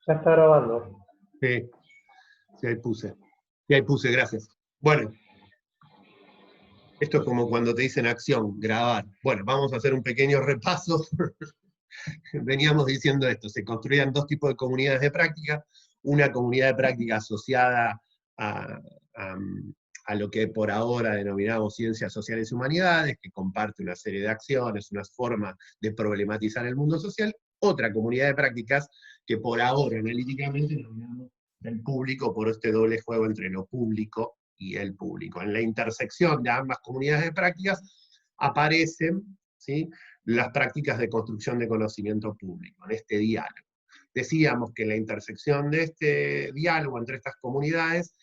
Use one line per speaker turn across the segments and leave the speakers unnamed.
Ya está grabando.
Sí, sí, ahí puse. Sí, ahí puse, gracias. Bueno, esto es como cuando te dicen acción, grabar. Bueno, vamos a hacer un pequeño repaso. Veníamos diciendo esto, se construían dos tipos de comunidades de práctica, una comunidad de práctica asociada a, a- a lo que por ahora denominamos ciencias sociales y humanidades, que comparte una serie de acciones, unas formas de problematizar el mundo social, otra comunidad de prácticas que por ahora analíticamente denominamos del público por este doble juego entre lo público y el público. En la intersección de ambas comunidades de prácticas aparecen, ¿sí?, las prácticas de construcción de conocimiento público, en este diálogo. Decíamos que en la intersección de este diálogo entre estas comunidades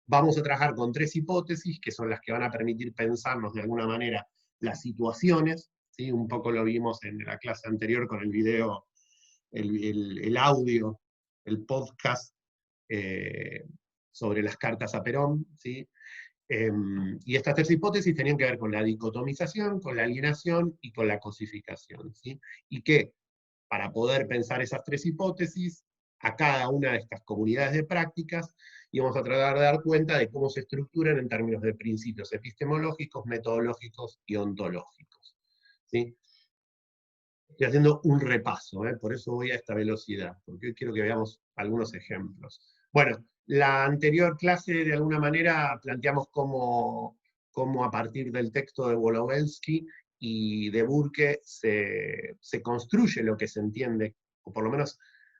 vamos a trabajar con tres hipótesis, que son las que van a permitir pensarnos de alguna manera las situaciones, ¿sí? Un poco lo vimos en la clase anterior con el video, el audio, el podcast sobre las cartas a Perón, ¿sí? Y estas tres hipótesis tenían que ver con la dicotomización, con la alienación y con la cosificación, ¿sí? Y que para poder pensar esas tres hipótesis, a cada una de estas comunidades de prácticas, íbamos a tratar de dar cuenta de cómo se estructuran en términos de principios epistemológicos, metodológicos y ontológicos, ¿sí? Estoy haciendo un repaso, por eso voy a esta velocidad, porque hoy quiero que veamos algunos ejemplos. Bueno, la anterior clase de alguna manera planteamos cómo a partir del texto de Wolowelsky y de Burke se construye lo que se entiende, o por lo menos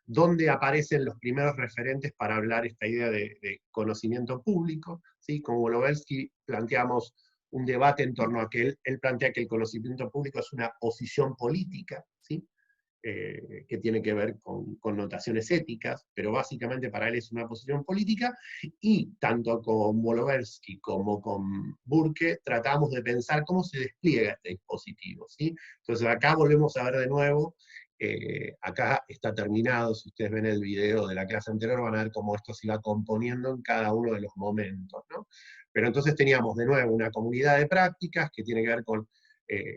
dónde aparecen los primeros referentes para hablar esta idea de conocimiento público, ¿sí? Con Wolowelsky planteamos un debate en torno a que él plantea que el conocimiento público es una posición política, ¿sí? Que tiene que ver con connotaciones éticas, pero básicamente para él es una posición política, y tanto con Wolowelsky como con Burke tratamos de pensar cómo se despliega este dispositivo, ¿sí? Entonces acá volvemos a ver de nuevo, acá está terminado, si ustedes ven el video de la clase anterior van a ver cómo esto se iba componiendo en cada uno de los momentos, ¿no? Pero entonces teníamos de nuevo una comunidad de prácticas que tiene que ver con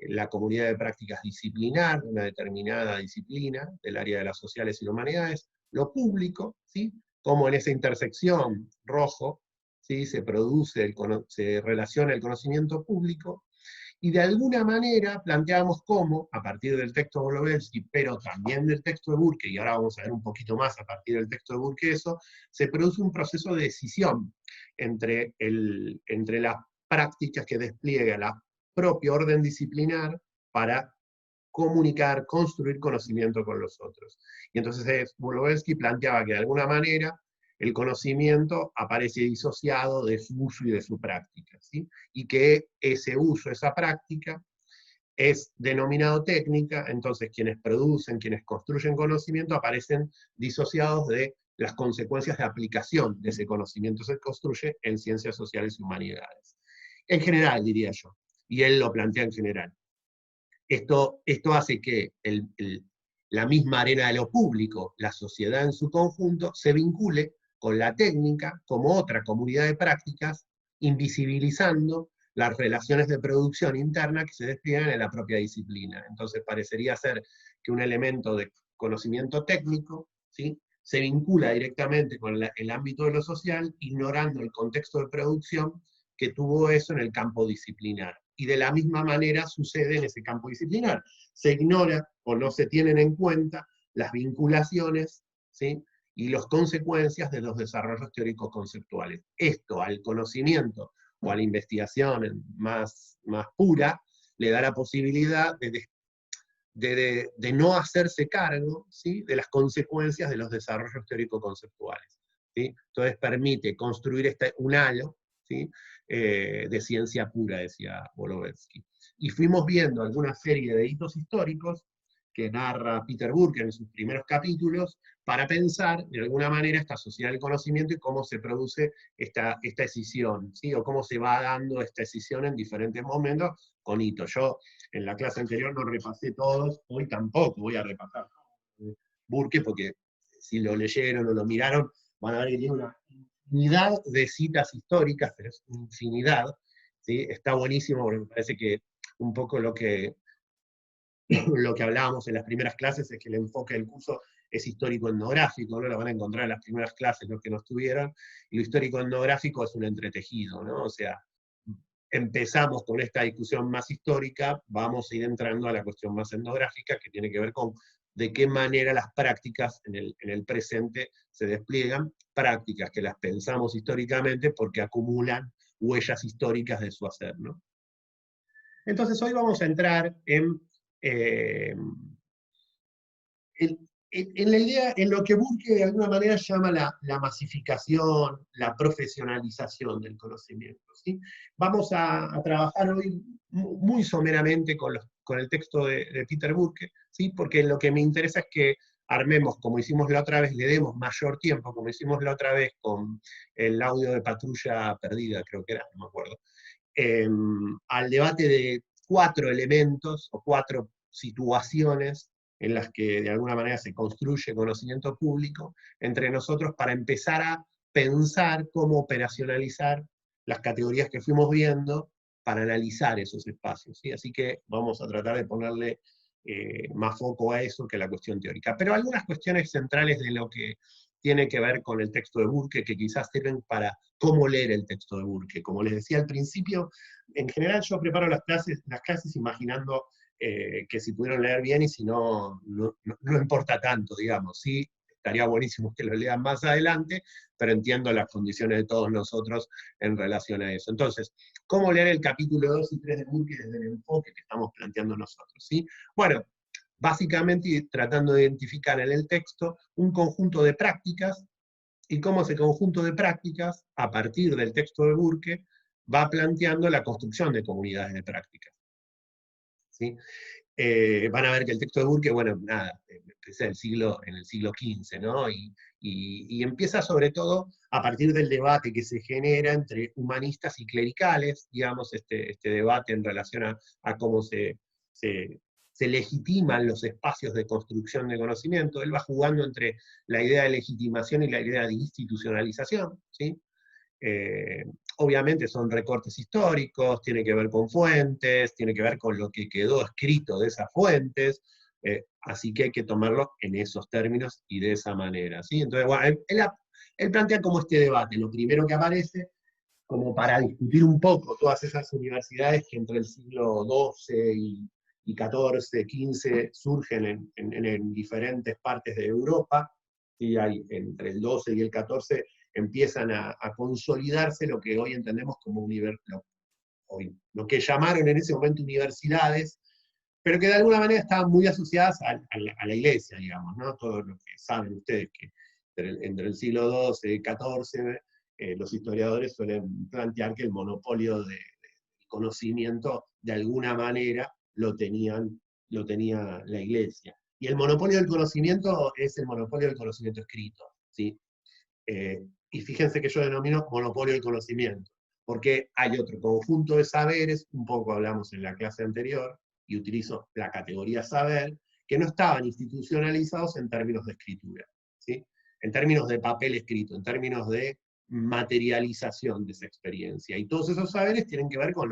la comunidad de prácticas disciplinar, una determinada disciplina del área de las sociales y humanidades, lo público, ¿sí? Como en esa intersección rojo, ¿sí?, se relaciona el conocimiento público, y de alguna manera planteamos cómo, a partir del texto de Wolowelsky, pero también del texto de Burke, y ahora vamos a ver un poquito más a partir del texto de Burke eso, se produce un proceso de decisión entre las prácticas que despliega la propia orden disciplinar para comunicar, construir conocimiento con los otros. Y entonces Wolowelsky planteaba que de alguna manera el conocimiento aparece disociado de su uso y de su práctica, ¿sí? Y que ese uso, esa práctica, es denominado técnica, entonces quienes producen, quienes construyen conocimiento, aparecen disociados de las consecuencias de aplicación de ese conocimiento se construye en ciencias sociales y humanidades. En general, diría yo, y él lo plantea en general. Esto hace que la misma arena de lo público, la sociedad en su conjunto, se vincule con la técnica como otra comunidad de prácticas, invisibilizando las relaciones de producción interna que se despliegan en la propia disciplina. Entonces parecería ser que un elemento de conocimiento técnico, ¿sí?, se vincula directamente con el ámbito de lo social, ignorando el contexto de producción que tuvo eso en el campo disciplinar. Y de la misma manera sucede en ese campo disciplinar. Se ignora o no se tienen en cuenta las vinculaciones, ¿sí?, y las consecuencias de los desarrollos teóricos conceptuales. Esto al conocimiento o a la investigación más pura le da la posibilidad de no hacerse cargo, ¿sí?, de las consecuencias de los desarrollos teórico-conceptuales, ¿sí? Entonces permite construir un halo, ¿sí?, de ciencia pura, decía Wolowelsky. Y fuimos viendo alguna serie de hitos históricos que narra Peter Burke en sus primeros capítulos, para pensar, de alguna manera, esta sociedad del conocimiento y cómo se produce esta escisión, ¿sí?, o cómo se va dando esta escisión en diferentes momentos con hitos. Yo en la clase anterior no repasé todos, hoy tampoco voy a repasar Burke, porque si lo leyeron o lo miraron, van a ver que tiene una infinidad de citas históricas, pero es infinidad, ¿sí? Está buenísimo, porque me parece que un poco lo que hablábamos en las primeras clases es que el enfoque del curso es histórico-etnográfico, ¿no? Lo van a encontrar en las primeras clases los que no estuvieron, y lo histórico-etnográfico es un entretejido, ¿no? O sea, empezamos con esta discusión más histórica, vamos a ir entrando a la cuestión más etnográfica, que tiene que ver con de qué manera las prácticas en el presente se despliegan, prácticas que las pensamos históricamente porque acumulan huellas históricas de su hacer, ¿no? Entonces hoy vamos a entrar eh, en la idea, en lo que Burke de alguna manera llama la masificación, la profesionalización del conocimiento. ¿Sí? Vamos a trabajar hoy muy someramente con el texto de Peter Burke, ¿sí? Porque lo que me interesa es que armemos, como hicimos la otra vez, le demos mayor tiempo, como hicimos la otra vez con el audio de Patrulla Perdida, creo que era, no me acuerdo, al debate de 4 elementos o 4 situaciones en las que de alguna manera se construye conocimiento público entre nosotros para empezar a pensar cómo operacionalizar las categorías que fuimos viendo para analizar esos espacios. ¿sí? Así que vamos a tratar de ponerle más foco a eso que a la cuestión teórica. Pero algunas cuestiones centrales de lo que tiene que ver con el texto de Burke, que quizás sirven para cómo leer el texto de Burke. Como les decía al principio, en general yo preparo las clases imaginando que si pudieron leer bien y si no, no importa tanto, digamos, ¿sí? Estaría buenísimo que lo lean más adelante, pero entiendo las condiciones de todos nosotros en relación a eso. Entonces, ¿cómo leer el capítulo 2 y 3 de Burke desde el enfoque que estamos planteando nosotros? ¿sí? Bueno, básicamente tratando de identificar en el texto un conjunto de prácticas y cómo ese conjunto de prácticas, a partir del texto de Burke, va planteando la construcción de comunidades de prácticas. ¿sí? Van a ver que el texto de Burke, bueno, nada, empieza en el siglo XV, ¿no? Y empieza sobre todo a partir del debate que se genera entre humanistas y clericales, digamos, este debate en relación a cómo se legitiman los espacios de construcción de conocimiento. Él va jugando entre la idea de legitimación y la idea de institucionalización, ¿sí? Eh, obviamente son recortes históricos, tiene que ver con fuentes, tiene que ver con lo que quedó escrito de esas fuentes, así que hay que tomarlo en esos términos y de esa manera. ¿sí? Entonces, bueno, él plantea como este debate, lo primero que aparece, como para discutir un poco todas esas universidades que entre el siglo XII y XIV, XV surgen en diferentes partes de Europa, y hay, entre el XII y el XIV empiezan a consolidarse lo que hoy entendemos como lo que llamaron en ese momento universidades, pero que de alguna manera estaban muy asociadas a la iglesia, digamos, ¿no? Todo lo que saben ustedes, que entre el siglo XII y el XIV, los historiadores suelen plantear que el monopolio de conocimiento, de alguna manera, lo tenía la iglesia. Y el monopolio del conocimiento es el monopolio del conocimiento escrito, ¿sí? Y fíjense que yo denomino monopolio del conocimiento, porque hay otro conjunto de saberes, un poco hablamos en la clase anterior, y utilizo la categoría saber, que no estaban institucionalizados en términos de escritura, ¿sí? En términos de papel escrito, en términos de materialización de esa experiencia. Y todos esos saberes tienen que ver con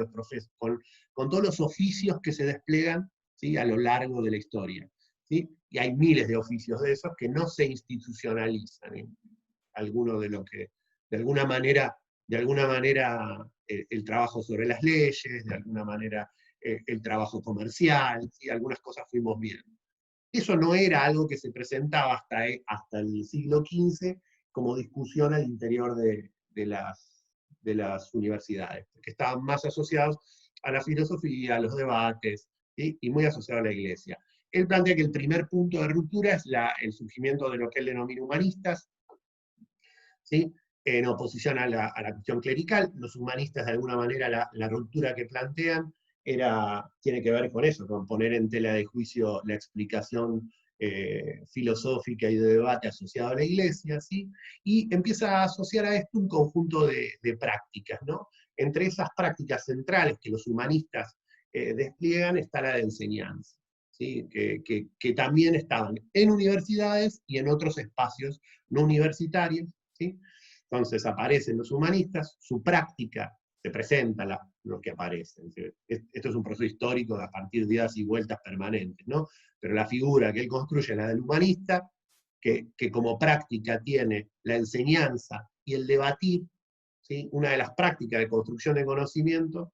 con todos los oficios que se despliegan, ¿sí? A lo largo de la historia. ¿sí? Y hay miles de oficios de esos que no se institucionalizan. Alguno de lo que, de alguna manera el trabajo sobre las leyes, de alguna manera el trabajo comercial, ¿sí? Algunas cosas fuimos viendo. Eso no era algo que se presentaba hasta el siglo XV como discusión al interior de las universidades, porque estaban más asociados a la filosofía, a los debates, ¿sí? Y muy asociados a la iglesia. Él plantea que el primer punto de ruptura es el surgimiento de lo que él denomina humanistas, ¿sí? En oposición a la cuestión clerical. Los humanistas, de alguna manera, la ruptura que plantean tiene que ver con eso, con poner en tela de juicio la explicación filosófica y de debate asociado a la iglesia, ¿sí? Y empieza a asociar a esto un conjunto de prácticas, ¿no? Entre esas prácticas centrales que los humanistas despliegan está la de enseñanza, ¿sí? Que también estaban en universidades y en otros espacios no universitarios, ¿sí? Entonces aparecen los humanistas, su práctica se presenta lo que aparece. Esto es un proceso histórico a partir de idas y vueltas permanentes, ¿no? Pero la figura que él construye es la del humanista, que como práctica tiene la enseñanza y el debatir, ¿sí? Una de las prácticas de construcción de conocimiento,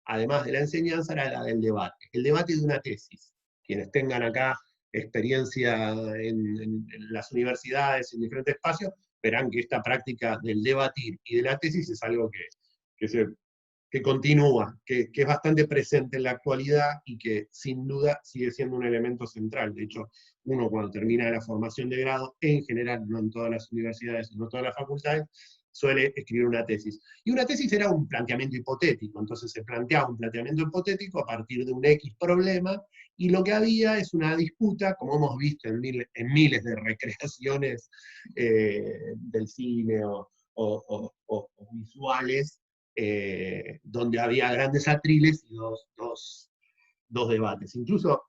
además de la enseñanza, era la del debate. El debate de una tesis. Quienes tengan acá experiencia en las universidades, en diferentes espacios, verán que esta práctica del debatir y de la tesis es algo que continúa, que es bastante presente en la actualidad y que sin duda sigue siendo un elemento central. De hecho, uno cuando termina la formación de grado, en general, no en todas las universidades, no en todas las facultades, suele escribir una tesis. Y una tesis era un planteamiento hipotético, entonces se planteaba un planteamiento hipotético a partir de un X problema, y lo que había es una disputa, como hemos visto en miles de recreaciones del cine o visuales, donde había grandes atriles y dos debates. Incluso,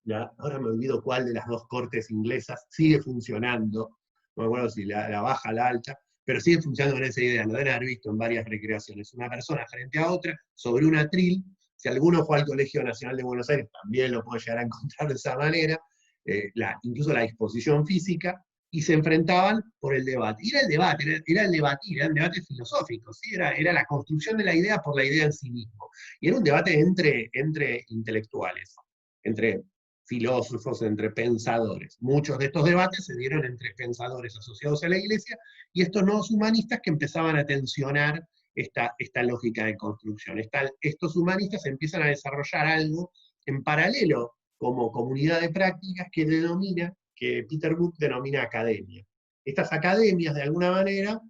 ya, ahora me olvido cuál de las dos cortes inglesas sigue funcionando, no me acuerdo si la baja o la alta, pero sigue funcionando con esa idea, lo deben haber visto en varias recreaciones, una persona frente a otra, sobre un atril. Si alguno fue al Colegio Nacional de Buenos Aires, también lo puede llegar a encontrar de esa manera, incluso la disposición física, y se enfrentaban por el debate. Y era el debate, era el debatir, eran debates filosóficos, ¿sí? Era la construcción de la idea por la idea en sí mismo. Y era un debate entre intelectuales, entre filósofos, entre pensadores. Muchos de estos debates se dieron entre pensadores asociados a la Iglesia y estos nuevos humanistas que empezaban a tensionar esta lógica de construcción. Estos humanistas empiezan a desarrollar algo en paralelo como comunidad de prácticas que Peter Brook denomina academia. Estas academias, de alguna manera,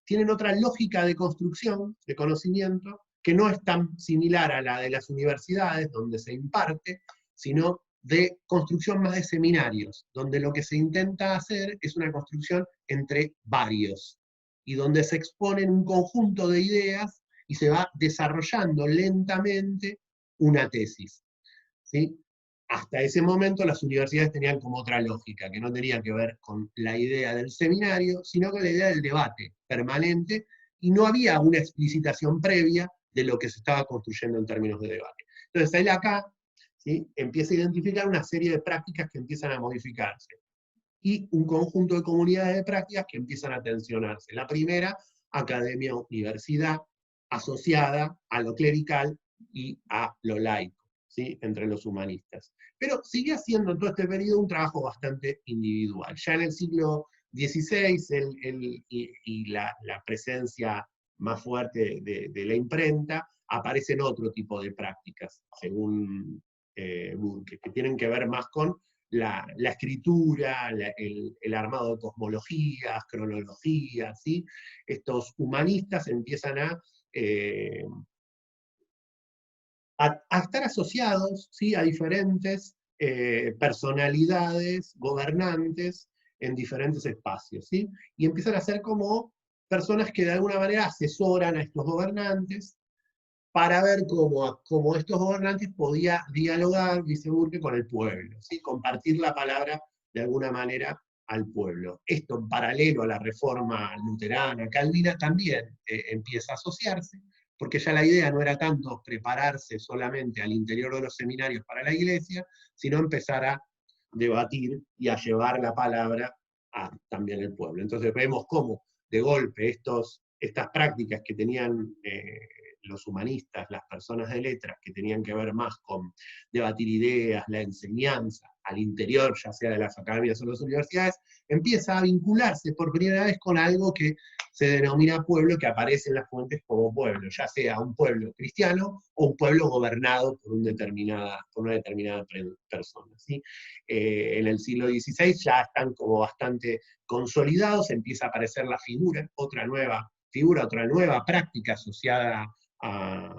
tienen otra lógica de construcción, de conocimiento, que no es tan similar a la de las universidades, donde se imparte, sino de construcción más de seminarios, donde lo que se intenta hacer es una construcción entre varios, y donde se exponen un conjunto de ideas y se va desarrollando lentamente una tesis. ¿Sí? Hasta ese momento las universidades tenían como otra lógica, que no tenía que ver con la idea del seminario, sino con la idea del debate permanente, y no había una explicitación previa de lo que se estaba construyendo en términos de debate. Entonces él acá, ¿sí?, empieza a identificar una serie de prácticas que empiezan a modificarse, y un conjunto de comunidades de prácticas que empiezan a tensionarse. La primera, academia-universidad, asociada a lo clerical y a lo laico, ¿sí?, entre los humanistas. Pero sigue haciendo en todo este periodo un trabajo bastante individual. Ya en el siglo XVI, y la presencia más fuerte de la imprenta, aparecen otro tipo de prácticas, según Burke, que tienen que ver más con la escritura, el armado de cosmologías, cronologías, ¿sí? Estos humanistas empiezan a estar asociados, ¿sí?, a diferentes personalidades, gobernantes, en diferentes espacios, ¿sí? Y empiezan a ser como personas que de alguna manera asesoran a estos gobernantes para ver cómo estos gobernantes podían dialogar, dice Burke, con el pueblo, ¿sí?, compartir la palabra de alguna manera al pueblo. Esto, en paralelo a la reforma luterana, calvina, también empieza a asociarse, porque ya la idea no era tanto prepararse solamente al interior de los seminarios para la iglesia, sino empezar a debatir y a llevar la palabra a también el pueblo. Entonces vemos cómo, de golpe, estas prácticas que tenían los humanistas, las personas de letras, que tenían que ver más con debatir ideas, la enseñanza, al interior, ya sea de las academias o las universidades, empieza a vincularse por primera vez con algo que se denomina pueblo, que aparece en las fuentes como pueblo, ya sea un pueblo cristiano o un pueblo gobernado por una determinada persona, ¿sí? En el siglo XVI ya están como bastante consolidados, empieza a aparecer la figura, otra nueva práctica asociada a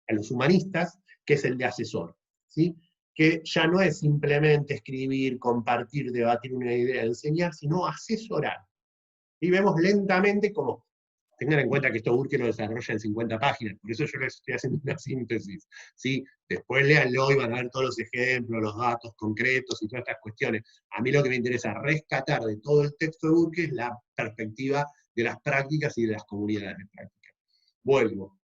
los humanistas, que es el de asesor, ¿sí?, que ya no es simplemente escribir, compartir, debatir una idea, enseñar, sino asesorar. Y vemos lentamente como, tengan en cuenta que esto Burke lo desarrolla en 50 páginas, por eso yo les estoy haciendo una síntesis, ¿sí? Después léanlo y van a ver todos los ejemplos, los datos concretos y todas estas cuestiones. A mí lo que me interesa rescatar de todo el texto de Burke es la perspectiva de las prácticas y de las comunidades de práctica. Vuelvo.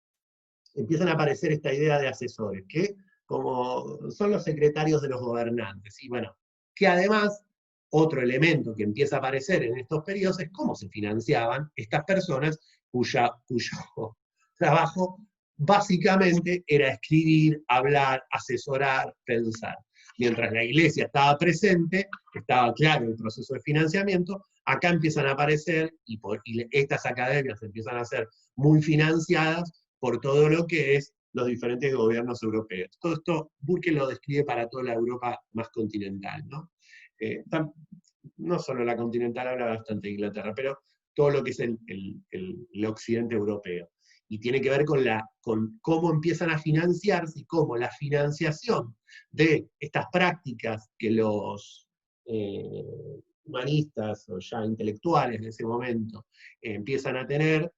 Empiezan a aparecer esta idea de asesores, que como son los secretarios de los gobernantes. Y bueno, que además, otro elemento que empieza a aparecer en estos periodos es cómo se financiaban estas personas cuyo trabajo básicamente era escribir, hablar, asesorar, pensar. Mientras la iglesia estaba presente, estaba claro el proceso de financiamiento, acá empiezan a aparecer, y estas academias empiezan a ser muy financiadas por todo lo que es los diferentes gobiernos europeos. Todo esto Burke lo describe para toda la Europa más continental, ¿no? No solo la continental, habla bastante de Inglaterra, pero todo lo que es el occidente europeo. Y tiene que ver con cómo empiezan a financiarse y cómo la financiación de estas prácticas que los humanistas o ya intelectuales de ese momento empiezan a tener,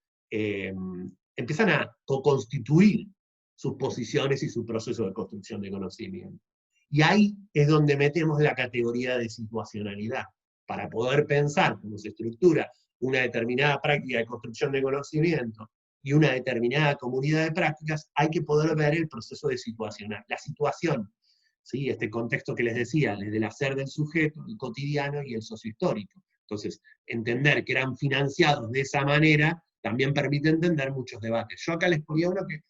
empiezan a co-constituir sus posiciones y su proceso de construcción de conocimiento. Y ahí es donde metemos la categoría de situacionalidad, para poder pensar cómo se estructura una determinada práctica de construcción de conocimiento y una determinada comunidad de prácticas, hay que poder ver el proceso de situacional, la situación, ¿sí? Este contexto que les decía, desde el hacer del sujeto, el cotidiano y el sociohistórico. Entonces, entender que eran financiados de esa manera también permite entender muchos debates. Yo acá les ponía uno que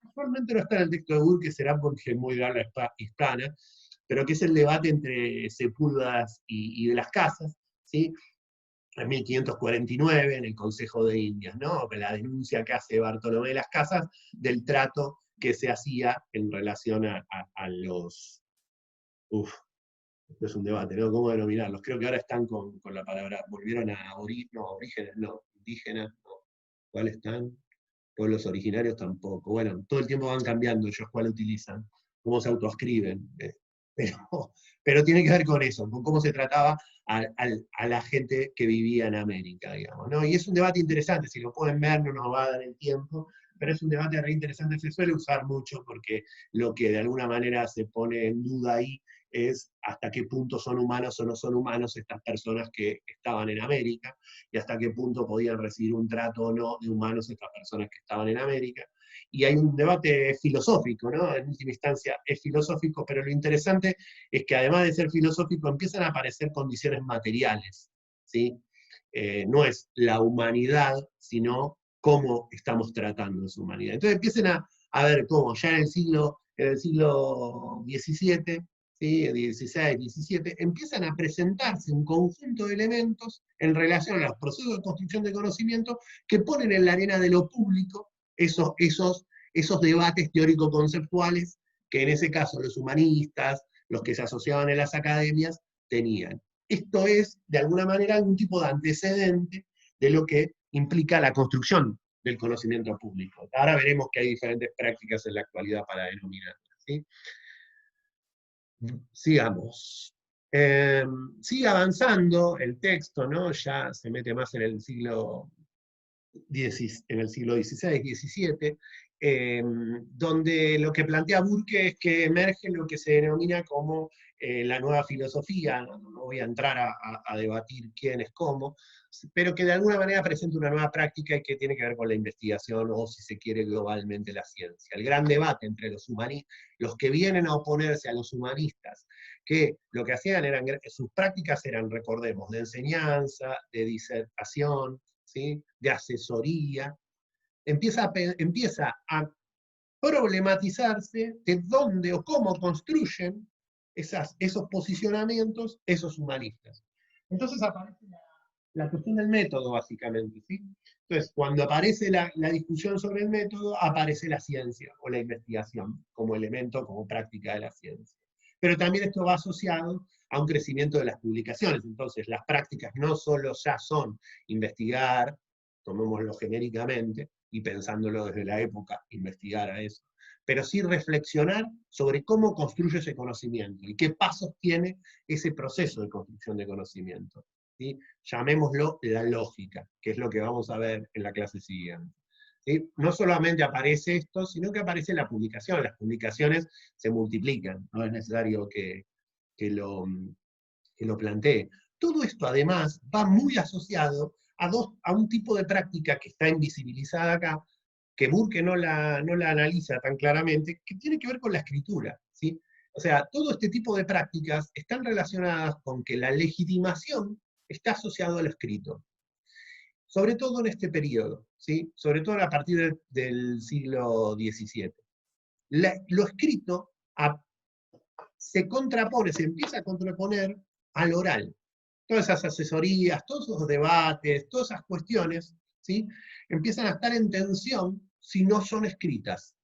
actualmente no está en el texto de Burke, que será porque es muy de habla hispana, pero que es el debate entre Sepúlvedas y de las Casas, ¿sí? En 1549, en el Consejo de Indias, ¿no? La denuncia que hace Bartolomé de las Casas del trato que se hacía en relación a los... esto es un debate, ¿no? ¿Cómo denominarlos? Creo que ahora están con la palabra, volvieron a orígenes, no, indígenas, no. ¿Cuáles están? Pueblos originarios tampoco. Bueno, todo el tiempo van cambiando ellos cuál utilizan, cómo se autoascriben. Pero tiene que ver con eso, con cómo se trataba a la gente que vivía en América, digamos, ¿no? Y es un debate interesante, si lo pueden ver no nos va a dar el tiempo, pero es un debate re interesante, se suele usar mucho porque lo que de alguna manera se pone en duda ahí es hasta qué punto son humanos o no son humanos estas personas que estaban en América, y hasta qué punto podían recibir un trato o no de humanos estas personas que estaban en América. Y hay un debate filosófico, ¿no? En última instancia es filosófico, pero lo interesante es que además de ser filosófico empiezan a aparecer condiciones materiales, ¿sí? No es la humanidad, sino cómo estamos tratando esa humanidad. Entonces empiecen a ver cómo ya en el siglo XVII, ¿sí? 16, 17, empiezan a presentarse un conjunto de elementos en relación a los procesos de construcción de conocimiento que ponen en la arena de lo público esos debates teórico-conceptuales que en ese caso los humanistas, los que se asociaban en las academias, tenían. Esto es, de alguna manera, algún tipo de antecedente de lo que implica la construcción del conocimiento público. Ahora veremos que hay diferentes prácticas en la actualidad para denominarlas, ¿sí? Sigamos. Sigue avanzando el texto, ¿no? Ya se mete más en el siglo XVI, XVII, donde lo que plantea Burke es que emerge lo que se denomina como la nueva filosofía, no voy a entrar a debatir quién es cómo, pero que de alguna manera presenta una nueva práctica que tiene que ver con la investigación o, si se quiere, globalmente la ciencia. El gran debate entre los humanistas, los que vienen a oponerse a los humanistas, que lo que hacían eran, sus prácticas eran, recordemos, de enseñanza, de disertación, ¿sí? De asesoría, empieza a problematizarse de dónde o cómo construyen esos posicionamientos esos humanistas. Entonces aparece la cuestión del método, básicamente, ¿sí? Entonces, cuando aparece la discusión sobre el método, aparece la ciencia o la investigación como elemento, como práctica de la ciencia. Pero también esto va asociado a un crecimiento de las publicaciones. Entonces, las prácticas no solo ya son investigar, tomémoslo genéricamente, y pensándolo desde la época, investigar a eso, pero sí reflexionar sobre cómo construye ese conocimiento y qué pasos tiene ese proceso de construcción de conocimiento. ¿Sí? Llamémoslo la lógica, que es lo que vamos a ver en la clase siguiente. ¿Sí? No solamente aparece esto, sino que aparece la publicación. Las publicaciones se multiplican, no es necesario que lo plantee. Todo esto además va muy asociado a un tipo de práctica que está invisibilizada acá, que Burke no la analiza tan claramente, que tiene que ver con la escritura, ¿sí? O sea, todo este tipo de prácticas están relacionadas con que la legitimación está asociada a lo escrito, sobre todo en este periodo, ¿sí? Sobre todo a partir del siglo XVII. Lo escrito se contrapone, se empieza a contraponer al oral. Todas esas asesorías, todos esos debates, todas esas cuestiones, ¿sí? Empiezan a estar en tensión si no son escritas.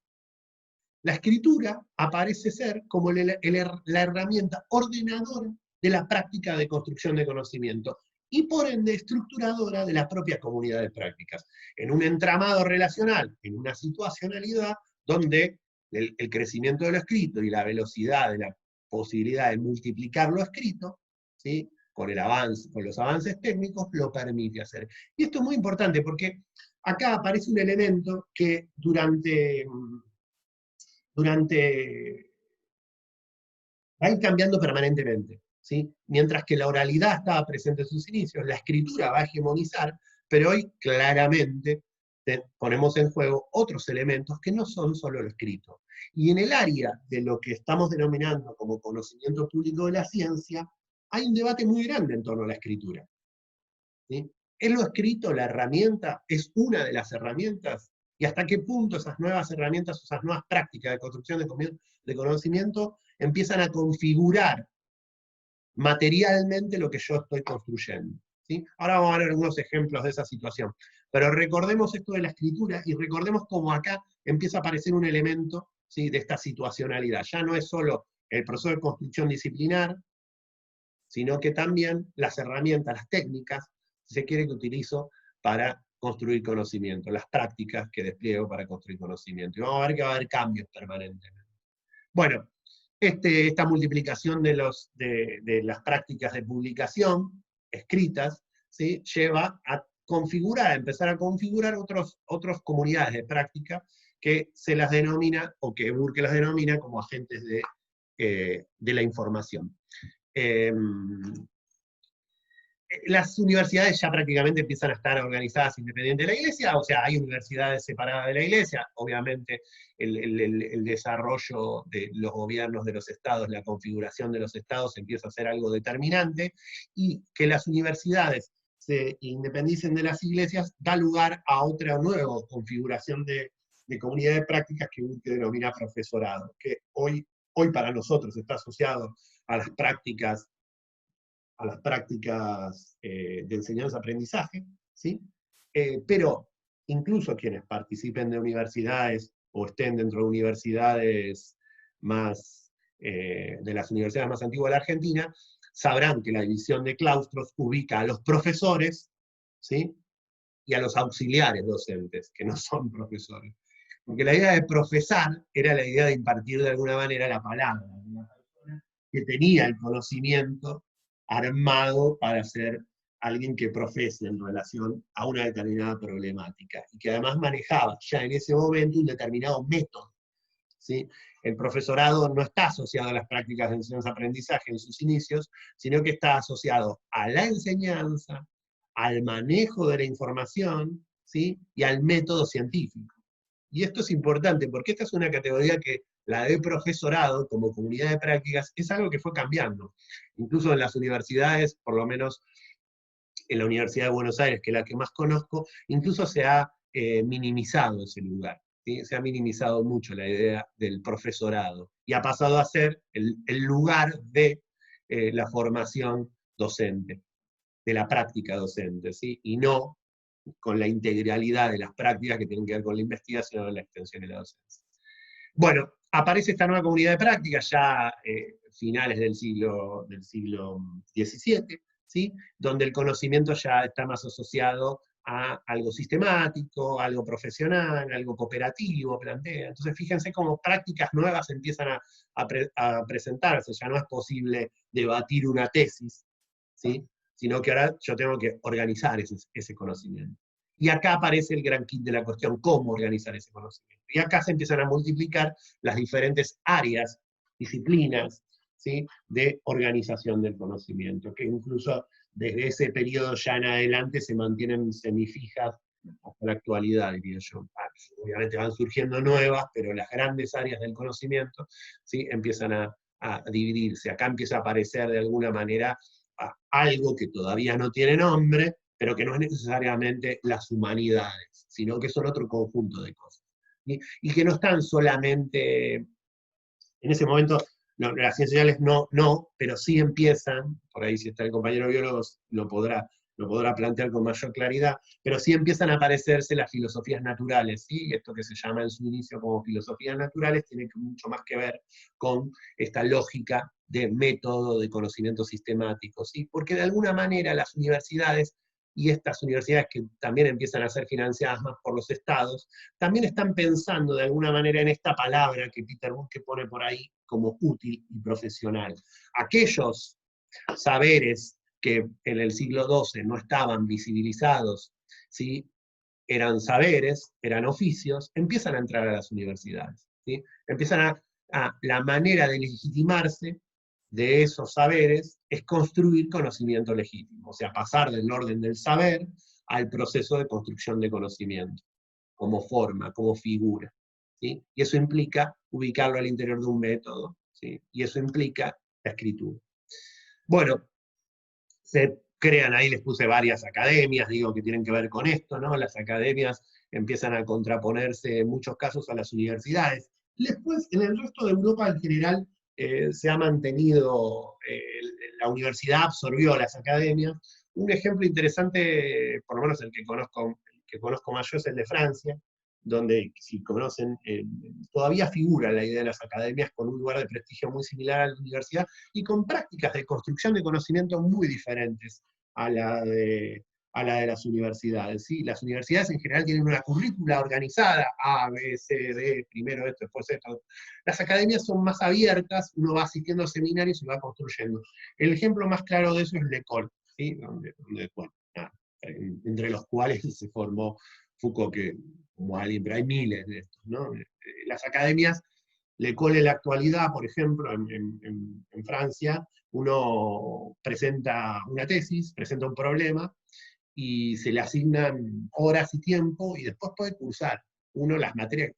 La escritura aparece ser como la herramienta ordenadora de la práctica de construcción de conocimiento y por ende estructuradora de la propia comunidad de prácticas, en un entramado relacional, en una situacionalidad donde el crecimiento de lo escrito y la velocidad de la posibilidad de multiplicar lo escrito, ¿sí? Con los avances técnicos, lo permite hacer. Y esto es muy importante porque acá aparece un elemento que va a ir cambiando permanentemente, ¿sí? Mientras que la oralidad estaba presente en sus inicios, la escritura va a hegemonizar, pero hoy claramente ponemos en juego otros elementos que no son solo lo escrito. Y en el área de lo que estamos denominando como conocimiento público de la ciencia, hay un debate muy grande en torno a la escritura, ¿sí? ¿Es lo escrito la herramienta? ¿Es una de las herramientas? ¿Y hasta qué punto esas nuevas herramientas, esas nuevas prácticas de construcción de conocimiento empiezan a configurar materialmente lo que yo estoy construyendo? ¿Sí? Ahora vamos a ver algunos ejemplos de esa situación. Pero recordemos esto de la escritura y recordemos cómo acá empieza a aparecer un elemento, ¿sí?, de esta situacionalidad. Ya no es solo el proceso de construcción disciplinar, sino que también las herramientas, las técnicas, si se quiere, que utilizo para construir conocimiento, las prácticas que despliego para construir conocimiento. Y vamos a ver que va a haber cambios permanentemente. Bueno, esta multiplicación de las prácticas de publicación escritas, ¿sí?, lleva a empezar a configurar otras comunidades de práctica que se las denomina, o que Burke las denomina como agentes de la información. Las universidades ya prácticamente empiezan a estar organizadas independientes de la iglesia, o sea, hay universidades separadas de la iglesia, obviamente el desarrollo de los gobiernos de los estados, la configuración de los estados empieza a ser algo determinante, y que las universidades se independicen de las iglesias da lugar a otra nueva configuración de comunidad de prácticas que denomina profesorado, que hoy para nosotros está asociado a las prácticas de enseñanza-aprendizaje, ¿sí? Pero incluso quienes participen de universidades o estén dentro de universidades de las universidades más antiguas de la Argentina, sabrán que la división de claustros ubica a los profesores, ¿sí?, y a los auxiliares docentes, que no son profesores. Porque la idea de profesar era la idea de impartir de alguna manera la palabra, una persona que tenía el conocimiento armado para ser alguien que profese en relación a una determinada problemática, y que además manejaba ya en ese momento un determinado método, ¿sí? El profesorado no está asociado a las prácticas de enseñanza-aprendizaje en sus inicios, sino que está asociado a la enseñanza, al manejo de la información, ¿sí?, y al método científico. Y esto es importante, porque esta es una categoría que la de profesorado, como comunidad de prácticas, es algo que fue cambiando. Incluso en las universidades, por lo menos en la Universidad de Buenos Aires, que es la que más conozco, incluso se ha minimizado ese lugar, ¿sí? Se ha minimizado mucho la idea del profesorado, y ha pasado a ser el lugar de la formación docente, de la práctica docente, ¿sí?, y no con la integralidad de las prácticas que tienen que ver con la investigación, la extensión y la docencia. Bueno, aparece esta nueva comunidad de prácticas ya finales del siglo XVII, ¿sí?, donde el conocimiento ya está más asociado a algo sistemático, algo profesional, algo cooperativo, plantea. Entonces fíjense cómo prácticas nuevas empiezan a presentarse, ya no es posible debatir una tesis, ¿sí?, sino que ahora yo tengo que organizar ese conocimiento. Y acá aparece el gran kit de la cuestión, cómo organizar ese conocimiento. Y acá se empiezan a multiplicar las diferentes áreas, disciplinas, ¿sí?, de organización del conocimiento, que incluso desde ese periodo ya en adelante se mantienen semifijas hasta la actualidad, diría yo. Obviamente van surgiendo nuevas, pero las grandes áreas del conocimiento, ¿sí?, empiezan a a dividirse. Acá empieza a aparecer de alguna manera algo que todavía no tiene nombre, pero que no es necesariamente las humanidades, sino que son otro conjunto de cosas. ¿Sí? Y que no están solamente, en ese momento, no, las ciencias sociales no, pero sí empiezan, por ahí si está el compañero biólogo lo podrá plantear con mayor claridad, pero sí empiezan a aparecerse las filosofías naturales, ¿sí? Esto que se llama en su inicio como filosofías naturales tiene mucho más que ver con esta lógica de método, de conocimiento sistemático, ¿sí? Porque de alguna manera las universidades, y estas universidades que también empiezan a ser financiadas más por los estados, también están pensando de alguna manera en esta palabra que Peter Burke pone por ahí como útil y profesional. Aquellos saberes que en el siglo XII no estaban visibilizados, ¿sí? Eran saberes, eran oficios, empiezan a entrar a las universidades. ¿Sí? Empiezan la manera de legitimarse de esos saberes es construir conocimiento legítimo, o sea, pasar del orden del saber al proceso de construcción de conocimiento, como forma, como figura. ¿Sí? Y eso implica ubicarlo al interior de un método, ¿sí? Y eso implica la escritura. Bueno, se crean, ahí les puse varias academias, digo, que tienen que ver con esto, ¿no? Las academias empiezan a contraponerse en muchos casos a las universidades. Después, en el resto de Europa en general, se ha mantenido, la universidad absorbió las academias. Un ejemplo interesante, por lo menos el que conozco más yo, es el de Francia, donde, si conocen, todavía figura la idea de las academias con un lugar de prestigio muy similar a la universidad, y con prácticas de construcción de conocimiento muy diferentes a la de, las universidades. ¿Sí? Las universidades en general tienen una currícula organizada, A, B, C, D, primero esto, después esto. Las academias son más abiertas, uno va asistiendo a seminarios y va construyendo. El ejemplo más claro de eso es l'École, ¿sí? Bueno, entre los cuales se formó Foucault, que como alguien, pero hay miles de estos, ¿no? Las academias, l'École en la actualidad, por ejemplo, en Francia, uno presenta una tesis, presenta un problema, y se le asignan horas y tiempo, y después puede cursar uno las materias,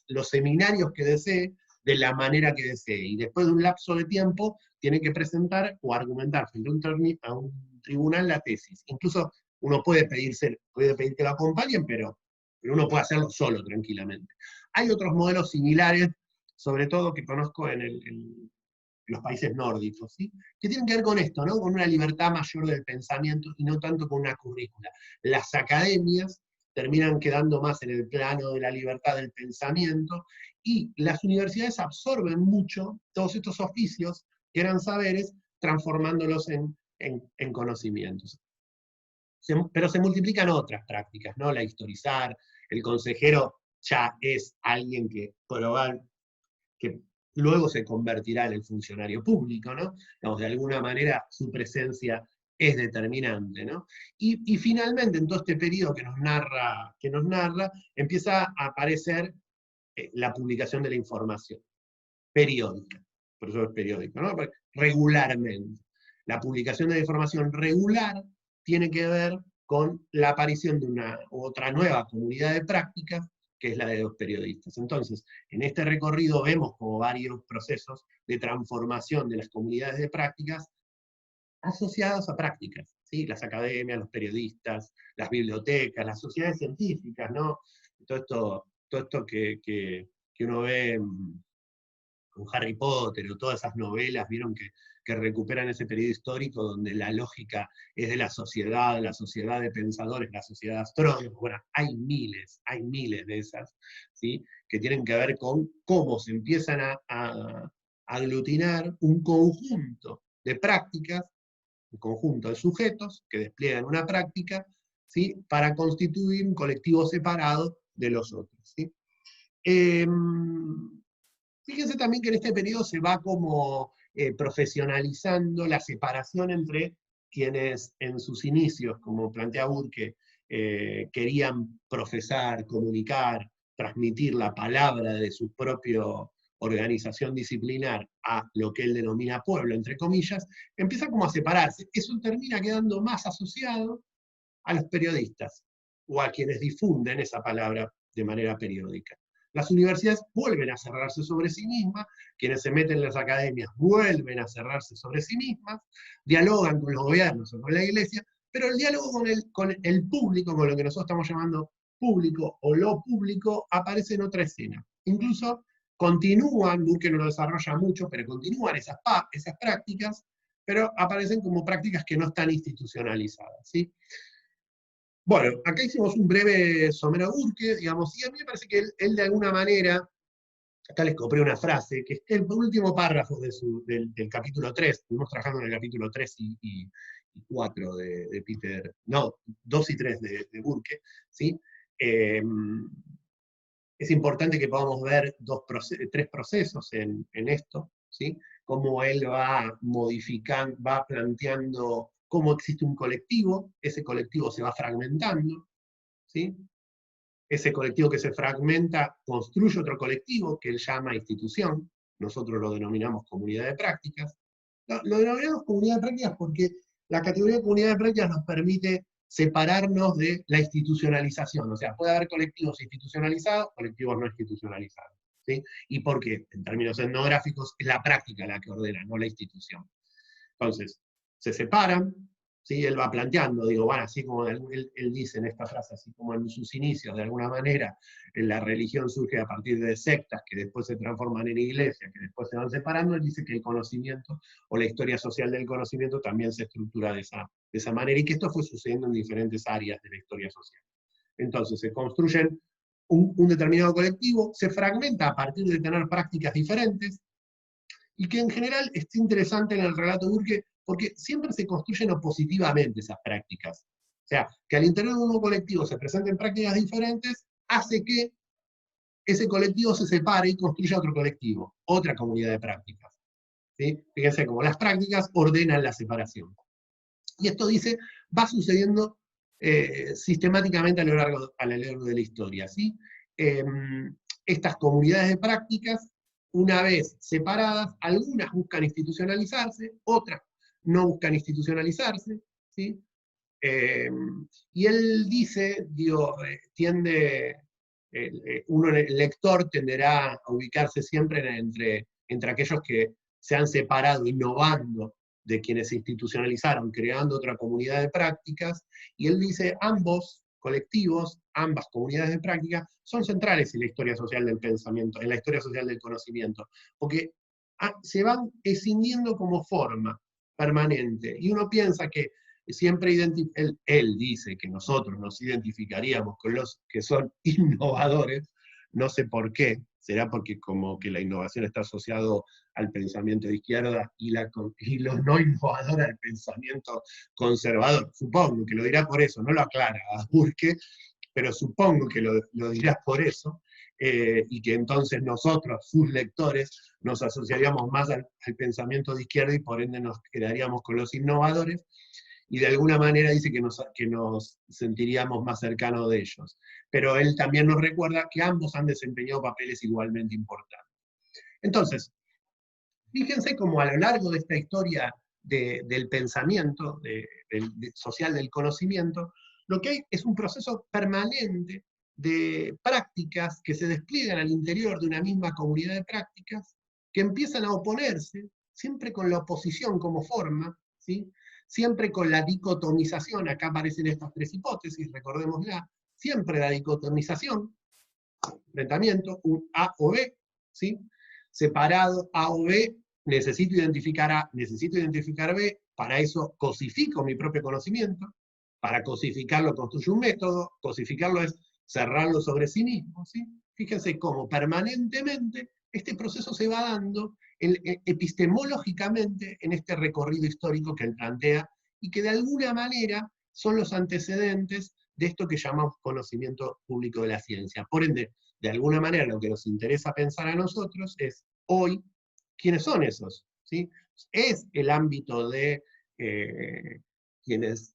los seminarios que desee, de la manera que desee, y después de un lapso de tiempo, tiene que presentar o argumentar frente a un tribunal la tesis. Incluso uno puede pedir que lo acompañen, pero uno puede hacerlo solo, tranquilamente. Hay otros modelos similares, sobre todo que conozco en los países nórdicos, ¿sí? Que tienen que ver con esto, ¿no? Con una libertad mayor del pensamiento y no tanto con una currícula. Las academias terminan quedando más en el plano de la libertad del pensamiento, y las universidades absorben mucho todos estos oficios que eran saberes, transformándolos en conocimientos. Pero se multiplican otras prácticas, ¿no? La historizar, el consejero ya es alguien que luego se convertirá en el funcionario público, ¿no? Digamos, de alguna manera su presencia es determinante, ¿no? Y finalmente, en todo este periodo que nos narra, empieza a aparecer la publicación de la información periódica, por eso es periódico, ¿no? Regularmente. La publicación de la información regular tiene que ver con la aparición de una otra nueva comunidad de prácticas, que es la de los periodistas. Entonces, en este recorrido vemos como varios procesos de transformación de las comunidades de prácticas asociadas a prácticas, ¿sí? Las academias, los periodistas, las bibliotecas, las sociedades científicas, ¿no? Todo esto que uno ve con Harry Potter o todas esas novelas, vieron que recuperan ese periodo histórico donde la lógica es de la sociedad de pensadores, la sociedad de astrónomos. Bueno, hay miles de esas, ¿sí? Que tienen que ver con cómo se empiezan a aglutinar un conjunto de prácticas, un conjunto de sujetos que despliegan una práctica, ¿sí? Para constituir un colectivo separado de los otros, ¿sí? Fíjense también que en este periodo se va como profesionalizando la separación entre quienes en sus inicios, como plantea Burke, querían profesar, comunicar, transmitir la palabra de su propia organización disciplinar a lo que él denomina pueblo, entre comillas, empieza como a separarse. Eso termina quedando más asociado a los periodistas, o a quienes difunden esa palabra de manera periódica. Las universidades vuelven a cerrarse sobre sí mismas, quienes se meten en las academias vuelven a cerrarse sobre sí mismas, dialogan con los gobiernos o con la iglesia, pero el diálogo con el público, con lo que nosotros estamos llamando público o lo público, aparece en otra escena. Incluso continúan, Burke no lo desarrolla mucho, pero continúan esas prácticas, pero aparecen como prácticas que no están institucionalizadas, ¿sí? Bueno, acá hicimos un breve somero a Burke, digamos, y a mí me parece que él de alguna manera, acá les copié una frase, que es el último párrafo del capítulo 3, estuvimos trabajando en el capítulo 3 y 4 de Peter, no, 2 y 3 de Burke, ¿sí? Es importante que podamos ver tres procesos en esto, ¿sí? Cómo él va modificando, va planteando cómo existe un colectivo, ese colectivo se va fragmentando, ¿sí? Ese colectivo que se fragmenta construye otro colectivo que él llama institución, nosotros lo denominamos comunidad de prácticas. Lo denominamos comunidad de prácticas porque la categoría de comunidad de prácticas nos permite separarnos de la institucionalización, o sea, puede haber colectivos institucionalizados, colectivos no institucionalizados. ¿Sí? ¿Y por qué? En términos etnográficos, es la práctica la que ordena, no la institución. Entonces, se separan, ¿sí? Él va planteando, digo, bueno, así como él dice en esta frase, así como en sus inicios, de alguna manera, la religión surge a partir de sectas que después se transforman en iglesias, que después se van separando, él dice que el conocimiento o la historia social del conocimiento también se estructura de esa manera, y que esto fue sucediendo en diferentes áreas de la historia social. Entonces, se construyen un determinado colectivo, se fragmenta a partir de tener prácticas diferentes, y que en general es interesante en el relato de Burke porque siempre se construyen opositivamente esas prácticas. O sea, que al interior de un colectivo se presenten prácticas diferentes, hace que ese colectivo se separe y construya otro colectivo, otra comunidad de prácticas. ¿Sí? Fíjense cómo las prácticas ordenan la separación. Y esto dice, va sucediendo sistemáticamente a lo largo de la historia. ¿Sí? Estas comunidades de prácticas, una vez separadas, algunas buscan institucionalizarse, otras no buscan institucionalizarse, ¿sí? Y él dice, digo, el lector tenderá a ubicarse siempre entre aquellos que se han separado innovando de quienes se institucionalizaron, creando otra comunidad de prácticas, y él dice, ambos colectivos, ambas comunidades de práctica, son centrales en la historia social del pensamiento, en la historia social del conocimiento, porque se van escindiendo como forma permanente, y uno piensa que siempre él dice que nosotros nos identificaríamos con los que son innovadores, no sé por qué, será porque como que la innovación está asociado al pensamiento de izquierda y lo no innovador al pensamiento conservador. Supongo que lo dirá por eso, no lo aclara a Burke, pero supongo que lo dirá por eso, y que entonces nosotros, sus lectores, nos asociaríamos más al pensamiento de izquierda y por ende nos quedaríamos con los innovadores, y de alguna manera dice que nos sentiríamos más cercanos de ellos. Pero él también nos recuerda que ambos han desempeñado papeles igualmente importantes. Entonces, fíjense cómo a lo largo de esta historia del pensamiento social del conocimiento, lo que hay es un proceso permanente de prácticas que se despliegan al interior de una misma comunidad de prácticas, que empiezan a oponerse, siempre con la oposición como forma, ¿sí? Siempre con la dicotomización. Acá aparecen estas tres hipótesis, recordémosla, siempre la dicotomización, enfrentamiento, un A o B, ¿sí? Separado A o B, necesito identificar A, necesito identificar B, para eso cosifico mi propio conocimiento, para cosificarlo construyo un método, cosificarlo es cerrarlo sobre sí mismo, ¿sí? Fíjense cómo permanentemente este proceso se va dando epistemológicamente en este recorrido histórico que él plantea y que de alguna manera son los antecedentes de esto que llamamos conocimiento público de la ciencia. Por ende, de alguna manera lo que nos interesa pensar a nosotros es hoy, ¿quiénes son esos? ¿Sí? Es el ámbito de quienes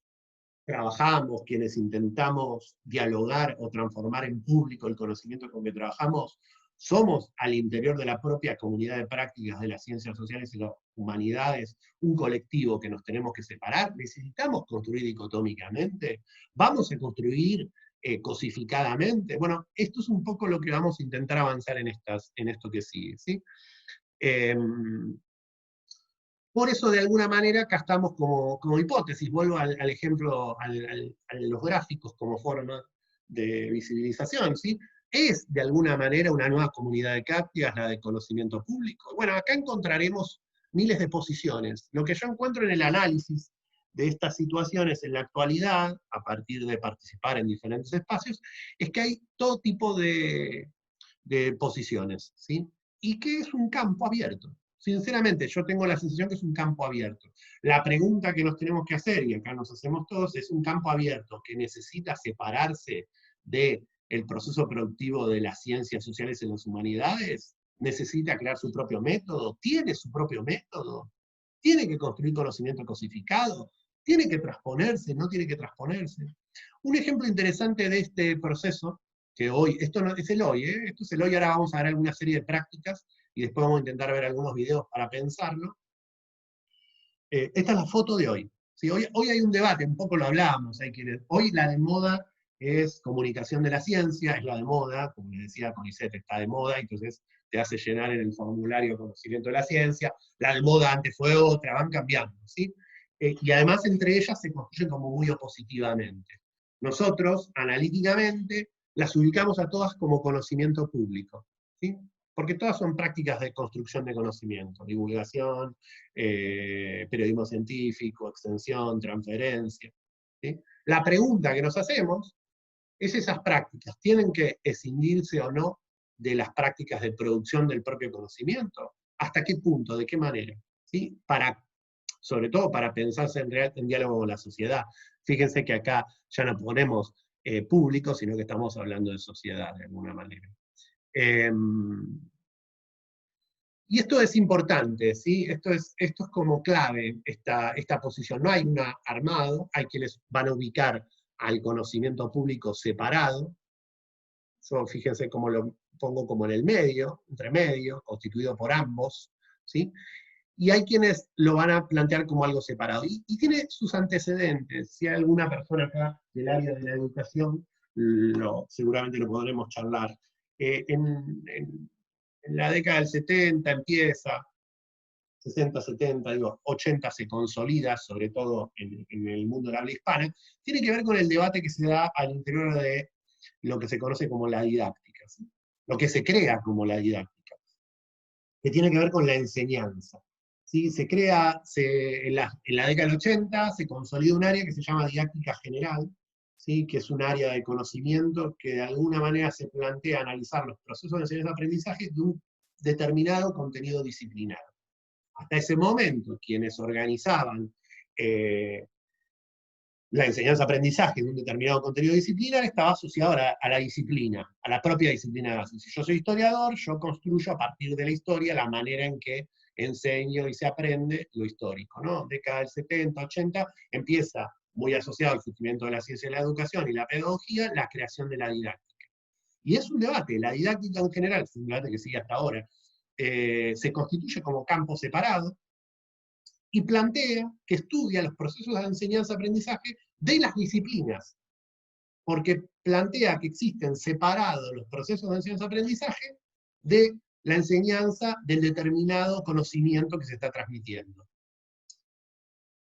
trabajamos, quienes intentamos dialogar o transformar en público el conocimiento con que trabajamos, somos al interior de la propia comunidad de prácticas de las ciencias sociales y las humanidades un colectivo que nos tenemos que separar. ¿Necesitamos construir dicotómicamente? ¿Vamos a construir cosificadamente. Bueno, esto es un poco lo que vamos a intentar avanzar en esto que sigue, ¿sí? Por eso, de alguna manera, acá estamos como hipótesis. Vuelvo al ejemplo, a los gráficos como forma de visibilización, ¿sí? Es, de alguna manera, una nueva comunidad de cáptidas, la de conocimiento público. Bueno, acá encontraremos miles de posiciones. Lo que yo encuentro en el análisis de estas situaciones en la actualidad, a partir de participar en diferentes espacios, es que hay todo tipo de posiciones, ¿sí? Y que es un campo abierto. Sinceramente, yo tengo la sensación que es un campo abierto. La pregunta que nos tenemos que hacer, y acá nos hacemos todos, es un campo abierto que necesita separarse del proceso productivo de las ciencias sociales en las humanidades, necesita crear su propio método, tiene su propio método, tiene que construir conocimiento cosificado, tiene que transponerse, no tiene que transponerse. Un ejemplo interesante de este proceso, que hoy, esto no, es el hoy, esto es el hoy, ahora vamos a ver alguna serie de prácticas, y después vamos a intentar ver algunos videos para pensarlo. Esta es la foto de hoy. ¿Sí? Hoy hay un debate, un poco lo hablábamos, hoy la de moda es comunicación de la ciencia, es la de moda, como le decía Conicet, está de moda, entonces te hace llenar en el formulario conocimiento de la ciencia, la de moda antes fue otra, van cambiando, ¿sí? Y además entre ellas se construyen como muy opositivamente. Nosotros, analíticamente, las ubicamos a todas como conocimiento público, ¿sí? Porque todas son prácticas de construcción de conocimiento, divulgación, periodismo científico, extensión, transferencia. ¿Sí? La pregunta que nos hacemos es: ¿esas prácticas tienen que escindirse o no de las prácticas de producción del propio conocimiento? ¿Hasta qué punto? ¿De qué manera? ¿Sí? Sobre todo para pensarse en diálogo con la sociedad. Fíjense que acá ya no ponemos público, sino que estamos hablando de sociedad de alguna manera. Y esto es importante, ¿sí? Esto es como clave, esta posición. No hay un armado, hay quienes van a ubicar al conocimiento público separado. Yo fíjense cómo lo pongo como en el medio, entre medio, constituido por ambos, ¿sí? Y hay quienes lo van a plantear como algo separado. Y tiene sus antecedentes. Si hay alguna persona acá del área de la educación, seguramente lo podremos charlar. En la década del 70 empieza, 60, 70, digo, 80 se consolida, sobre todo en el mundo del habla hispana, tiene que ver con el debate que se da al interior de lo que se conoce como la didáctica, ¿sí? Lo que se crea como la didáctica, que tiene que ver con la enseñanza. ¿Sí? Se crea, en la década del 80 se consolida un área que se llama didáctica general, ¿sí? Que es un área de conocimiento que de alguna manera se plantea analizar los procesos de enseñanza-aprendizaje de un determinado contenido disciplinar. Hasta ese momento, quienes organizaban la enseñanza-aprendizaje de un determinado contenido disciplinar estaba asociado a la disciplina, a la propia disciplina de base. Si yo soy historiador, yo construyo a partir de la historia la manera en que enseño y se aprende lo histórico, ¿no? Década del 70, 80, empieza, muy asociado al surgimiento de la ciencia y la educación y la pedagogía, la creación de la didáctica. Y es un debate, la didáctica en general, es un debate que sigue hasta ahora, se constituye como campo separado, y plantea que estudia los procesos de enseñanza-aprendizaje de las disciplinas, porque plantea que existen separados los procesos de enseñanza-aprendizaje de la enseñanza del determinado conocimiento que se está transmitiendo.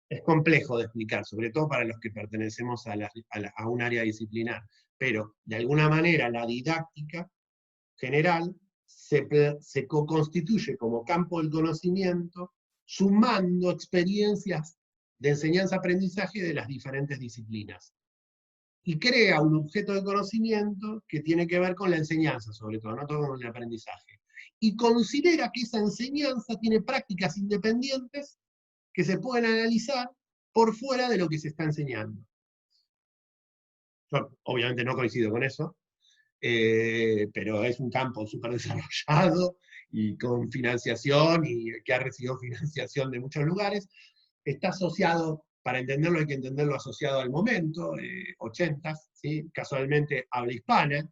Es complejo de explicar, sobre todo para los que pertenecemos a un área disciplinar, pero de alguna manera la didáctica general se constituye como campo del conocimiento, sumando experiencias de enseñanza-aprendizaje de las diferentes disciplinas. Y crea un objeto de conocimiento que tiene que ver con la enseñanza, sobre todo, no todo con el aprendizaje. Y considera que esa enseñanza tiene prácticas independientes que se pueden analizar por fuera de lo que se está enseñando. Yo obviamente no coincido con eso, pero es un campo súper desarrollado y con financiación y que ha recibido financiación de muchos lugares. Está asociado, para entenderlo hay que entenderlo asociado al momento, 80s, ¿sí? Casualmente habla hispana,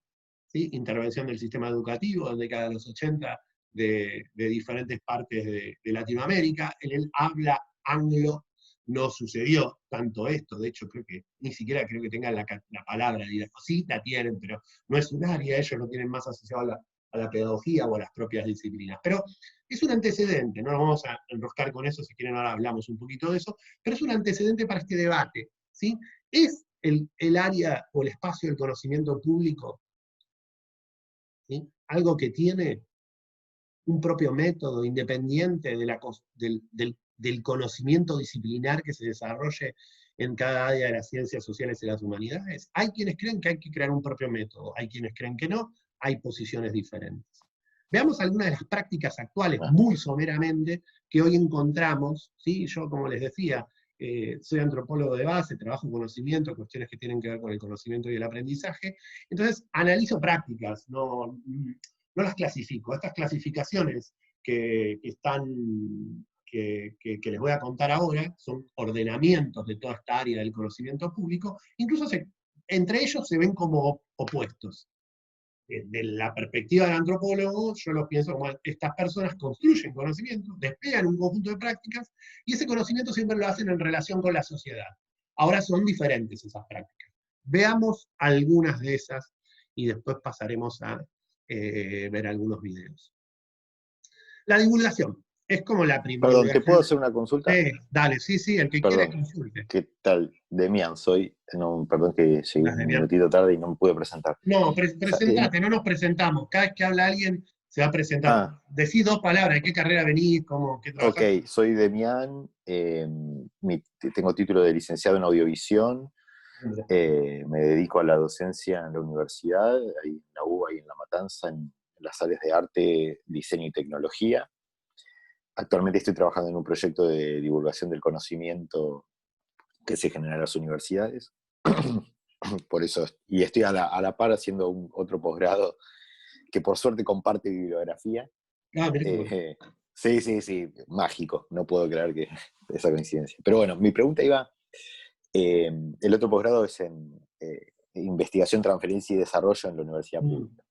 ¿sí? Intervención del sistema educativo en década de los 80 de diferentes partes de Latinoamérica, en el habla anglo no sucedió tanto esto. De hecho, creo que ni siquiera creo que tengan la palabra, sí la tienen, pero no es un área, ellos lo tienen más asociado a la pedagogía o a las propias disciplinas. Pero es un antecedente, no nos vamos a enroscar con eso, si quieren ahora hablamos un poquito de eso, pero es un antecedente para este debate, ¿sí? ¿Es el área o el espacio del conocimiento público, ¿sí?, algo que tiene un propio método independiente del conocimiento disciplinar que se desarrolle en cada área de las ciencias sociales y las humanidades? Hay quienes creen que hay que crear un propio método, hay quienes creen que no, hay posiciones diferentes. Veamos algunas de las prácticas actuales, muy someramente, que hoy encontramos, ¿sí? Yo, como les decía, soy antropólogo de base, trabajo en conocimiento, cuestiones que tienen que ver con el conocimiento y el aprendizaje, entonces analizo prácticas, no las clasifico. Estas clasificaciones que les voy a contar ahora son ordenamientos de toda esta área del conocimiento público, incluso entre ellos se ven como opuestos. De la perspectiva del antropólogo, yo lo pienso como estas personas construyen conocimiento, desplegan un conjunto de prácticas, y ese conocimiento siempre lo hacen en relación con la sociedad. Ahora son diferentes esas prácticas. Veamos algunas de esas, y después pasaremos a ver algunos videos. La divulgación es como la primera.
Perdón, ¿te puedo hacer una consulta?
Dale, sí, el que quiera
Perdón,
consulte.
¿qué tal? Demian, soy. No, perdón que llegué un minutito tarde y no me pude presentar.
No, presentate, no nos presentamos. Cada vez que habla alguien se va a presentar. Decís 2 palabras, ¿de qué carrera venís? ¿Qué trabajás?
Ok, soy Demian, tengo título de licenciado en audiovisión, me dedico a la docencia en la universidad, ahí en la UBA y en La Matanza, en las áreas de arte, diseño y tecnología. Actualmente estoy trabajando en un proyecto de divulgación del conocimiento que se genera en las universidades. Por eso, y estoy a la par haciendo otro posgrado que por suerte comparte bibliografía. Sí, mágico, no puedo creer que esa coincidencia. Pero bueno, mi pregunta iba, el otro posgrado es en investigación, transferencia y desarrollo en la universidad pública.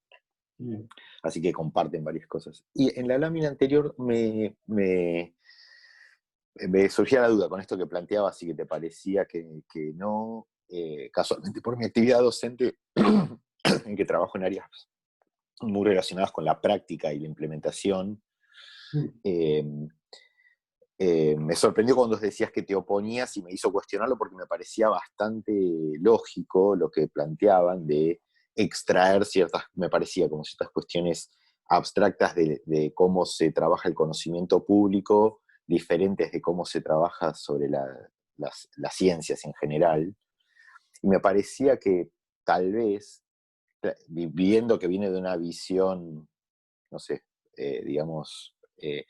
Así que comparten varias cosas. Y en la lámina anterior me surgía la duda con esto que planteabas, y que te parecía que no, casualmente por mi actividad docente, en que trabajo en áreas muy relacionadas con la práctica y la implementación, me sorprendió cuando decías que te oponías, y me hizo cuestionarlo porque me parecía bastante lógico lo que planteaban de extraer me parecía como ciertas cuestiones abstractas de cómo se trabaja el conocimiento público, diferentes de cómo se trabaja sobre las ciencias en general. Y me parecía que tal vez, viendo que viene de una visión, no sé, digamos, que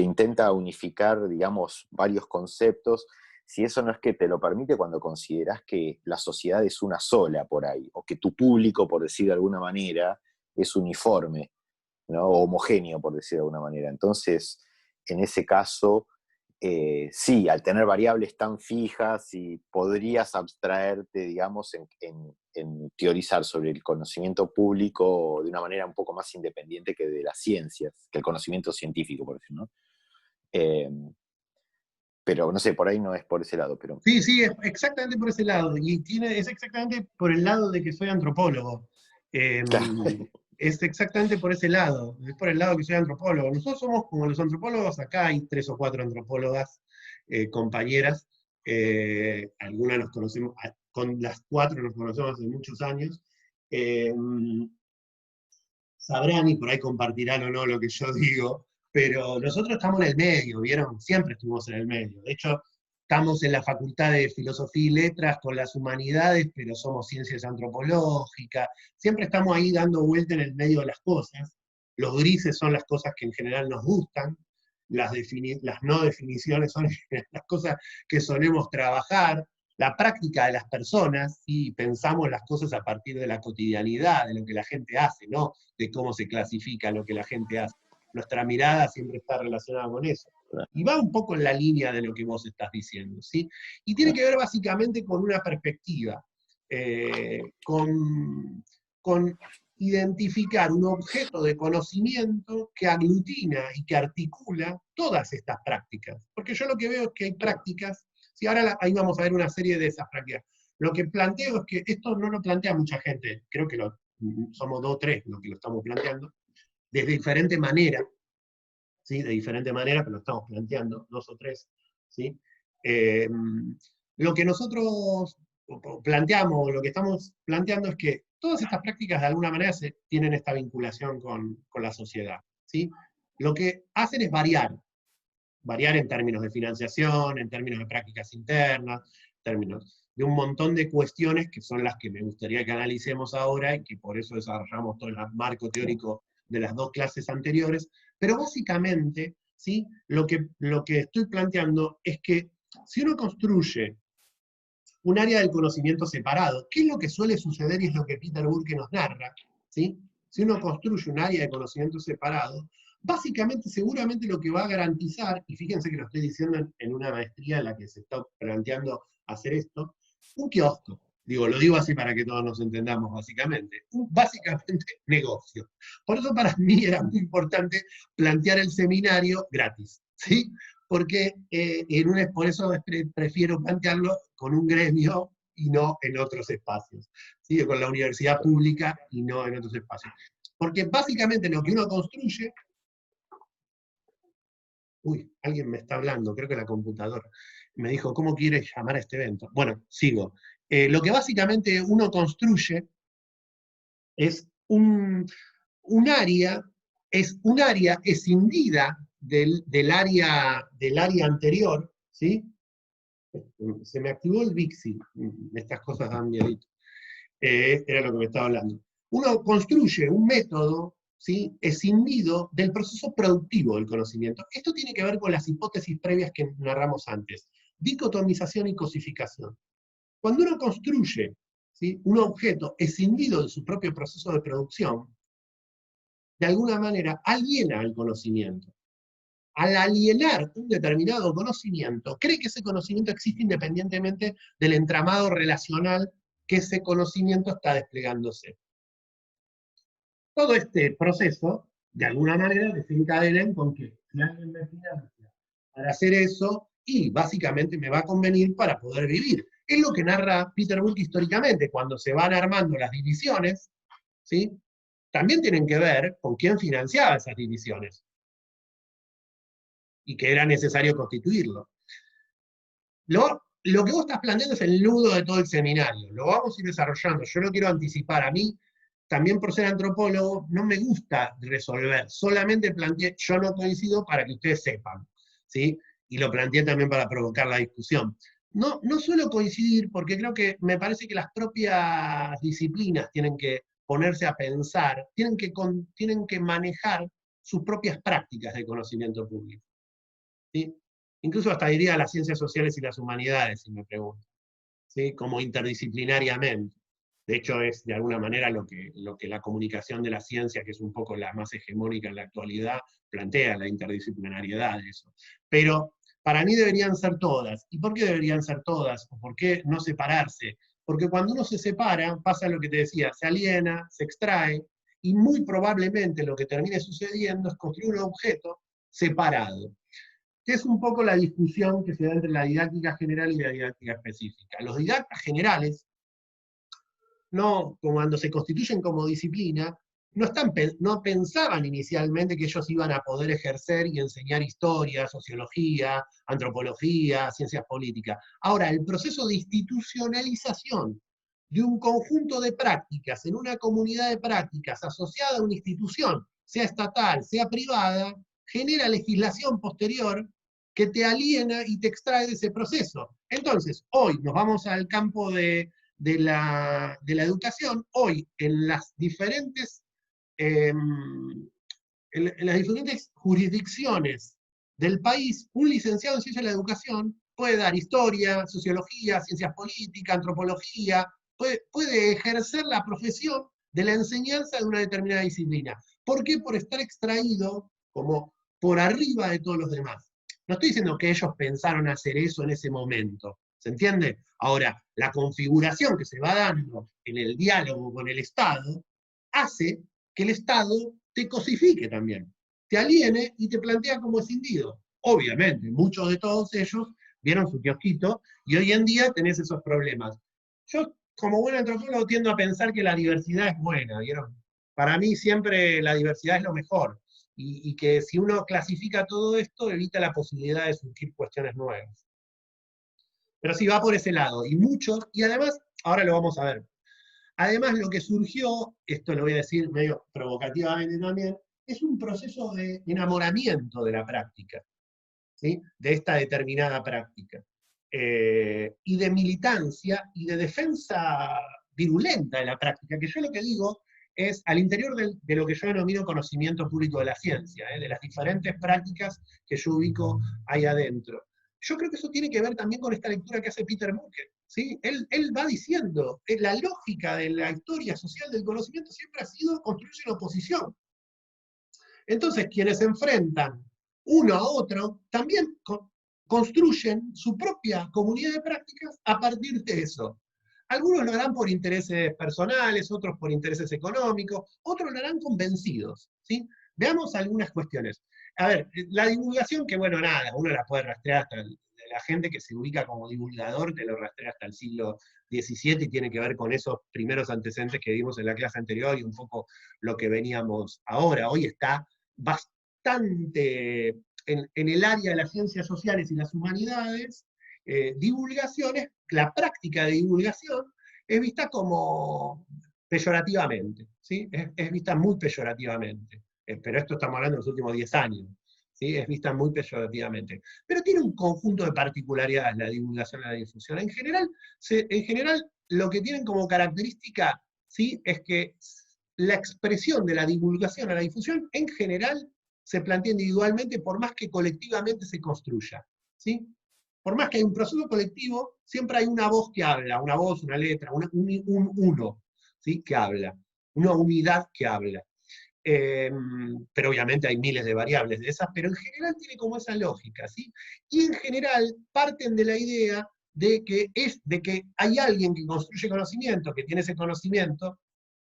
intenta unificar, digamos, varios conceptos, si eso no es que te lo permite cuando consideras que la sociedad es una sola por ahí, o que tu público, por decir de alguna manera, es uniforme, ¿no? O homogéneo, por decir de alguna manera. Entonces, en ese caso, sí, al tener variables tan fijas, y podrías abstraerte, digamos, en teorizar sobre el conocimiento público de una manera un poco más independiente que de las ciencias, que el conocimiento científico, por decirlo, ¿no? Pero no sé, por ahí no es por ese lado. Pero...
Sí, es exactamente por ese lado, y es exactamente por el lado de que soy antropólogo. Es exactamente por ese lado, es por el lado que soy antropólogo. Nosotros somos como los antropólogos, acá hay 3 o 4 antropólogas, compañeras, algunas nos conocemos, con las 4 nos conocemos hace muchos años. Sabrán, y por ahí compartirán o no lo que yo digo, pero nosotros estamos en el medio, ¿vieron? Siempre estuvimos en el medio. De hecho, estamos en la Facultad de Filosofía y Letras con las humanidades, pero somos ciencias antropológicas. Siempre estamos ahí dando vuelta en el medio de las cosas. Los grises son las cosas que en general nos gustan, las no definiciones son las cosas que solemos trabajar, la práctica de las personas, y pensamos las cosas a partir de la cotidianidad, de lo que la gente hace, ¿no? De cómo se clasifica lo que la gente hace. Nuestra mirada siempre está relacionada con eso. Y va un poco en la línea de lo que vos estás diciendo, ¿sí? Y tiene que ver básicamente con una perspectiva, con identificar un objeto de conocimiento que aglutina y que articula todas estas prácticas. Porque yo lo que veo es que hay prácticas, si ahora ahí vamos a ver una serie de esas prácticas. Lo que planteo es que esto no lo plantea mucha gente, creo que somos 2 o 3 los que lo estamos planteando, de diferente manera, ¿sí? De diferente manera, pero lo estamos planteando, 2 o 3, ¿sí? Lo que nosotros planteamos, lo que estamos planteando es que todas estas prácticas de alguna manera tienen esta vinculación con la sociedad, ¿sí? Lo que hacen es variar en términos de financiación, en términos de prácticas internas, en términos de un montón de cuestiones que son las que me gustaría que analicemos ahora y que por eso desarrollamos todo el marco teórico de las 2 clases anteriores, pero básicamente, ¿sí? Lo que estoy planteando es que si uno construye un área del conocimiento separado, ¿qué es lo que suele suceder y es lo que Peter Burke nos narra? ¿Sí? Si uno construye un área de conocimiento separado, básicamente, seguramente lo que va a garantizar, y fíjense que lo estoy diciendo en una maestría en la que se está planteando hacer esto, un kiosco. Lo digo así para que todos nos entendamos básicamente. Básicamente negocio. Por eso para mí era muy importante plantear el seminario gratis, ¿sí? Porque por eso prefiero plantearlo con un gremio y no en otros espacios, ¿sí? Con la universidad pública y no en otros espacios. Porque básicamente lo que uno construye... Uy, alguien me está hablando, creo que la computadora. Me dijo, ¿cómo quieres llamar a este evento? Bueno, sigo. Lo que básicamente uno construye es un área, escindida del área anterior, ¿sí? Se me activó el Bixi, estas cosas dan miedito. Era lo que me estaba hablando. Uno construye un método, ¿sí? Escindido del proceso productivo del conocimiento. Esto tiene que ver con las hipótesis previas que narramos antes. Dicotomización y cosificación. Cuando uno construye, ¿sí? Un objeto escindido de su propio proceso de producción, de alguna manera aliena al conocimiento. Al alienar un determinado conocimiento, cree que ese conocimiento existe independientemente del entramado relacional que ese conocimiento está desplegándose. Todo este proceso, de alguna manera, desencadena con que si alguien me financia para hacer eso, y básicamente me va a convenir para poder vivir. Es lo que narra Peter Burke históricamente, cuando se van armando las divisiones, ¿sí? También tienen que ver con quién financiaba esas divisiones y que era necesario constituirlo. Lo que vos estás planteando es el nudo de todo el seminario, lo vamos a ir desarrollando, yo no quiero anticipar, a mí, también por ser antropólogo, no me gusta resolver, solamente planteé, yo no coincido para que ustedes sepan, ¿sí? Y lo planteé también para provocar la discusión. No suelo coincidir porque creo que me parece que las propias disciplinas tienen que ponerse a pensar, tienen que manejar sus propias prácticas de conocimiento público, ¿sí? Incluso hasta diría las ciencias sociales y las humanidades, si me preguntan, ¿sí? Como interdisciplinariamente. De hecho, es de alguna manera lo que la comunicación de la ciencia, que es un poco la más hegemónica en la actualidad, plantea, la interdisciplinariedad de eso. Pero para mí deberían ser todas. ¿Y por qué deberían ser todas? ¿O por qué no separarse? Porque cuando uno se separa, pasa lo que te decía, se aliena, se extrae, y muy probablemente lo que termine sucediendo es construir un objeto separado, que es un poco la discusión que se da entre la didáctica general y la didáctica específica. Los didactas generales, no, cuando se constituyen como disciplina, no pensaban inicialmente que ellos iban a poder ejercer y enseñar historia, sociología, antropología, ciencias políticas. Ahora, el proceso de institucionalización de un conjunto de prácticas en una comunidad de prácticas asociada a una institución, sea estatal, sea privada, genera legislación posterior que te aliena y te extrae de ese proceso. Entonces, hoy nos vamos al campo de la educación. Hoy, en las diferentes jurisdicciones del país, un licenciado en Ciencias de la Educación puede dar historia, sociología, ciencias políticas, antropología, puede ejercer la profesión de la enseñanza de una determinada disciplina. ¿Por qué? Por estar extraído como por arriba de todos los demás. No estoy diciendo que ellos pensaron hacer eso en ese momento, ¿se entiende? Ahora, la configuración que se va dando en el diálogo con el Estado hace que el Estado te cosifique también, te aliene y te plantea como escindido. Obviamente, muchos de todos ellos vieron su kiosquito y hoy en día tenés esos problemas. Yo, como buen antropólogo, tiendo a pensar que la diversidad es buena, ¿vieron? Para mí siempre la diversidad es lo mejor, y que si uno clasifica todo esto, evita la posibilidad de surgir cuestiones nuevas. Pero sí, va por ese lado, y muchos, y además, ahora lo vamos a ver, además lo que surgió, esto lo voy a decir medio provocativamente también, es un proceso de enamoramiento de la práctica, ¿sí? De esta determinada práctica, y de militancia y de defensa virulenta de la práctica, que yo lo que digo es al interior de lo que yo denomino conocimiento público de la ciencia, de las diferentes prácticas que yo ubico ahí adentro. Yo creo que eso tiene que ver también con esta lectura que hace Peter Drucker, ¿sí? Él va diciendo que la lógica de la historia social del conocimiento siempre ha sido construir una oposición. Entonces, quienes se enfrentan uno a otro, también construyen su propia comunidad de prácticas a partir de eso. Algunos lo harán por intereses personales, otros por intereses económicos, otros lo harán convencidos, ¿sí? Veamos algunas cuestiones. A ver, la divulgación, que bueno, nada, uno la puede rastrear hasta la gente que se ubica como divulgador, te lo rastrea hasta el siglo XVII y tiene que ver con esos primeros antecedentes que vimos en la clase anterior y un poco lo que veníamos ahora. Hoy está bastante en el área de las ciencias sociales y las humanidades, divulgaciones, la práctica de divulgación es vista como peyorativamente, ¿sí? Es vista muy peyorativamente, pero esto estamos hablando de los últimos 10 años, ¿sí? Es vista muy peyorativamente. Pero tiene un conjunto de particularidades la divulgación y la difusión. En general lo que tienen como característica, ¿sí? Es que la expresión de la divulgación a la difusión, en general, se plantea individualmente, por más que colectivamente se construya, ¿sí? Por más que hay un proceso colectivo, siempre hay una voz que habla, una voz, una letra, un uno, ¿sí? Que habla, una unidad que habla. Pero obviamente hay miles de variables de esas, pero en general tiene como esa lógica, ¿sí? Y en general parten de la idea de que hay alguien que construye conocimiento, que tiene ese conocimiento,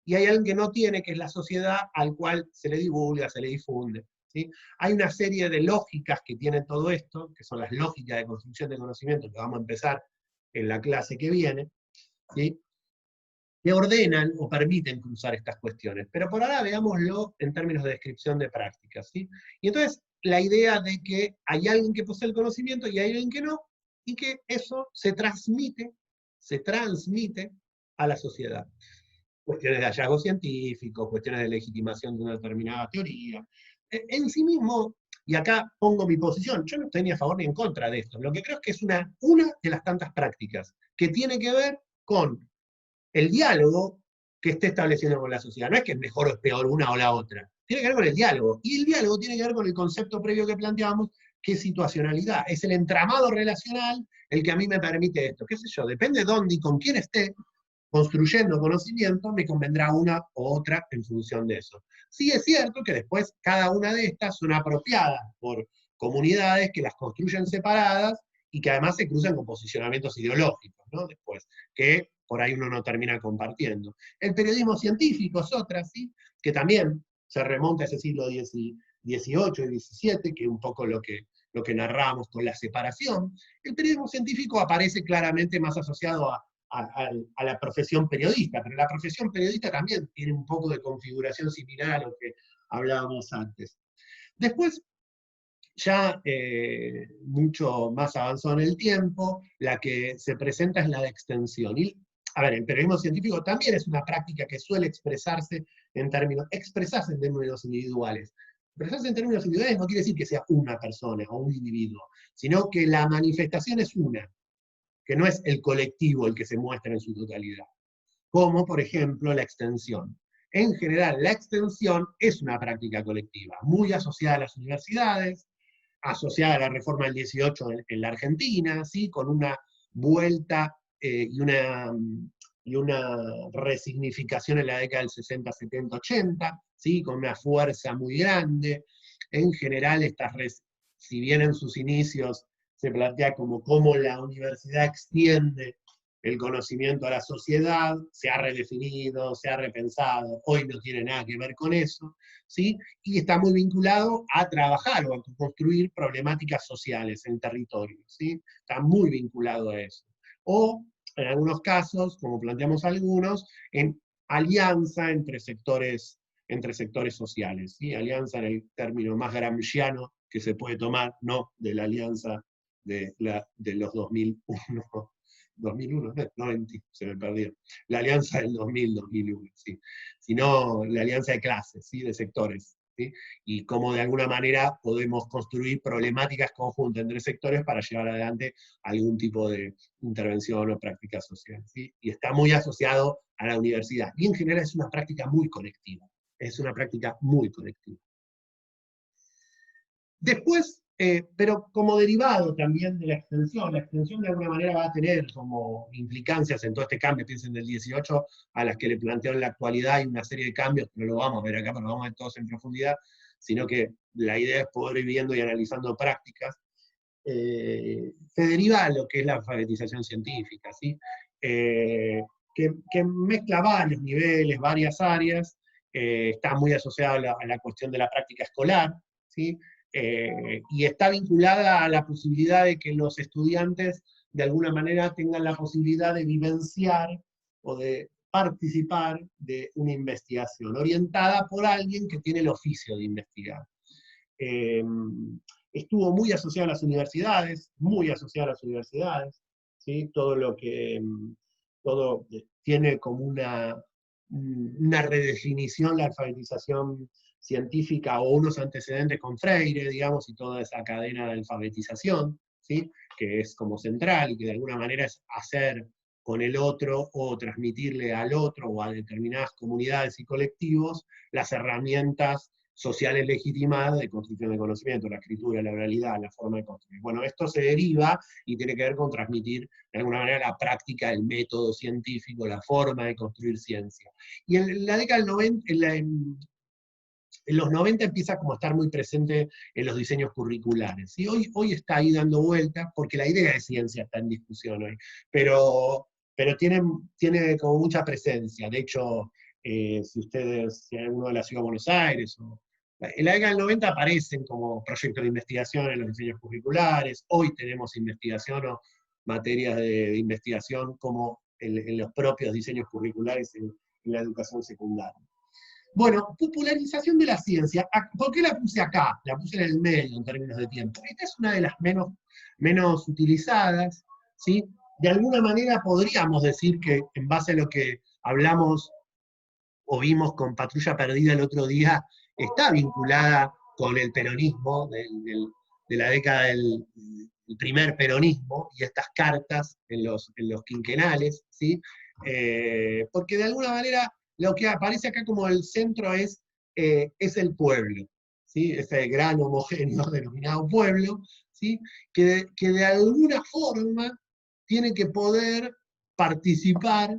y hay alguien que no tiene, que es la sociedad al cual se le divulga, se le difunde, ¿sí? Hay una serie de lógicas que tienen todo esto, que son las lógicas de construcción de conocimiento, que vamos a empezar en la clase que viene, ¿sí? Que ordenan o permiten cruzar estas cuestiones. Pero por ahora veámoslo en términos de descripción de prácticas, ¿sí? Y entonces la idea de que hay alguien que posee el conocimiento y hay alguien que no, y que eso se transmite a la sociedad. Cuestiones de hallazgo científico, cuestiones de legitimación de una determinada teoría. En sí mismo, y acá pongo mi posición, yo no estoy ni a favor ni en contra de esto, lo que creo es que es una de las tantas prácticas que tiene que ver con el diálogo que esté estableciendo con la sociedad. No es que es mejor o es peor una o la otra. Tiene que ver con el diálogo. Y el diálogo tiene que ver con el concepto previo que planteábamos, que es situacionalidad. Es el entramado relacional el que a mí me permite esto. ¿Qué sé yo? Depende de dónde y con quién esté construyendo conocimiento, me convendrá una u otra en función de eso. Sí es cierto que después cada una de estas son apropiadas por comunidades que las construyen separadas y que además se cruzan con posicionamientos ideológicos, ¿no? Después, que por ahí uno no termina compartiendo. El periodismo científico es otra, ¿sí? Que también se remonta a ese siglo XVIII y XVII, que es un poco lo que narramos con la separación. El periodismo científico aparece claramente más asociado a la profesión periodista, pero la profesión periodista también tiene un poco de configuración similar a lo que hablábamos antes. Después, ya mucho más avanzado en el tiempo, la que se presenta es la de extensión. Y, a ver, el periodismo científico también es una práctica que suele expresarse en términos individuales. Expresarse en términos individuales no quiere decir que sea una persona o un individuo, sino que la manifestación es una, que no es el colectivo el que se muestra en su totalidad. Como, por ejemplo, la extensión. En general, la extensión es una práctica colectiva, muy asociada a las universidades, asociada a la reforma del 18 en la Argentina, ¿sí? Con una vuelta y una resignificación en la década del 60, 70, 80, ¿sí? Con una fuerza muy grande. En general, si bien en sus inicios se plantea como cómo la universidad extiende el conocimiento a la sociedad, se ha redefinido, se ha repensado, hoy no tiene nada que ver con eso, ¿sí? Y está muy vinculado a trabajar o a construir problemáticas sociales en territorios, ¿sí? Está muy vinculado a eso. O, en algunos casos, como planteamos algunos, en alianza entre sectores sociales, ¿sí? Alianza en el término más gramsciano que se puede tomar, no de la alianza de los 2001, 2001, no, 20, se me perdieron, la alianza del 2000, 2001, ¿sí? Sino la alianza de clases, ¿sí? De sectores, ¿sí? Y cómo de alguna manera podemos construir problemáticas conjuntas entre sectores para llevar adelante algún tipo de intervención o práctica social, ¿sí? Y está muy asociado a la universidad. Y en general es una práctica muy colectiva. Es una práctica muy colectiva. Después, pero como derivado también de la extensión de alguna manera va a tener como implicancias en todo este cambio, piensen del 18 a las que le planteo en la actualidad, hay una serie de cambios que no lo vamos a ver acá, pero lo vamos a ver todos en profundidad, sino que la idea es poder ir viendo y analizando prácticas. Se deriva a lo que es la alfabetización científica, ¿sí? Que mezcla varios niveles, varias áreas, está muy asociada a la cuestión de la práctica escolar, ¿sí? Y está vinculada a la posibilidad de que los estudiantes de alguna manera tengan la posibilidad de vivenciar o de participar de una investigación orientada por alguien que tiene el oficio de investigar. Estuvo muy asociado a las universidades, muy asociado a las universidades, ¿sí? Todo lo que todo tiene como una redefinición la alfabetización científica o unos antecedentes con Freire, digamos, y toda esa cadena de alfabetización, ¿sí? Que es como central y que de alguna manera es hacer con el otro o transmitirle al otro o a determinadas comunidades y colectivos las herramientas sociales legitimadas de construcción de conocimiento, la escritura, la oralidad, la forma de construir. Bueno, esto se deriva y tiene que ver con transmitir de alguna manera la práctica, el método científico, la forma de construir ciencia. Y en la década del 90, en los 90 empieza como a estar muy presente en los diseños curriculares. Y hoy está ahí dando vueltas, porque la idea de ciencia está en discusión hoy, pero tiene como mucha presencia. De hecho, si alguno de la Ciudad de Buenos Aires, en la década del 90 aparecen como proyectos de investigación en los diseños curriculares, hoy tenemos investigación o materias de investigación como en los propios diseños curriculares en la educación secundaria. Bueno, popularización de la ciencia. ¿Por qué la puse acá? La puse en el medio en términos de tiempo. Esta es una de las menos utilizadas, ¿sí? De alguna manera podríamos decir que, en base a lo que hablamos o vimos con Patrulla Perdida el otro día, está vinculada con el peronismo de la década del primer peronismo y estas cartas en los quinquenales, ¿sí? Porque de alguna manera lo que aparece acá como el centro es el pueblo, ¿sí? Ese gran homogéneo denominado pueblo, ¿sí? Que de alguna forma tiene que poder participar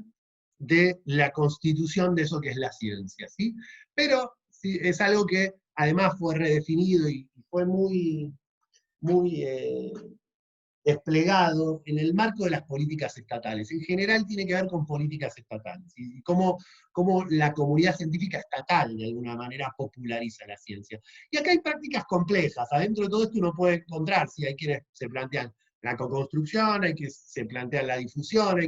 de la constitución de eso que es la ciencia, ¿sí? Pero sí, es algo que además fue redefinido y fue muy desplegado en el marco de las políticas estatales. En general tiene que ver con políticas estatales, y cómo la comunidad científica estatal de alguna manera populariza la ciencia. Y acá hay prácticas complejas, adentro de todo esto uno puede encontrar, si hay quienes se plantean la co-construcción, hay que se plantean la difusión,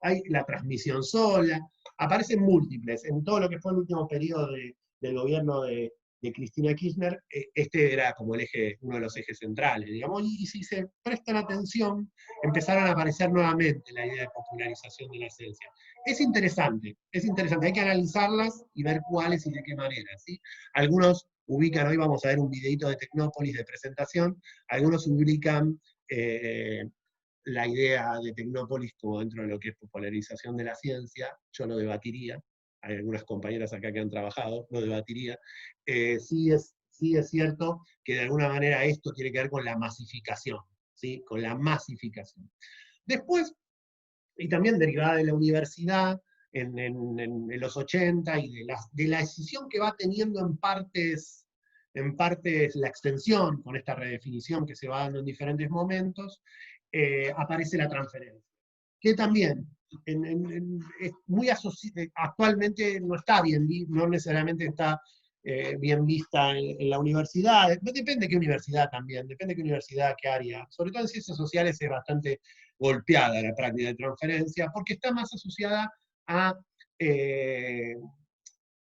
hay la transmisión sola, aparecen múltiples, en todo lo que fue el último periodo del gobierno de Cristina Kirchner, este era como uno de los ejes centrales, digamos, y si se prestan atención, empezaron a aparecer nuevamente la idea de popularización de la ciencia. Es interesante, hay que analizarlas y ver cuáles y de qué manera, ¿sí? Algunos ubican, hoy vamos a ver un videito de Tecnópolis de presentación, algunos ubican la idea de Tecnópolis como dentro de lo que es popularización de la ciencia, yo lo debatiría, hay algunas compañeras acá que han trabajado, lo debatiría. Sí es cierto que de alguna manera esto tiene que ver con la masificación, ¿sí? Con la masificación. Después, y también derivada de la universidad, en los 80, y de la decisión que va teniendo en partes la extensión, con esta redefinición que se va dando en diferentes momentos, aparece la transferencia. que también es muy actualmente no está bien, no necesariamente está bien vista en la universidad, depende de qué universidad también, depende de qué universidad, qué área. Sobre todo en ciencias sociales es bastante golpeada la práctica de transferencia, porque está más asociada a, eh,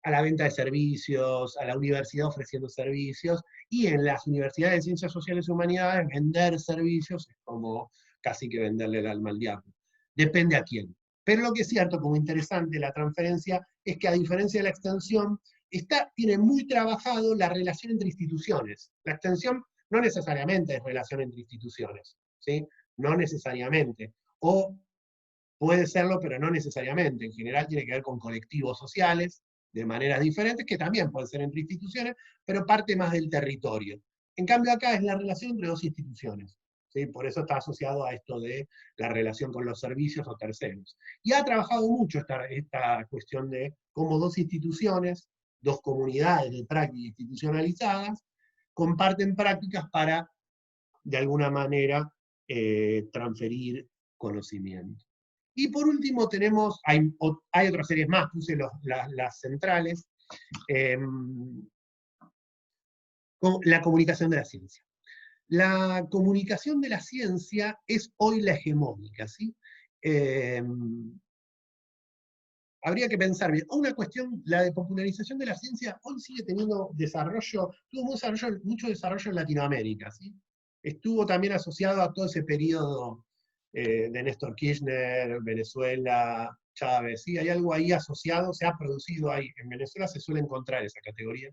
a la venta de servicios, a la universidad ofreciendo servicios, y en las universidades de ciencias sociales y humanidades vender servicios es como casi que venderle el alma al diablo. Depende a quién. Pero lo que es cierto, como interesante la transferencia, es que a diferencia de la extensión, tiene muy trabajado la relación entre instituciones. La extensión no necesariamente es relación entre instituciones, ¿sí? No necesariamente. O puede serlo, pero no necesariamente. En general tiene que ver con colectivos sociales, de maneras diferentes, que también pueden ser entre instituciones, pero parte más del territorio. En cambio acá es la relación entre dos instituciones. ¿Sí? Por eso está asociado a esto de la relación con los servicios o terceros. Y ha trabajado mucho esta cuestión de cómo dos instituciones, dos comunidades de práctica institucionalizadas, comparten prácticas para, de alguna manera, transferir conocimiento. Y por último tenemos, hay otras series más, puse las centrales, la comunicación de la ciencia. La comunicación de la ciencia es hoy la hegemónica, ¿sí? Habría que pensar bien. Una cuestión, la de popularización de la ciencia, hoy sigue teniendo desarrollo, tuvo mucho desarrollo en Latinoamérica, ¿sí? Estuvo también asociado a todo ese periodo de Néstor Kirchner, Venezuela, Chávez, ¿sí? Hay algo ahí asociado, se ha producido ahí. En Venezuela se suele encontrar esa categoría,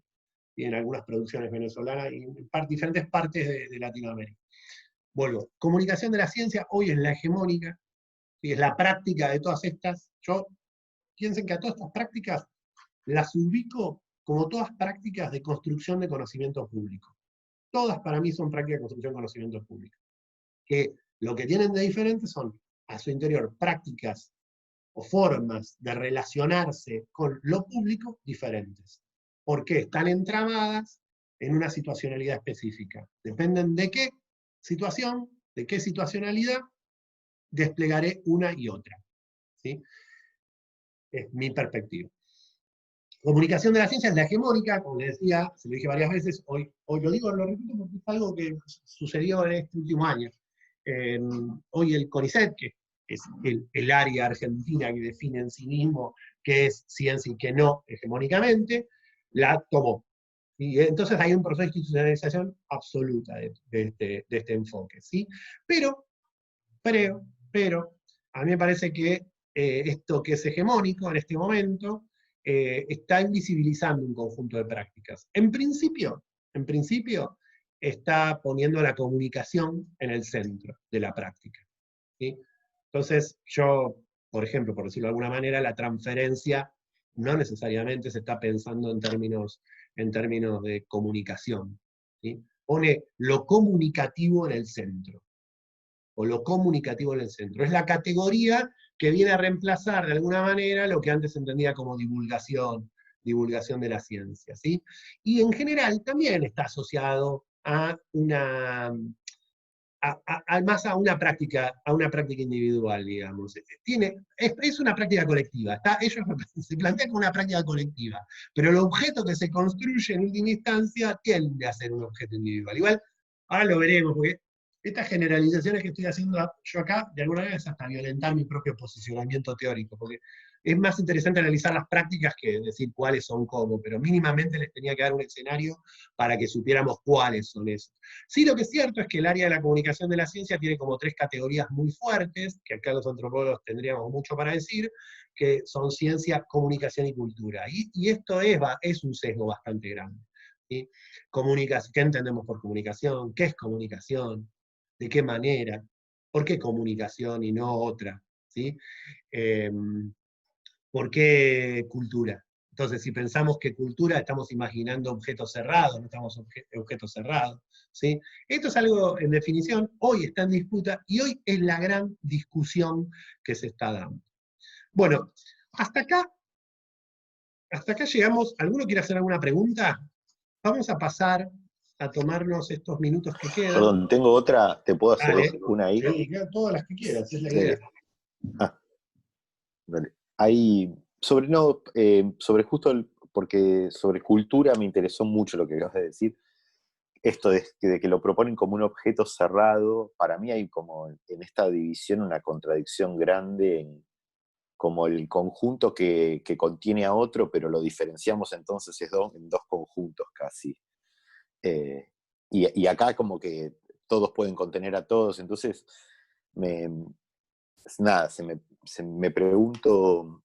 y en algunas producciones venezolanas, y en diferentes partes de Latinoamérica. Vuelvo, comunicación de la ciencia hoy es la hegemónica, ¿sí? Es la práctica de todas estas. Piensen que a todas estas prácticas las ubico como todas prácticas de construcción de conocimiento público. Todas para mí son prácticas de construcción de conocimiento público. Que lo que tienen de diferente son, a su interior, prácticas o formas de relacionarse con lo público diferentes. ¿Por qué? Están entramadas en una situacionalidad específica. Dependen de qué situación, de qué situacionalidad, desplegaré una y otra. ¿Sí? Es mi perspectiva. Comunicación de la ciencia es la hegemónica, como les decía, se lo dije varias veces, hoy lo digo, lo repito porque es algo que sucedió en este último año. Hoy el CONICET, que es el área argentina que define en sí mismo qué es ciencia y qué no hegemónicamente, la tomó. Y entonces hay un proceso de institucionalización absoluta de este enfoque. ¿Sí? Pero, a mí me parece que esto que es hegemónico en este momento está invisibilizando un conjunto de prácticas. En principio, está poniendo la comunicación en el centro de la práctica. ¿Sí? Entonces, por ejemplo, por decirlo de alguna manera, la transferencia no necesariamente se está pensando en términos de comunicación. ¿Sí? Pone lo comunicativo en el centro. O lo comunicativo en el centro. Es la categoría que viene a reemplazar de alguna manera lo que antes se entendía como divulgación de la ciencia. ¿Sí? Y en general también está asociado a más a una práctica individual, digamos. Es una práctica colectiva, ellos se plantean como una práctica colectiva, pero el objeto que se construye en última instancia tiende a ser un objeto individual. Igual, ahora lo veremos, porque estas generalizaciones que estoy haciendo yo acá, de alguna manera es hasta violentar mi propio posicionamiento teórico, porque es más interesante analizar las prácticas que decir cuáles son cómo, pero mínimamente les tenía que dar un escenario para que supiéramos cuáles son esos. Sí, lo que es cierto es que el área de la comunicación de la ciencia tiene como tres categorías muy fuertes, que acá los antropólogos tendríamos mucho para decir, que son ciencia, comunicación y cultura. Y esto es un sesgo bastante grande. ¿Sí? ¿Qué entendemos por comunicación? ¿Qué es comunicación? ¿De qué manera? ¿Por qué comunicación y no otra? ¿Sí? ¿Por qué cultura? Entonces, si pensamos que cultura, estamos imaginando objetos cerrados, no estamos objetos cerrados. ¿Sí? Esto es algo, en definición, hoy está en disputa, y hoy es la gran discusión que se está dando. Bueno, hasta acá llegamos. ¿Alguno quiere hacer alguna pregunta? Vamos a pasar a tomarnos estos minutos que quedan.
Perdón, tengo otra, ¿te puedo hacer
Dale.
una ahí?
Sí, todas las que quieras, es la idea.
Ah, dale. Hay, sobre, no, sobre justo, porque sobre cultura me interesó mucho lo que acabas de decir. Esto de que lo proponen como un objeto cerrado, para mí hay como en esta división una contradicción grande en como el conjunto que contiene a otro, pero lo diferenciamos entonces en dos conjuntos casi. Eh, y acá como que todos pueden contener a todos, entonces me, nada, me pregunto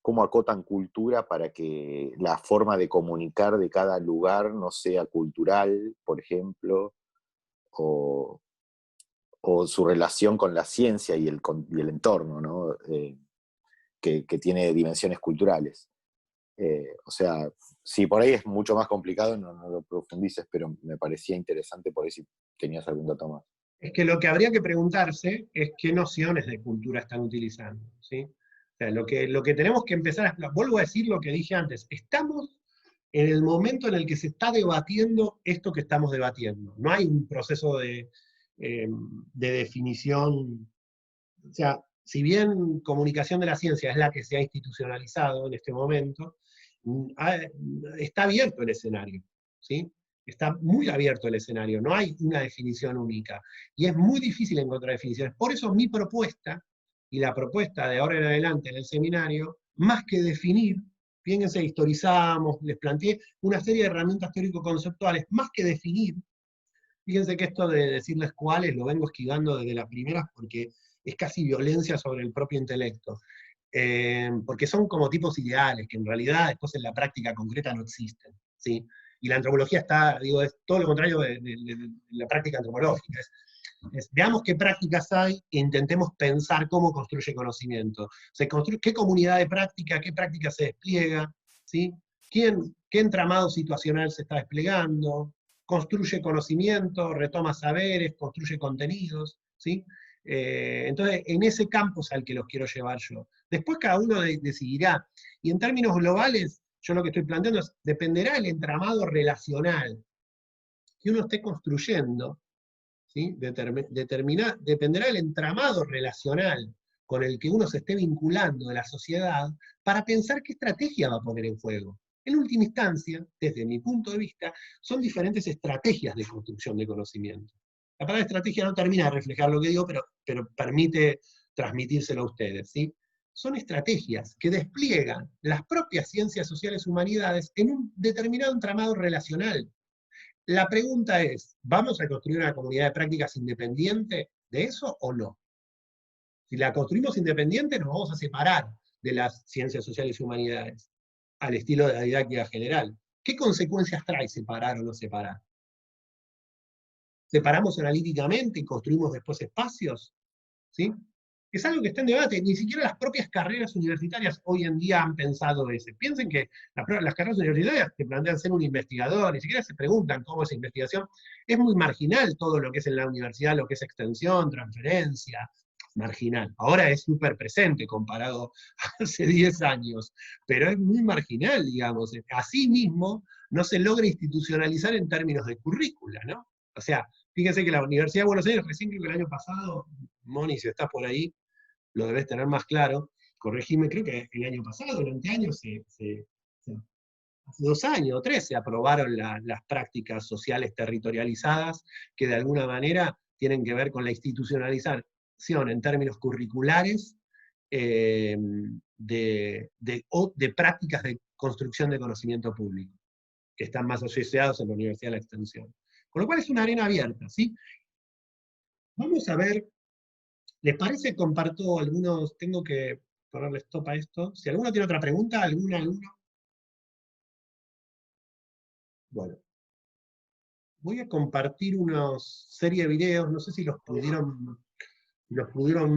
cómo acotan cultura para que la forma de comunicar de cada lugar no sea cultural, por ejemplo, o, o su relación con la ciencia y el entorno, ¿no? Que tiene dimensiones culturales. O sea, si por ahí es mucho más complicado, no lo profundices, pero me parecía interesante por ahí si tenías algún dato más.
Es que lo que habría que preguntarse es qué nociones de cultura están utilizando, ¿sí? O sea, lo que tenemos que empezar a explorar, vuelvo a decir lo que dije antes, estamos en el momento en el que se está debatiendo esto que estamos debatiendo. No hay un proceso de definición, o sea, si bien comunicación de la ciencia es la que se ha institucionalizado en este momento, está abierto el escenario, ¿sí? Está muy abierto el escenario, no hay una definición única. Y es muy difícil encontrar definiciones. Por eso mi propuesta, y la propuesta de ahora en adelante en el seminario, más que definir, fíjense, historizamos, les planteé una serie de herramientas teórico-conceptuales, más que definir. Fíjense que esto de decirles cuáles lo vengo esquivando desde las primeras porque es casi violencia sobre el propio intelecto. Porque son como tipos ideales, que en realidad después en la práctica concreta no existen, ¿sí? Y la antropología está, digo, es todo lo contrario de la práctica antropológica. Veamos qué prácticas hay e intentemos pensar cómo construye conocimiento. ¿Qué comunidad de práctica, qué práctica se despliega? ¿Sí? ¿Qué entramado situacional se está desplegando? Construye conocimiento, retoma saberes, construye contenidos, ¿sí? Entonces, en ese campo es al que los quiero llevar yo. Después cada uno decidirá. Y en términos globales, yo lo que estoy planteando es, dependerá del entramado relacional que uno esté construyendo, ¿sí? Dependerá del entramado relacional con el que uno se esté vinculando de la sociedad para pensar qué estrategia va a poner en juego. En última instancia, desde mi punto de vista, son diferentes estrategias de construcción de conocimiento. La palabra estrategia no termina de reflejar lo que digo, pero permite transmitírselo a ustedes, ¿sí? Son estrategias que despliegan las propias ciencias sociales humanidades en un determinado entramado relacional. La pregunta es, ¿vamos a construir una comunidad de prácticas independiente de eso o no? Si la construimos independiente, nos vamos a separar de las ciencias sociales y humanidades, al estilo de la didáctica general. ¿Qué consecuencias trae separar o no separar? ¿Separamos analíticamente y construimos después espacios? ¿Sí? Es algo que está en debate, ni siquiera las propias carreras universitarias hoy en día han pensado eso. Piensen que las carreras universitarias te plantean ser un investigador, ni siquiera se preguntan cómo es investigación. Es muy marginal todo lo que es en la universidad, lo que es extensión, transferencia, marginal. Ahora es súper presente comparado a hace 10 años, pero es muy marginal, digamos. Así mismo no se logra institucionalizar en términos de currícula, ¿no? O sea, fíjense que la Universidad de Buenos Aires, recién creo que el año pasado, Moni, si estás por ahí, lo debes tener más claro, corregime, creo que el año pasado, el anteaño, hace 2 años o 3 se aprobaron las prácticas sociales territorializadas, que de alguna manera tienen que ver con la institucionalización en términos curriculares eh, de prácticas de construcción de conocimiento público, que están más asociados en la Universidad de la Extensión. Con lo cual es una arena abierta, ¿sí? Vamos a ver. ¿Les parece? Comparto algunos, tengo que ponerle stop a esto. Si alguno tiene otra pregunta, alguno. Bueno, voy a compartir una serie de videos, no sé si los pudieron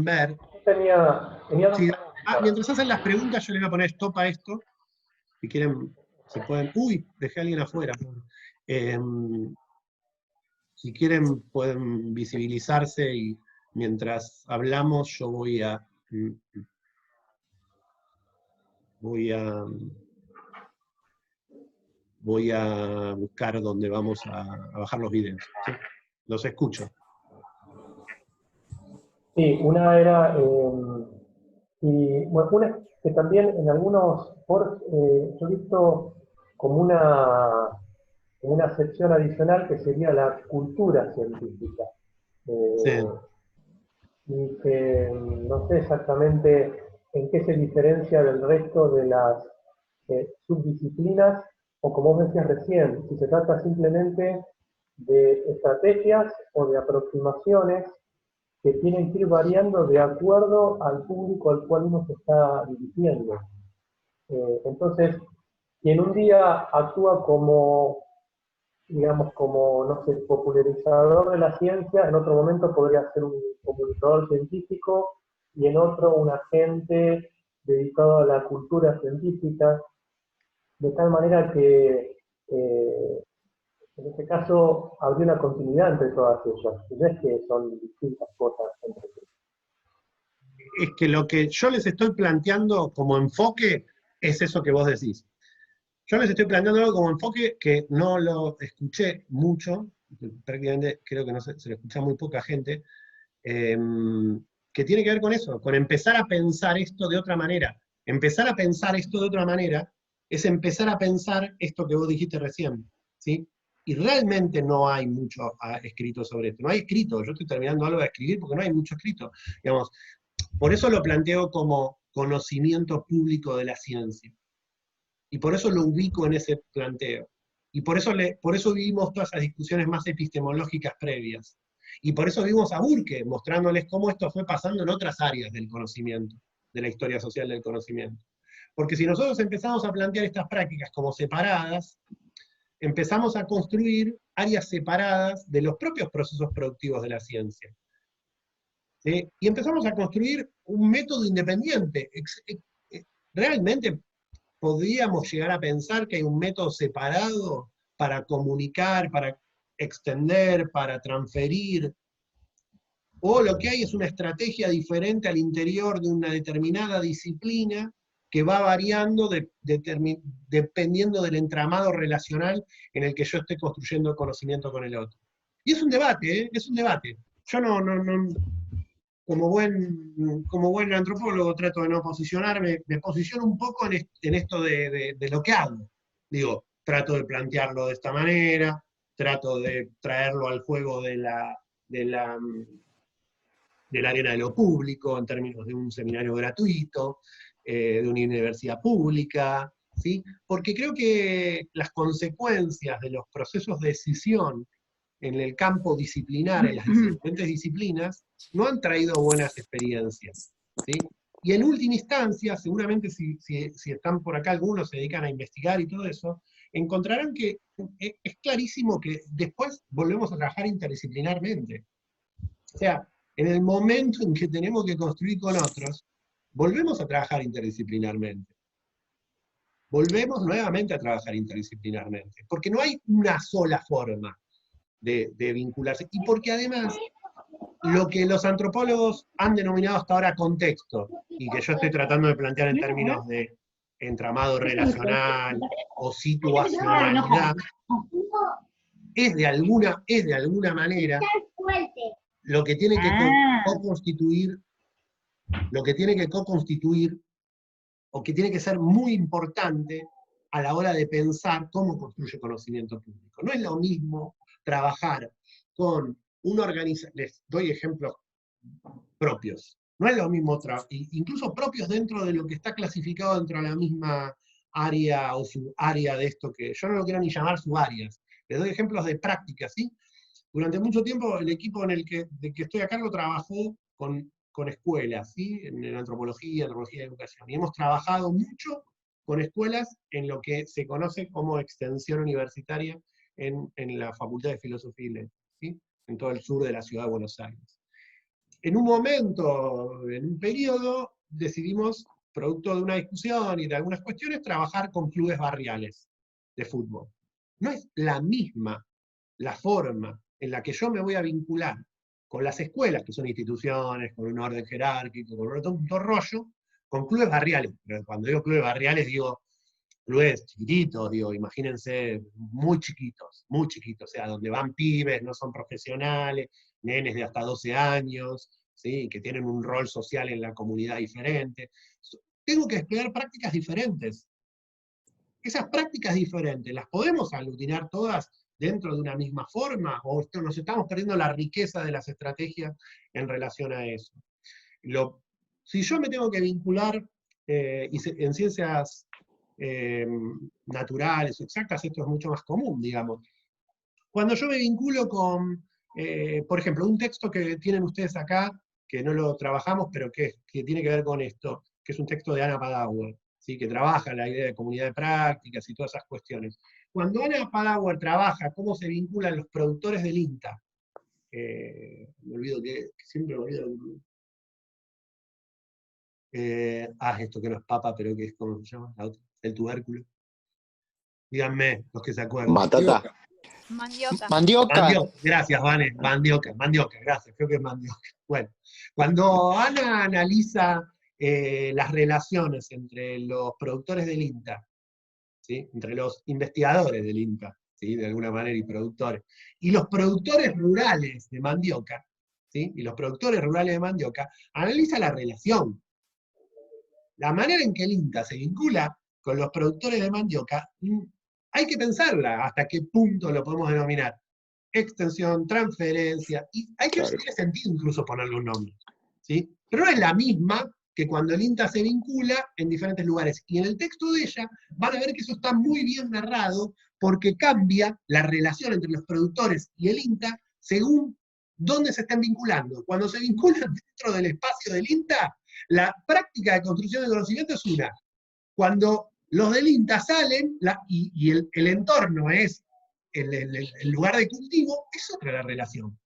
ver.
Tenía dos
Sí,
preguntas.
mientras hacen las preguntas, yo les voy a poner stop a esto. Si quieren, se pueden. Uy, dejé a alguien afuera. Eh, si quieren, pueden visibilizarse y mientras hablamos, yo voy a voy a buscar donde vamos a bajar los videos. ¿Sí? Los escucho.
Sí, una era Y bueno, una que también en algunos foros yo he visto como una sección adicional que sería la cultura científica.
Sí.
Eh, y que no sé exactamente en qué se diferencia del resto de las subdisciplinas, o como vos decías recién, si se trata simplemente de estrategias o de aproximaciones que tienen que ir variando de acuerdo al público al cual uno se está dirigiendo. Entonces, quien un día actúa como, digamos, como, no sé, popularizador de la ciencia, en otro momento podría ser un comunicador científico y en otro un agente dedicado a la cultura científica, de tal manera que en este caso habría una continuidad entre todas ellas, no es que son distintas cosas entre sí.
Es que lo que yo les estoy planteando como enfoque es eso que vos decís. Yo les estoy planteando algo como enfoque que no lo escuché mucho, prácticamente creo que no se lo escucha a muy poca gente, eh, que tiene que ver con eso, con empezar a pensar esto de otra manera. Empezar a pensar esto de otra manera es empezar a pensar esto que vos dijiste recién, ¿sí? Y realmente no hay mucho escrito sobre esto. No hay escrito, yo estoy terminando algo de escribir porque no hay mucho escrito. Digamos, por eso lo planteo como conocimiento público de la ciencia. Y por eso lo ubico en ese planteo. Y por eso vivimos todas esas discusiones más epistemológicas previas. Y por eso vimos a Burke mostrándoles cómo esto fue pasando en otras áreas del conocimiento, de la historia social del conocimiento. Porque si nosotros empezamos a plantear estas prácticas como separadas, empezamos a construir áreas separadas de los propios procesos productivos de la ciencia. ¿Sí? Y empezamos a construir un método independiente. Realmente podríamos llegar a pensar que hay un método separado para comunicar, para extender, para transferir, o lo que hay es una estrategia diferente al interior de una determinada disciplina que va variando dependiendo del entramado relacional en el que yo esté construyendo conocimiento con el otro. Y es un debate, ¿eh? Es un debate. Yo como buen antropólogo trato de no posicionarme, me posiciono un poco en esto de lo que hago. Digo, trato de plantearlo de esta manera, trato de traerlo al juego de la arena de lo público, en términos de un seminario gratuito, de una universidad pública, ¿sí? Porque creo que las consecuencias de los procesos de decisión en el campo disciplinar, en las diferentes disciplinas, no han traído buenas experiencias, ¿sí? Y en última instancia, seguramente si están por acá algunos, se dedican a investigar y todo eso, encontrarán que es clarísimo que después volvemos a trabajar interdisciplinarmente. O sea, en el momento en que tenemos que construir con otros, volvemos a trabajar interdisciplinarmente. Volvemos nuevamente a trabajar interdisciplinarmente, porque no hay una sola forma de vincularse. Y porque además, lo que los antropólogos han denominado hasta ahora contexto, y que yo estoy tratando de plantear en términos de entramado relacional o situacionalidad, es de alguna manera lo que tiene que co-constituir, lo que tiene que co-constituir, o que tiene que ser muy importante a la hora de pensar cómo construye conocimiento público. No es lo mismo trabajar con una organización, les doy ejemplos propios, no es lo mismo, incluso propios dentro de lo que está clasificado dentro de la misma área o subárea de esto que yo no lo quiero ni llamar subáreas. Les doy ejemplos de prácticas, ¿sí? Durante mucho tiempo el equipo de que estoy a cargo trabajó con escuelas, ¿sí? En antropología de educación. Y hemos trabajado mucho con escuelas en lo que se conoce como extensión universitaria en la Facultad de Filosofía y Letras, ¿sí? En todo el sur de la ciudad de Buenos Aires. En un momento, en un periodo, decidimos, producto de una discusión y de algunas cuestiones, trabajar con clubes barriales de fútbol. No es la misma la forma en la que yo me voy a vincular con las escuelas, que son instituciones, con un orden jerárquico, con un rollo, con clubes barriales. Pero cuando digo clubes barriales, digo clubes chiquititos, digo, imagínense, muy chiquitos, o sea, donde van pibes, no son profesionales, nenes de hasta 12 años, ¿sí? Que tienen un rol social en la comunidad diferente. Tengo que desplegar prácticas diferentes. Esas prácticas diferentes, ¿las podemos aglutinar todas dentro de una misma forma? ¿O nos estamos perdiendo la riqueza de las estrategias en relación a eso? Si yo me tengo que vincular en ciencias naturales o exactas, esto es mucho más común, digamos. Cuando yo me vinculo con, por ejemplo, un texto que tienen ustedes acá, que no lo trabajamos, pero que tiene que ver con esto, que es un texto de Anna Padauer, ¿sí? Que trabaja la idea de comunidad de prácticas y todas esas cuestiones. Cuando Anna Padauer trabaja cómo se vinculan los productores del INTA, me olvido que siempre me olvido. Esto que no es papa, pero que es, ¿cómo se llama? El tubérculo. Díganme, los que se acuerdan.
Batata.
Mandioca.
Mandioca.
Gracias, Vane. Mandioca, gracias, creo que es mandioca. Bueno, cuando Ana analiza las relaciones entre los productores del INTA, ¿sí? Entre los investigadores del INTA, ¿sí? De alguna manera, y productores, y los productores rurales de mandioca, ¿sí? Y los productores rurales de mandioca, analiza la relación. La manera en que el INTA se vincula con los productores de mandioca, hay que pensarla hasta qué punto lo podemos denominar. Extensión, transferencia, y hay que ver si tiene sentido incluso ponerle un nombre, ¿sí? Pero no es la misma que cuando el INTA se vincula en diferentes lugares. Y en el texto de ella van a ver que eso está muy bien narrado, porque cambia la relación entre los productores y el INTA según dónde se están vinculando. Cuando se vinculan dentro del espacio del INTA, la práctica de construcción de conocimiento es una. Cuando los del INTA salen y el entorno es el lugar de cultivo, es otra la relación.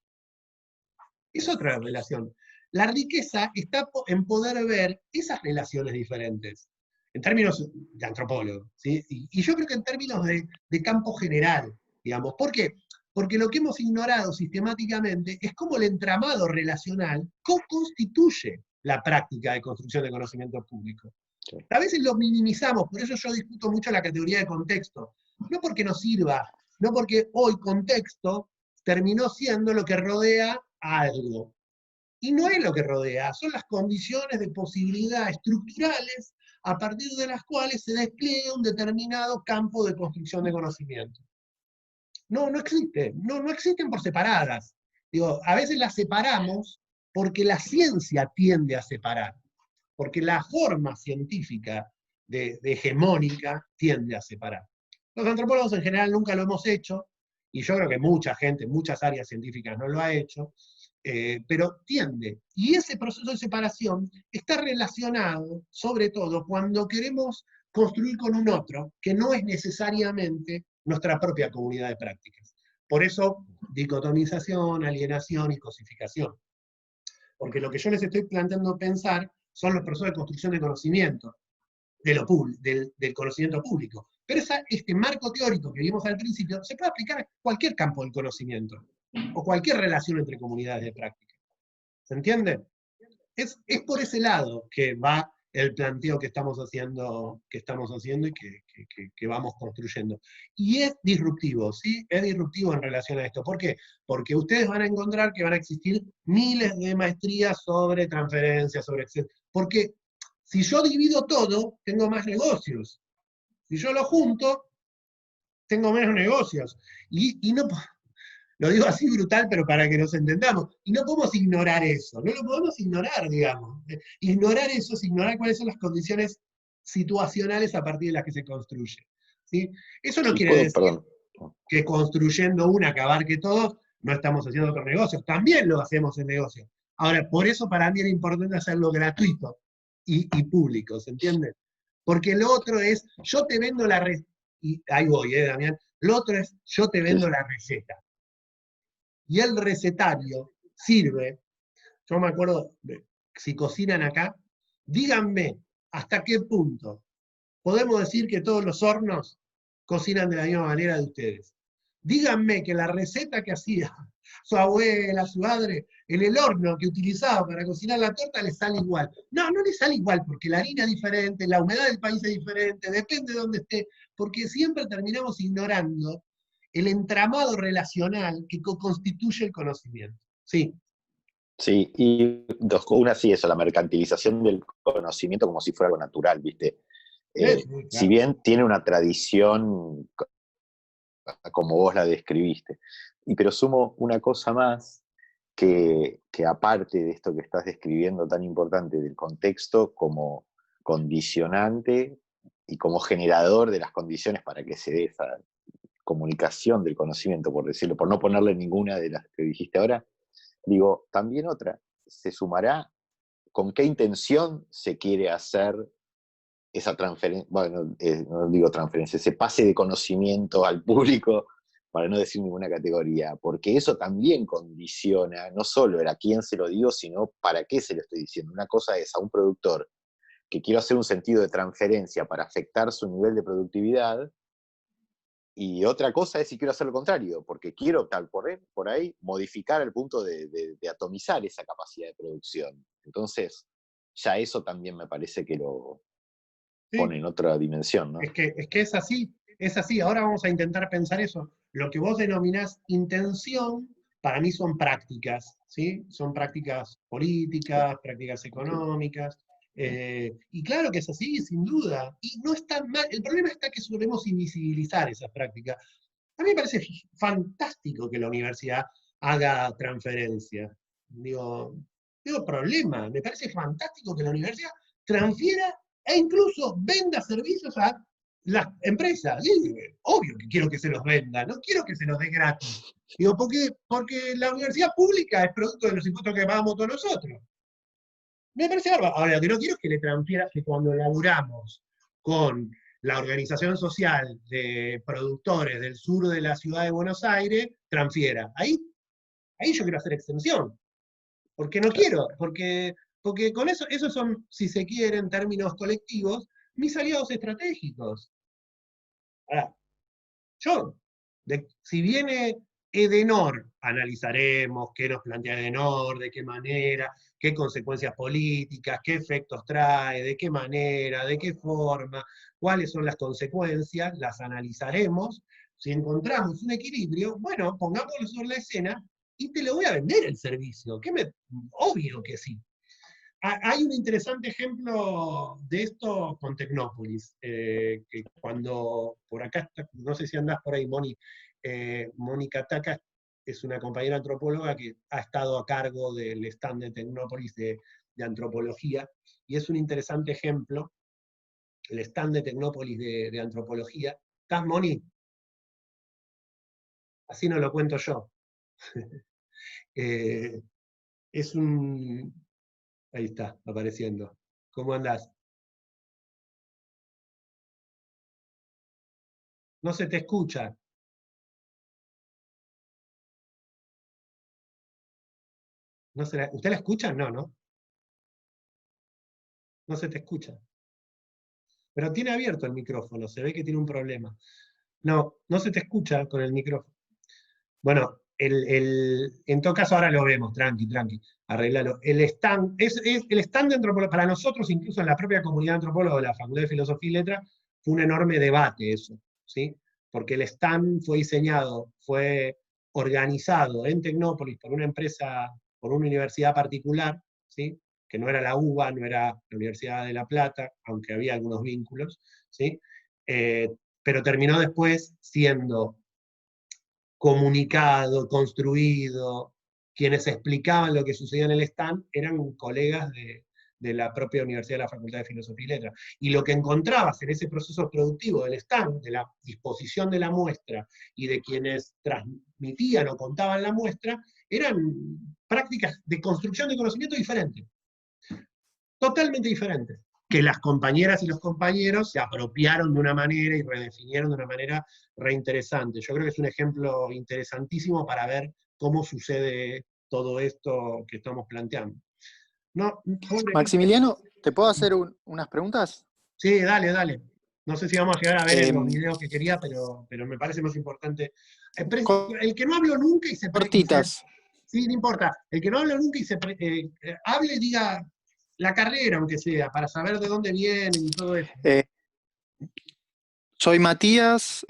Es otra la relación. La riqueza está en poder ver esas relaciones diferentes, en términos de antropólogo, ¿sí? Y yo creo que en términos de campo general, digamos. ¿Por qué? Porque lo que hemos ignorado sistemáticamente es cómo el entramado relacional co-constituye la práctica de construcción de conocimiento público. A veces lo minimizamos, por eso yo discuto mucho la categoría de contexto. No porque nos sirva, no porque hoy contexto terminó siendo lo que rodea a algo. Y no es lo que rodea, son las condiciones de posibilidad estructurales a partir de las cuales se despliega un determinado campo de construcción de conocimiento. No existe, no existen por separadas. Digo, a veces las separamos porque la ciencia tiende a separar, porque la forma científica de hegemónica tiende a separar. Los antropólogos en general nunca lo hemos hecho, y yo creo que mucha gente, muchas áreas científicas no lo ha hecho, pero tiende. Y ese proceso de separación está relacionado, sobre todo, cuando queremos construir con un otro, que no es necesariamente nuestra propia comunidad de prácticas. Por eso, dicotomización, alienación y cosificación. Porque lo que yo les estoy planteando pensar son los procesos de construcción de conocimiento, del conocimiento público. Pero este marco teórico que vimos al principio se puede aplicar a cualquier campo del conocimiento, o cualquier relación entre comunidades de práctica. ¿Se entiende? Es por ese lado que va el planteo que estamos haciendo y que vamos construyendo. Y es disruptivo, ¿sí? Es disruptivo en relación a esto. ¿Por qué? Porque ustedes van a encontrar que van a existir miles de maestrías sobre transferencia, sobre... Porque si yo divido todo, tengo más negocios. Si yo lo junto, tengo menos negocios. Y no... Lo digo así brutal, pero para que nos entendamos. Y no podemos ignorar eso, no lo podemos ignorar, digamos. Ignorar eso es ignorar cuáles son las condiciones situacionales a partir de las que se construye. ¿Sí? Eso no quiere decir que construyendo una que abarque todo, no estamos haciendo otros negocios. También lo hacemos en negocios. Ahora, por eso para mí era importante hacerlo gratuito y público, ¿se entiende? Porque lo otro es, yo te vendo la receta, y ahí voy, Damián, lo otro es, yo te vendo la receta. Y el recetario sirve, yo me acuerdo, si cocinan acá, díganme hasta qué punto podemos decir que todos los hornos cocinan de la misma manera de ustedes. Díganme que la receta que hacía su abuela, su madre, en el horno que utilizaba para cocinar la torta le sale igual. No le sale igual, porque la harina es diferente, la humedad del país es diferente, depende de dónde esté, porque siempre terminamos ignorando el entramado relacional que constituye el conocimiento. Sí.
Sí, y una sí, eso, la mercantilización del conocimiento como si fuera algo natural, ¿viste?
Sí,
Si
claro.
bien tiene una tradición como vos la describiste, pero sumo una cosa más, que aparte de esto que estás describiendo tan importante del contexto como condicionante y como generador de las condiciones para que se dé esa comunicación del conocimiento, por decirlo, por no ponerle ninguna de las que dijiste ahora, digo, también otra, se sumará con qué intención se quiere hacer esa transferencia, bueno, no digo transferencia, ese pase de conocimiento al público, para no decir ninguna categoría, porque eso también condiciona, no solo el a quién se lo digo, sino para qué se lo estoy diciendo. Una cosa es a un productor que quiero hacer un sentido de transferencia para afectar su nivel de productividad, y otra cosa es si quiero hacer lo contrario, porque quiero tal por ahí modificar el punto de atomizar esa capacidad de producción. Entonces, ya eso también me parece que lo pone
Sí,
en otra dimensión, ¿no?
es que es así, es así. Ahora vamos a intentar pensar eso. Lo que vos denominás intención, para mí son prácticas, ¿sí? Son prácticas políticas, prácticas
Entiendo.
económicas. Y claro que es así, sin duda. Y no es tan mal. El problema está que solemos invisibilizar esas prácticas. A mí me parece fantástico que la universidad haga transferencias. Digo, digo problema. Me parece fantástico que la universidad transfiera e incluso venda servicios a las empresas. Sí, obvio que quiero que se los venda, no quiero que se los dé gratis. Digo, porque la universidad pública es producto de los impuestos que pagamos todos nosotros. Me parece bárbaro. Ahora, lo que no quiero es que le transfiera, que cuando laburamos con la organización social de productores del sur de la ciudad de Buenos Aires, transfiera. Ahí yo quiero hacer extensión, porque no
Claro.
quiero, porque con eso, esos son, si se quiere, en términos colectivos, mis aliados estratégicos. Ahora, yo, si viene Edenor, analizaremos qué nos plantea Edenor, de qué manera, qué consecuencias políticas, qué efectos trae, de qué manera, de qué forma, cuáles son las consecuencias, las analizaremos. Si encontramos un equilibrio, bueno, pongámoslo sobre la escena y te lo voy a vender el servicio. Obvio que sí. Hay un interesante ejemplo de esto con Tecnópolis, que cuando por acá, no sé si andás por ahí, Moni, Mónica Taca es una compañera antropóloga que ha estado a cargo del stand de Tecnópolis de antropología, y es un interesante ejemplo, el stand de Tecnópolis de antropología. ¿Estás, Moni? Así no lo cuento yo. Eh, es un... Ahí está, apareciendo. ¿Cómo andás? No se te escucha. No ¿Usted la escucha? No, ¿no? No se te escucha. Pero tiene abierto el micrófono, se ve que tiene un problema. No, no se te escucha con el micrófono. Bueno, en todo caso ahora lo vemos, tranqui, tranqui, arreglalo. El stand, el stand de antropología, para nosotros, incluso en la propia comunidad antropóloga de la Facultad de Filosofía y Letras, fue un enorme debate eso, ¿sí? Porque el stand fue diseñado, fue organizado en Tecnópolis por una empresa, por una universidad particular, ¿sí? Que no era la UBA, no era la Universidad de La Plata, aunque había algunos vínculos, ¿sí? Eh, pero terminó después siendo comunicado, construido. Quienes explicaban lo que sucedía en el stand eran colegas de la propia Universidad de la Facultad de Filosofía y Letras. Y lo que encontrabas en ese proceso productivo del stand, de la disposición de la muestra y de quienes transmitían o contaban la muestra, eran prácticas de construcción de conocimiento diferentes, totalmente diferentes, que las compañeras y los compañeros se apropiaron de una manera y redefinieron de una manera reinteresante. Yo creo que es un ejemplo interesantísimo para ver cómo sucede todo esto que estamos planteando. No, pobre gente.
Maximiliano, ¿te puedo hacer unas preguntas?
Sí, dale, dale. No sé si vamos a llegar a ver en los
Em,
videos que quería, pero me parece más importante. El que no habló nunca
Cortitas.
sí, no importa. El que no habla nunca hable, diga la carrera, aunque sea, para saber de dónde vienen y todo eso.
Eh, Soy Matías,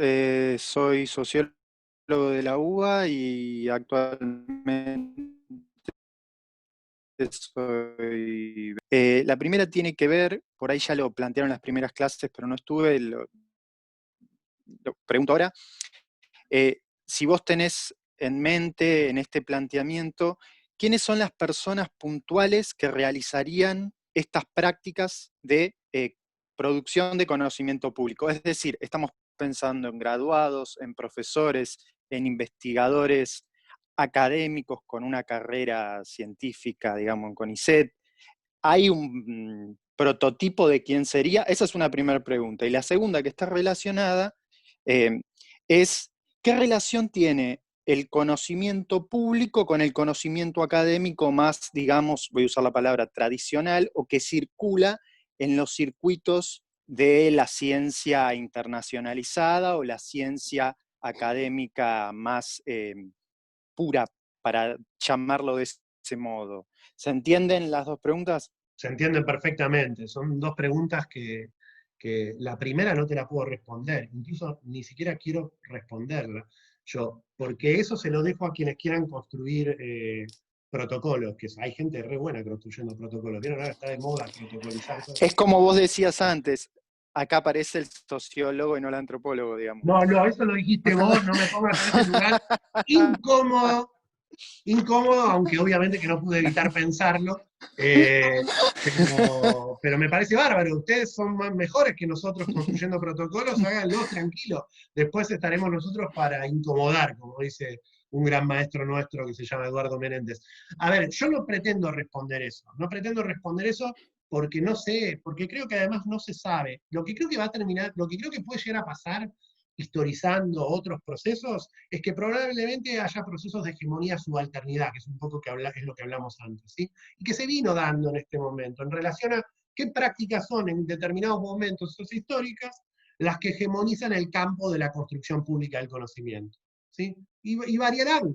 soy sociólogo de la UBA y actualmente La primera tiene que ver, por ahí ya lo plantearon en las primeras clases, pero no estuve, lo pregunto ahora. Si vos tenés en mente, en este planteamiento, ¿quiénes son las personas puntuales que realizarían estas prácticas de producción de conocimiento público? Es decir, estamos pensando en graduados, en profesores, en investigadores académicos con una carrera científica, digamos, en CONICET. ¿Hay un prototipo de quién sería? Esa es una primera pregunta. Y la segunda, que está relacionada, es ¿qué relación tiene el conocimiento público con el conocimiento académico más, digamos, voy a usar la palabra tradicional, o que circula en los circuitos de la ciencia internacionalizada o la ciencia académica más pura, para llamarlo de ese modo? ¿Se entienden las dos preguntas?
Se entienden perfectamente. Son dos preguntas que la primera no te la puedo responder, incluso ni siquiera quiero responderla yo, porque eso se lo dejo a quienes quieran construir protocolos, que hay gente re buena construyendo protocolos. ¿Vieron? Ahora está de moda protocolizar todo.
Es como vos decías antes, acá aparece el sociólogo y no el antropólogo, digamos.
No, eso lo dijiste vos, no me pongas en ese lugar incómodo, aunque obviamente que no pude evitar pensarlo, pero me parece bárbaro. Ustedes son más mejores que nosotros construyendo protocolos, háganlos tranquilos. Después estaremos nosotros para incomodar, como dice un gran maestro nuestro que se llama Eduardo Menéndez. A ver, yo no pretendo responder eso, porque no sé, porque creo que además no se sabe. Lo que creo que va a terminar, lo que creo que puede llegar a pasar historizando otros procesos, es que probablemente haya procesos de hegemonía subalternidad, que es un poco es lo que hablamos antes, ¿sí? Y que se vino dando en este momento, en relación a qué prácticas son en determinados momentos históricas las que hegemonizan el campo de la construcción pública del conocimiento, ¿sí? Y variarán,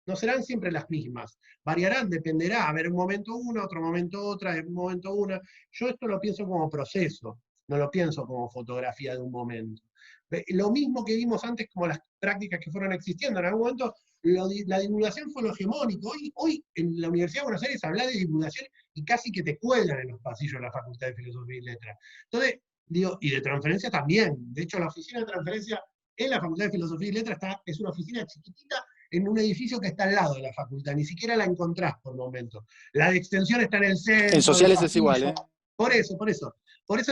no serán siempre las mismas, variarán, dependerá, a ver, un momento una, otro momento otra, un momento una. Yo esto lo pienso como proceso, no lo pienso como fotografía de un momento. Lo mismo que vimos antes como las prácticas que fueron existiendo. En algún momento la divulgación fue lo hegemónico. Hoy en la Universidad de Buenos Aires habla de divulgación y casi que te cuelgan en los pasillos de la Facultad de Filosofía y Letras. Entonces, digo, y de transferencia también. De hecho, la oficina de transferencia en la Facultad de Filosofía y Letras es una oficina chiquitita en un edificio que está al lado de la facultad. Ni siquiera la encontrás por momento. La de extensión está en el centro.
En sociales es igual, ¿eh?
Por eso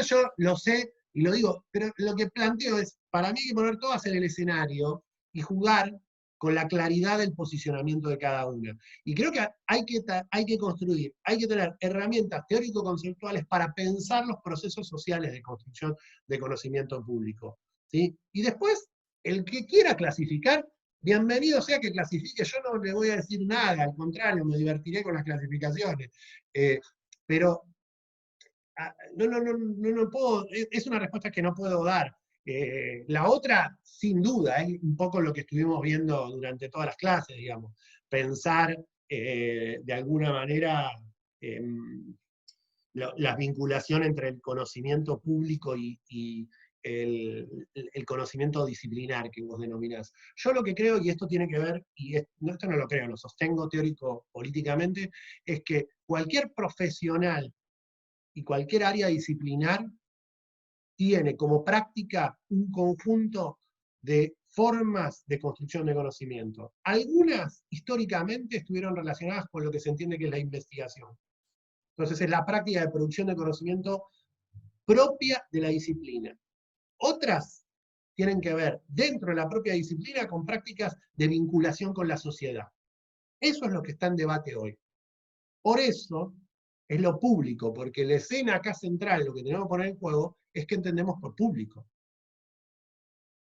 yo lo sé y lo digo, pero lo que planteo es, para mí hay que poner todas en el escenario y jugar con la claridad del posicionamiento de cada una. Y creo que hay que construir, hay que tener herramientas teórico-conceptuales para pensar los procesos sociales de construcción de conocimiento público, ¿sí? Y después, el que quiera clasificar, bienvenido sea que clasifique. Yo no le voy a decir nada, al contrario, me divertiré con las clasificaciones. Pero no puedo, es una respuesta que no puedo dar. La otra, sin duda, es un poco lo que estuvimos viendo durante todas las clases, digamos, pensar de alguna manera la vinculación entre el conocimiento público y el conocimiento disciplinar que vos denominás. Yo lo que creo, y esto tiene que ver, y esto no lo creo, lo sostengo teórico-políticamente, es que cualquier profesional y cualquier área disciplinar tiene como práctica un conjunto de formas de construcción de conocimiento. Algunas históricamente estuvieron relacionadas con lo que se entiende que es la investigación. Entonces es la práctica de producción de conocimiento propia de la disciplina. Otras tienen que ver dentro de la propia disciplina con prácticas de vinculación con la sociedad. Eso es lo que está en debate hoy. Por eso es lo público, porque la escena acá central, lo que tenemos que poner en juego, es que entendemos por público.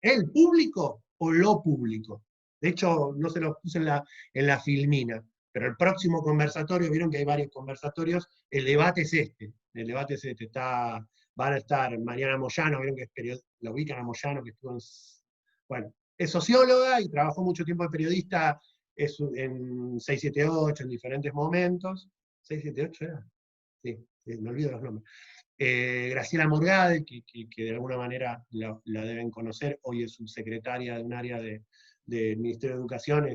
¿El público o lo público? De hecho, no se lo puse en la filmina, pero el próximo conversatorio, vieron que hay varios conversatorios, el debate es este. Van a estar Mariana Moyano, vieron que es la ubican a Moyano, que estuvo bueno, es socióloga y trabajó mucho tiempo de periodista en 678 en diferentes momentos. ¿678 era? Sí, me olvido los nombres. Graciela Morgade, que de alguna manera la deben conocer, hoy es subsecretaria de un área del Ministerio de Educación,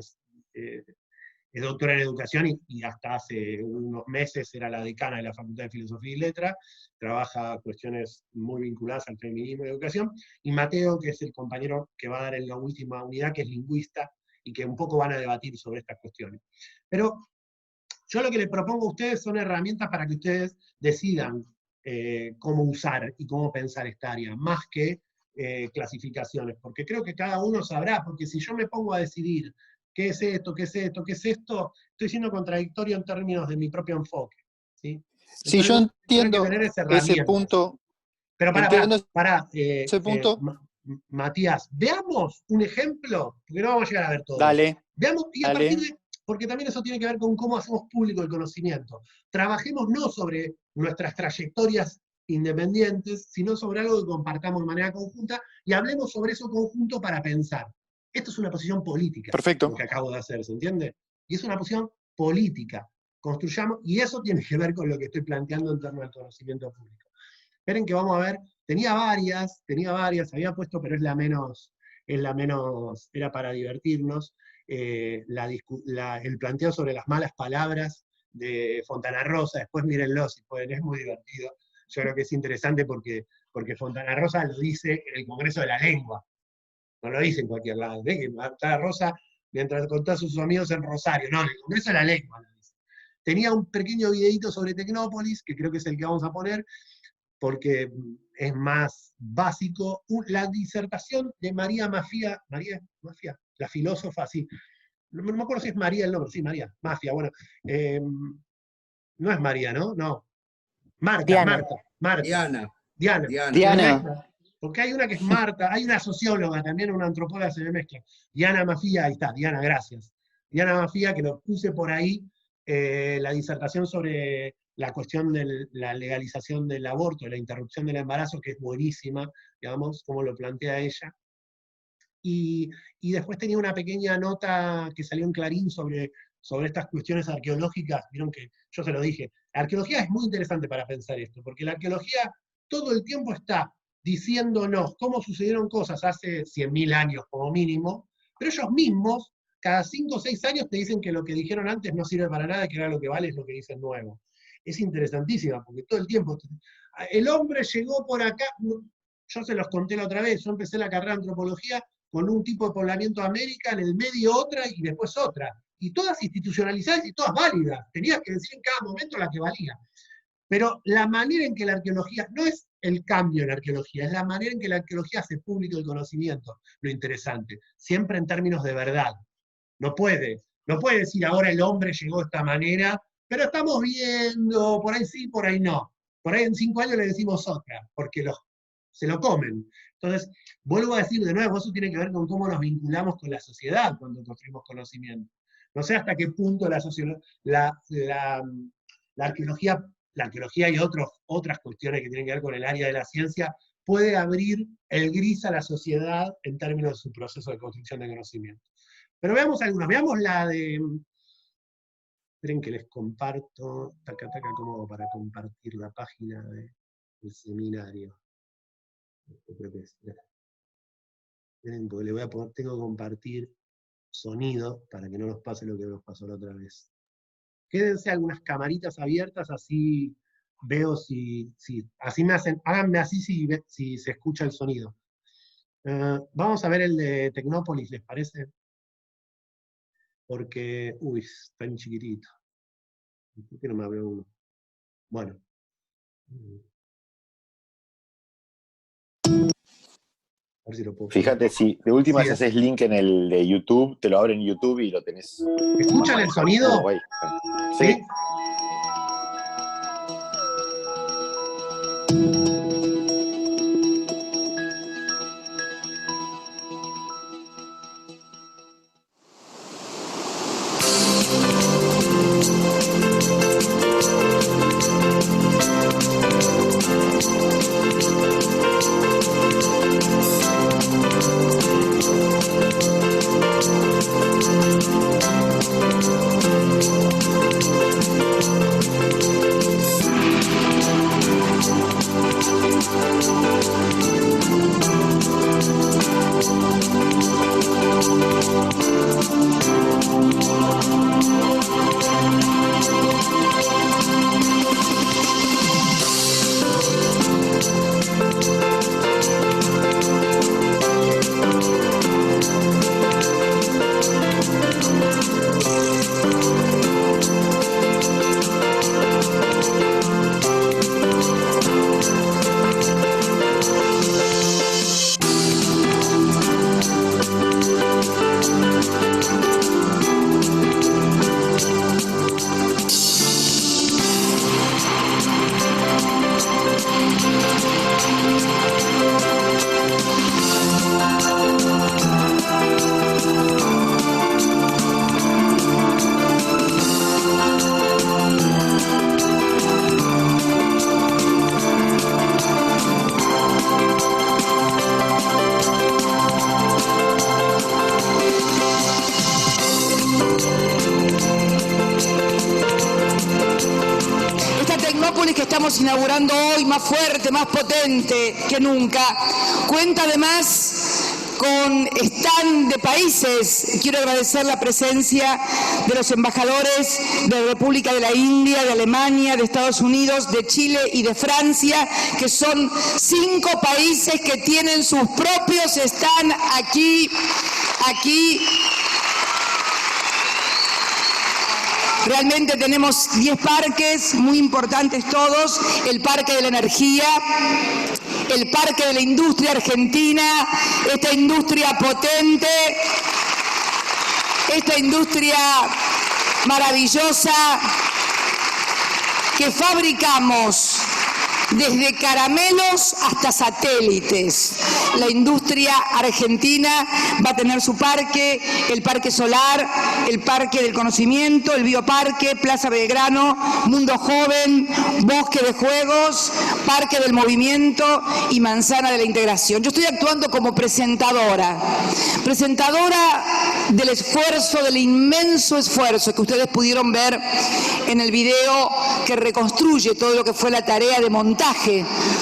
es doctora en educación y hasta hace unos meses era la decana de la Facultad de Filosofía y Letras, trabaja cuestiones muy vinculadas al feminismo y educación, y Mateo, que es el compañero que va a dar en la última unidad, que es lingüista, y que un poco van a debatir sobre estas cuestiones. Pero yo lo que les propongo a ustedes son herramientas para que ustedes decidan cómo usar y cómo pensar esta área, más que clasificaciones, porque creo que cada uno sabrá, porque si yo me pongo a decidir qué es esto, qué es esto, qué es esto, estoy siendo contradictorio en términos de mi propio enfoque. ¿sí?
Sí, yo entiendo ese punto.
Pero para
ese punto.
Matías, veamos un ejemplo, porque no vamos a llegar a ver todo.
Dale.
Veamos, y a
dale.
partir de, porque también eso tiene que ver con cómo hacemos público el conocimiento. Trabajemos no sobre nuestras trayectorias independientes, sino sobre algo que compartamos de manera conjunta, y hablemos sobre eso conjunto para pensar. Esto es una posición política,
Perfecto.
lo que acabo de hacer, ¿se entiende? Y es una posición política. Construyamos, y eso tiene que ver con lo que estoy planteando en torno al conocimiento público. Esperen que vamos a ver, tenía varias, había puesto, pero es la menos, era para divertirnos, el planteo sobre las malas palabras de Fontana Rosa, después mírenlo si pueden, es muy divertido. Yo creo que es interesante porque Fontana Rosa lo dice en el Congreso de la Lengua, no lo dice en cualquier lado. ¿Ves que Fontana Rosa, mientras contaba a sus amigos en Rosario, no, en el Congreso de la Lengua lo dice. Tenía un pequeño videito sobre Tecnópolis, que creo que es el que vamos a poner, porque es más básico, la disertación de María Mafia, la filósofa, sí, no me acuerdo si es María el nombre, sí, María, Mafia, bueno, no es María, ¿no? No. Marta. Diana. Porque hay una que es Marta, hay una socióloga también, una antropóloga, se me mezcla. Diana Mafia, ahí está, Diana, gracias. Diana Mafia, que lo puse por ahí, la disertación sobre la cuestión de la legalización del aborto, la interrupción del embarazo, que es buenísima, digamos, como lo plantea ella. Y después tenía una pequeña nota que salió en Clarín sobre estas cuestiones arqueológicas. Vieron que yo se lo dije, la arqueología es muy interesante para pensar esto, porque la arqueología todo el tiempo está diciéndonos cómo sucedieron cosas hace 100.000 años como mínimo, pero ellos mismos, cada 5 o 6 años te dicen que lo que dijeron antes no sirve para nada, que ahora lo que vale es lo que dicen nuevo. Es interesantísima, porque todo el tiempo, el hombre llegó por acá, yo se los conté la otra vez, yo empecé la carrera de antropología con un tipo de poblamiento de América, en el medio otra y después otra. Y todas institucionalizadas y todas válidas. Tenías que decir en cada momento la que valía. Pero la manera en que la arqueología, no es el cambio en la arqueología, es la manera en que la arqueología hace público el conocimiento, lo interesante. Siempre en términos de verdad. No puede decir ahora el hombre llegó de esta manera, pero estamos viendo, por ahí sí, por ahí no. Por ahí en 5 años le decimos otra, porque se lo comen. Entonces, vuelvo a decir de nuevo, eso tiene que ver con cómo nos vinculamos con la sociedad cuando construimos conocimiento. No sé hasta qué punto la arqueología y otras cuestiones que tienen que ver con el área de la ciencia puede abrir el gris a la sociedad en términos de su proceso de construcción de conocimiento. Pero veamos algunas, veamos la de... Esperen que les comparto, taca, como para compartir la página del seminario. Creo que es, miren, porque le voy a poner, tengo que compartir sonido para que no nos pase lo que nos pasó la otra vez. Quédense algunas camaritas abiertas, así veo si así me hacen, háganme así si se escucha el sonido. Vamos a ver el de Tecnópolis, ¿les parece? Porque, uy, está en chiquitito. ¿Por qué no me abre uno? Bueno. A ver si lo puedo.
Fíjate, si de última si haces link en el de YouTube, te lo abre en YouTube y lo tenés.
¿Escuchan el sonido?
Sí.
Tecnópolis que estamos inaugurando hoy, más fuerte, más potente que nunca, cuenta además con stand de países. Quiero agradecer la presencia de los embajadores de la República de la India, de Alemania, de Estados Unidos, de Chile y de Francia, que son 5 países que tienen sus propios stand aquí. Realmente tenemos 10 parques muy importantes todos, el Parque de la Energía, el Parque de la Industria Argentina, esta industria potente, esta industria maravillosa que fabricamos desde caramelos hasta satélites. La industria argentina va a tener su parque, el Parque Solar, el Parque del Conocimiento, el Bioparque, Plaza Belgrano, Mundo Joven, Bosque de Juegos, Parque del Movimiento y Manzana de la Integración. Yo estoy actuando como presentadora del esfuerzo, del inmenso esfuerzo que ustedes pudieron ver en el video que reconstruye todo lo que fue la tarea de montaje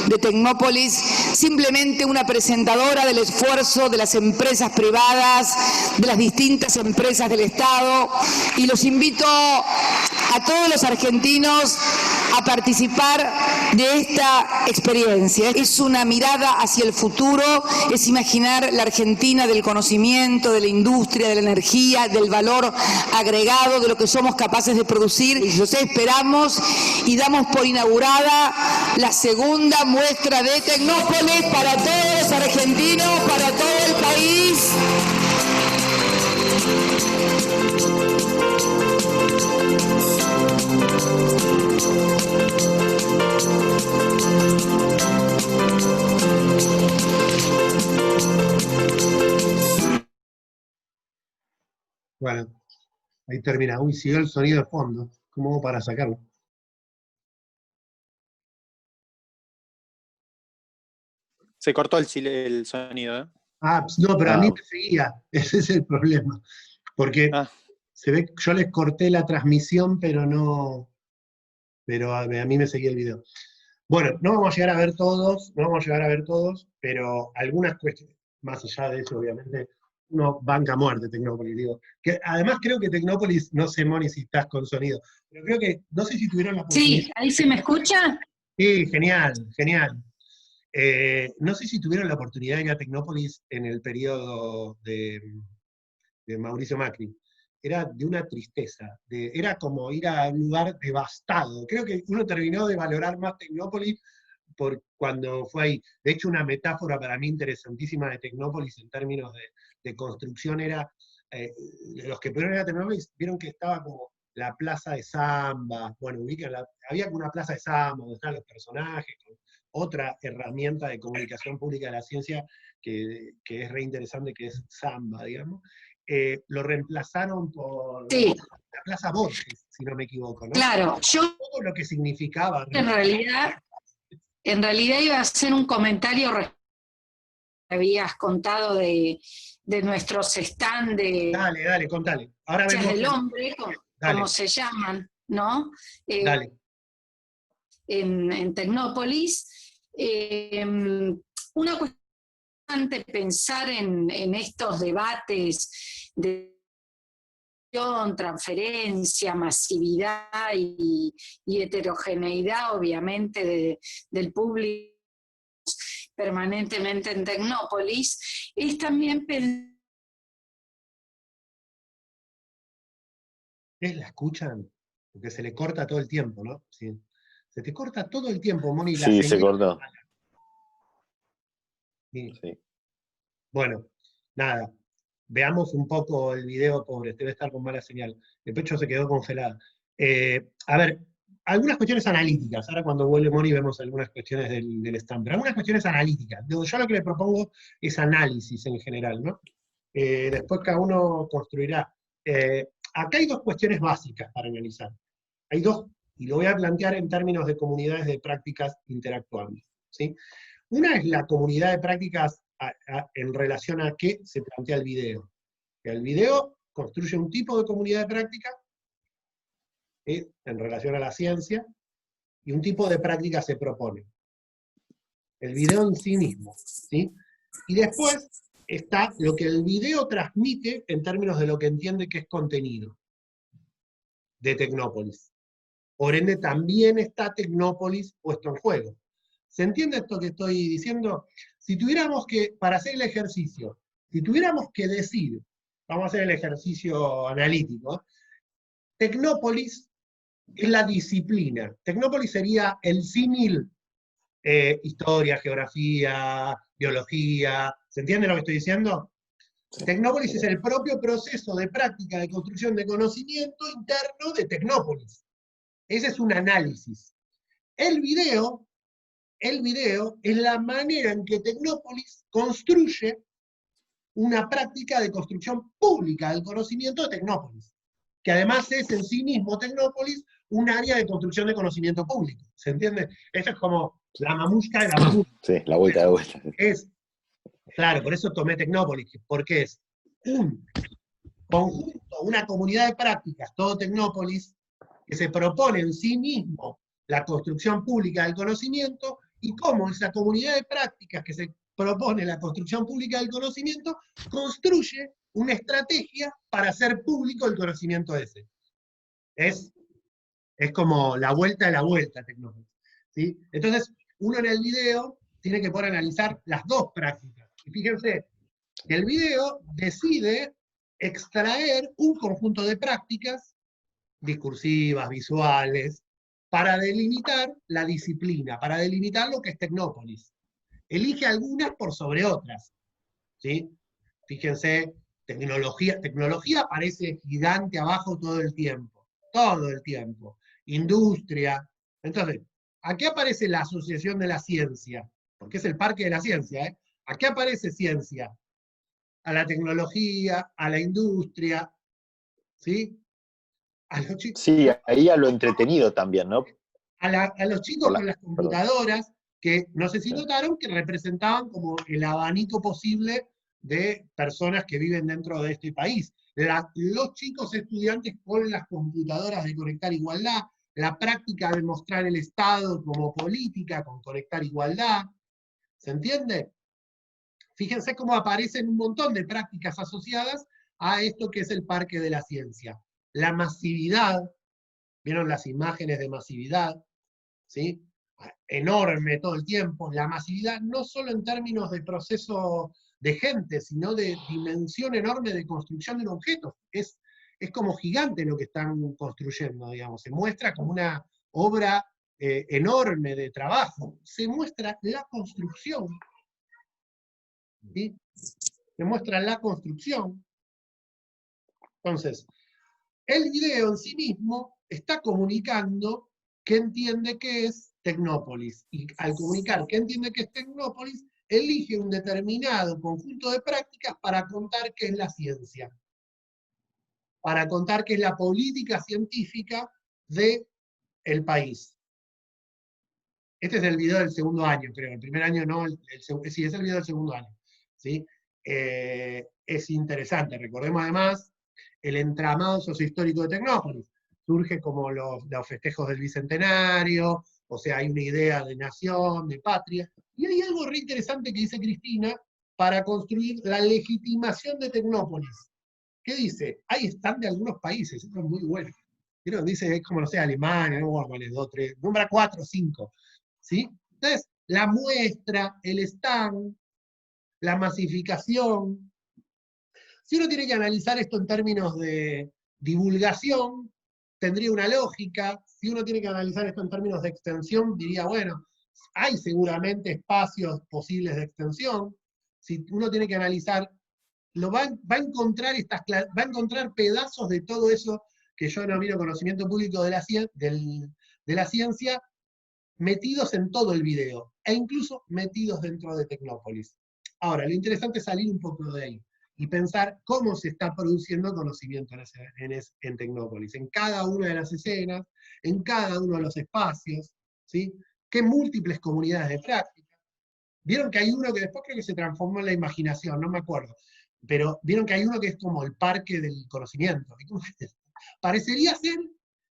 de Tecnópolis, simplemente una presentadora del esfuerzo de las empresas privadas, de las distintas empresas del Estado, y los invito a todos los argentinos a participar de esta experiencia. Es una mirada hacia el futuro, es imaginar la Argentina del conocimiento, de la industria, de la energía, del valor agregado, de lo que somos capaces de producir. Y los esperamos y damos por inaugurada la segunda muestra de Tecnópolis para todos los argentinos, para todo el país.
Bueno, ahí termina. Uy, siguió el sonido de fondo. ¿Cómo hago para sacarlo?
Se cortó el sonido, ¿eh?
Ah, no, pero a mí me seguía. Ese es el problema. Porque se ve, yo les corté la transmisión, pero no. Pero a mí me seguía el video. Bueno, no vamos a llegar a ver todos, pero algunas cuestiones, más allá de eso, obviamente, uno banca a muerte Tecnópolis, digo. Que además creo que Tecnópolis, no sé, Moni, si estás con sonido, pero creo que, no sé si tuvieron la oportunidad.
Sí, ¿ahí se me escucha?
Sí, genial. No sé si tuvieron la oportunidad de ir a Tecnópolis en el periodo de Mauricio Macri. Era de una tristeza, era como ir a un lugar devastado. Creo que uno terminó de valorar más Tecnópolis por cuando fue ahí. De hecho, una metáfora para mí interesantísima de Tecnópolis en términos de construcción era, los que pudieron ir a Tecnópolis vieron que estaba como la plaza de samba, bueno, había como una plaza de samba donde están los personajes, con otra herramienta de comunicación pública de la ciencia que es re interesante, que es samba, digamos. Lo reemplazaron por la Plaza Borges, si no me equivoco, ¿no?
Claro, yo
todo lo que significaba.
En realidad iba a hacer un comentario que habías contado de nuestros stand de...
Dale, contale. Ahora vemos
del hombre, como se llaman, ¿no?
Dale.
En Tecnópolis. Una cuestión de pensar en estos debates de transferencia, masividad y heterogeneidad, obviamente, del público permanentemente en Tecnópolis, es también pensar...
¿La escuchan? Porque se le corta todo el tiempo, ¿no? Sí. Se te corta todo el tiempo, Moni.
Sí, se cortó.
Sí. Bueno, nada. Veamos un poco el video, pobre, debe estar con mala señal. El pecho se quedó congelado. A ver, algunas cuestiones analíticas. Ahora cuando vuelve Moni vemos algunas cuestiones del stand. Pero algunas cuestiones analíticas. Yo lo que le propongo es análisis en general, ¿no? Después cada uno construirá. Acá hay dos cuestiones básicas para analizar. Hay dos, y lo voy a plantear en términos de comunidades de prácticas interactuando, ¿sí? Una es la comunidad de prácticas en relación a qué se plantea el video. El video construye un tipo de comunidad de práctica en relación a la ciencia, y un tipo de práctica se propone. El video en sí mismo, ¿sí? Y después está lo que el video transmite en términos de lo que entiende que es contenido de Tecnópolis. Por ende, también está Tecnópolis puesto en juego. ¿Se entiende esto que estoy diciendo? Si tuviéramos que, para hacer el ejercicio, si tuviéramos que decir, vamos a hacer el ejercicio analítico, Tecnópolis es la disciplina. Tecnópolis sería el símil historia, geografía, biología. ¿Se entiende lo que estoy diciendo?
Sí.
Tecnópolis es el propio proceso de práctica de construcción de conocimiento interno de Tecnópolis. Ese es un análisis. El video es la manera en que Tecnópolis construye una práctica de construcción pública del conocimiento de Tecnópolis, que además es en sí mismo Tecnópolis un área de construcción de conocimiento público. ¿Se entiende? Esto es como la mamusca de la mamusca.
Sí, la vuelta de vuelta.
Claro, por eso tomé Tecnópolis, porque es un conjunto, una comunidad de prácticas, todo Tecnópolis, que se propone en sí mismo la construcción pública del conocimiento, y cómo esa comunidad de prácticas que se propone la construcción pública del conocimiento, construye una estrategia para hacer público el conocimiento ese. Es como la vuelta de la vuelta, Tecnópolis, ¿sí? Entonces, uno en el video tiene que poder analizar las dos prácticas. Y fíjense que el video decide extraer un conjunto de prácticas discursivas, visuales, para delimitar la disciplina, para delimitar lo que es Tecnópolis. Elige algunas por sobre otras, ¿sí? Fíjense, tecnología aparece gigante abajo todo el tiempo. Industria. Entonces, aquí aparece la asociación de la ciencia, porque es el parque de la ciencia, ¿eh? Aquí aparece ciencia, a la tecnología, a la industria, ¿sí? A los chicos,
sí, ahí a lo entretenido también, ¿no?
a los chicos con las computadoras, que no sé si notaron que representaban como el abanico posible de personas que viven dentro de este país. Los chicos estudiantes con las computadoras de Conectar Igualdad, la práctica de mostrar el Estado como política con Conectar Igualdad, ¿se entiende? Fíjense cómo aparecen un montón de prácticas asociadas a esto que es el Parque de la Ciencia. La masividad, ¿vieron las imágenes de masividad? ¿Sí? Enorme todo el tiempo. La masividad no solo en términos de proceso de gente, sino de dimensión enorme de construcción de un objeto. Es como gigante lo que están construyendo, digamos. Se muestra como una obra enorme de trabajo. Se muestra la construcción. ¿Sí? Se muestra la construcción. Entonces, el video en sí mismo está comunicando que entiende que es Tecnópolis. Y al comunicar que entiende que es Tecnópolis, elige un determinado conjunto de prácticas para contar qué es la ciencia. Para contar qué es la política científica del país. Este es el video del segundo año, creo. El primer año no, sí, es el video del segundo año. ¿Sí? Es interesante. Recordemos además el entramado sociohistórico de Tecnópolis. Surge como los festejos del Bicentenario, o sea, hay una idea de nación, de patria, y hay algo re interesante que dice Cristina para construir la legitimación de Tecnópolis. ¿Qué dice? Ahí están de algunos países, esto es muy bueno. Pero dice, es como, no sé, Alemania, no sé cuáles, 2, 3, nombra 4 o 5. ¿Sí? Entonces, la muestra, el stand, la masificación. Si uno tiene que analizar esto en términos de divulgación, tendría una lógica. Si uno tiene que analizar esto en términos de extensión, diría, bueno, hay seguramente espacios posibles de extensión. Si uno tiene que analizar, va a encontrar pedazos de todo eso que yo denomino conocimiento público de la ciencia, metidos en todo el video, e incluso metidos dentro de Tecnópolis. Ahora, lo interesante es salir un poco de ahí y pensar cómo se está produciendo conocimiento en Tecnópolis, en cada una de las escenas, en cada uno de los espacios, ¿sí? Qué múltiples comunidades de práctica. Vieron que hay uno que después creo que se transformó en la imaginación, no me acuerdo, pero vieron que hay uno que es como el parque del conocimiento. Parecería ser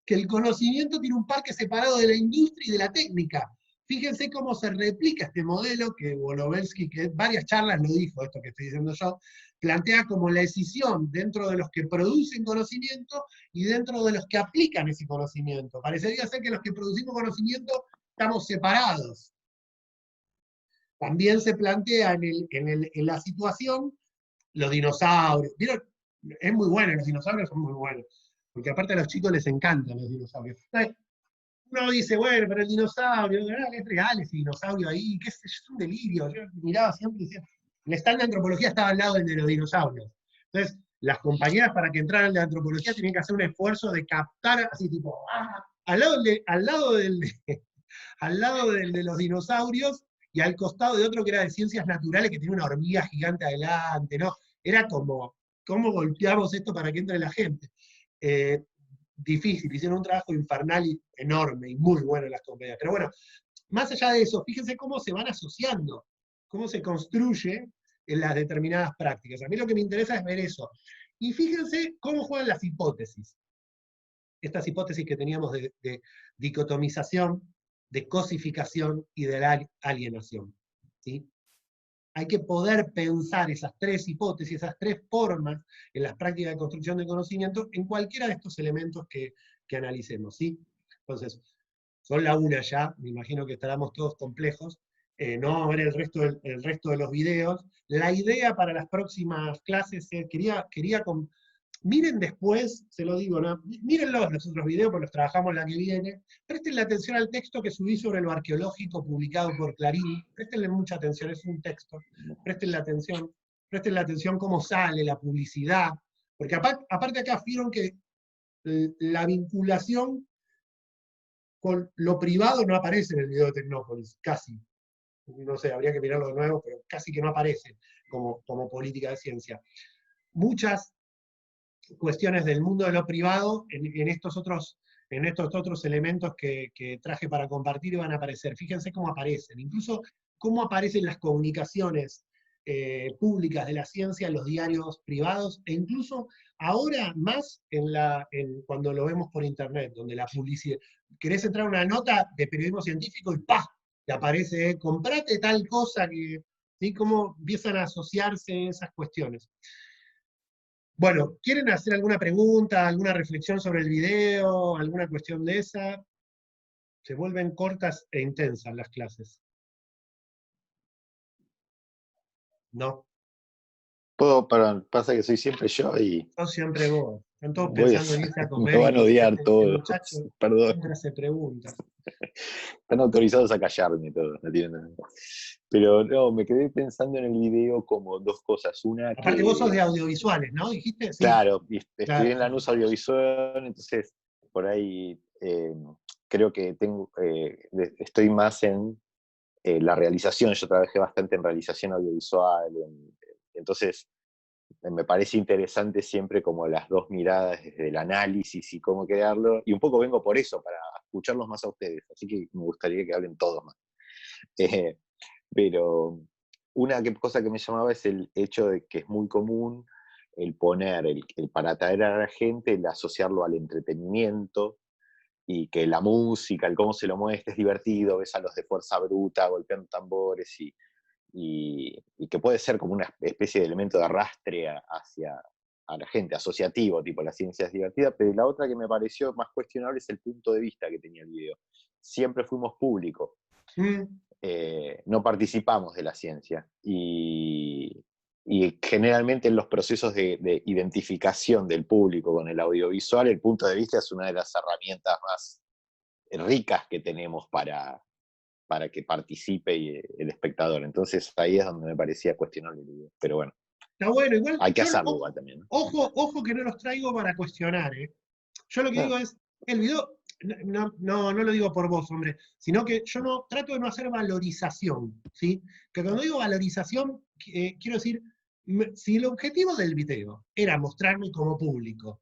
que el conocimiento tiene un parque separado de la industria y de la técnica. Fíjense cómo se replica este modelo que Wolowelsky, que en varias charlas lo dijo, esto que estoy diciendo yo, plantea como la escisión dentro de los que producen conocimiento y dentro de los que aplican ese conocimiento. Parecería ser que los que producimos conocimiento estamos separados. También se plantea en la situación los dinosaurios. ¿Vieron? Es muy bueno, los dinosaurios son muy buenos, porque aparte a los chicos les encantan los dinosaurios. Uno dice, bueno, pero el dinosaurio, es real ese dinosaurio ahí, qué sé yo, es un delirio. Yo miraba siempre y decía, el stand de antropología estaba al lado del de los dinosaurios. Entonces, las compañeras para que entraran de antropología tenían que hacer un esfuerzo de captar así tipo, al lado del de los dinosaurios y al costado de otro que era de ciencias naturales que tenía una hormiga gigante adelante, ¿no? Era como, ¿cómo golpeamos esto para que entre la gente? Difícil, hicieron un trabajo infernal y enorme y muy bueno en las compañías. Pero bueno, más allá de eso, fíjense cómo se van asociando, cómo se construye en las determinadas prácticas. A mí lo que me interesa es ver eso. Y fíjense cómo juegan las hipótesis. Estas hipótesis que teníamos de dicotomización, de cosificación y de alienación. ¿Sí? Hay que poder pensar esas tres hipótesis, esas tres formas en las prácticas de construcción de conocimiento en cualquiera de estos elementos que analicemos. ¿Sí? Entonces, son la una ya, me imagino que estaremos todos complejos, no vamos a ver el resto de los videos. La idea para las próximas clases es, miren después, se lo digo, ¿no? Mírenlos los otros videos, porque los trabajamos la que viene, prestenle atención al texto que subí sobre lo arqueológico publicado por Clarín, prestenle mucha atención, es un texto, prestenle atención cómo sale, la publicidad, porque aparte acá vieron que la vinculación con lo privado no aparece en el video de Tecnópolis, casi. No sé, habría que mirarlo de nuevo, pero casi que no aparece como política de ciencia. Muchas cuestiones del mundo de lo privado en estos otros elementos que traje para compartir van a aparecer. Fíjense cómo aparecen, incluso cómo aparecen las comunicaciones públicas de la ciencia en los diarios privados, e incluso ahora más cuando lo vemos por internet, donde la publicidad, querés entrar a una nota de periodismo científico y ¡pah! Te aparece, comprate tal cosa, ¿sí? Cómo empiezan a asociarse esas cuestiones. Bueno, ¿quieren hacer alguna pregunta, alguna reflexión sobre el video, alguna cuestión de esa? Se vuelven cortas e intensas las clases. No.
Pasa que soy siempre yo y...
No siempre vos. Están todos pensando en irse a comer.
Me van a odiar todos.
Muchacho
Perdón.
siempre hace preguntas.
Están autorizados a callarme todos. No tienen nada. Pero no, me quedé pensando en el video como dos cosas. Una
aparte vos sos de audiovisuales, ¿no? ¿Dijiste? Sí.
Claro,
Claro.
estudié en Lanús Audiovisual, entonces por ahí creo que estoy más en la realización. Yo trabajé bastante en realización audiovisual, entonces me parece interesante siempre como las dos miradas desde el análisis y cómo crearlo, y un poco vengo por eso, para escucharlos más a ustedes, así que me gustaría que hablen todos más. Pero una cosa que me llamaba es el hecho de que es muy común el poner, el para atraer a la gente, el asociarlo al entretenimiento, y que la música, el cómo se lo muestra es divertido, ves a los de Fuerza Bruta golpeando tambores, y que puede ser como una especie de elemento de arrastre hacia a la gente, asociativo, tipo la ciencia es divertida. Pero la otra que me pareció más cuestionable es el punto de vista que tenía el video. Siempre fuimos público, no participamos de la ciencia, y generalmente en los procesos de identificación del público con el audiovisual, el punto de vista es una de las herramientas más ricas que tenemos para que participe el espectador. Entonces ahí es donde me parecía cuestionable el video. Pero bueno,
está bueno, igual,
hay que hacerlo igual también, ¿no?
Ojo que no los traigo para cuestionar, ¿eh? Yo lo que digo es, el video, no lo digo por vos, hombre, sino que yo trato de no hacer valorización, ¿sí? Que cuando digo valorización, quiero decir, si el objetivo del video era mostrarme como público,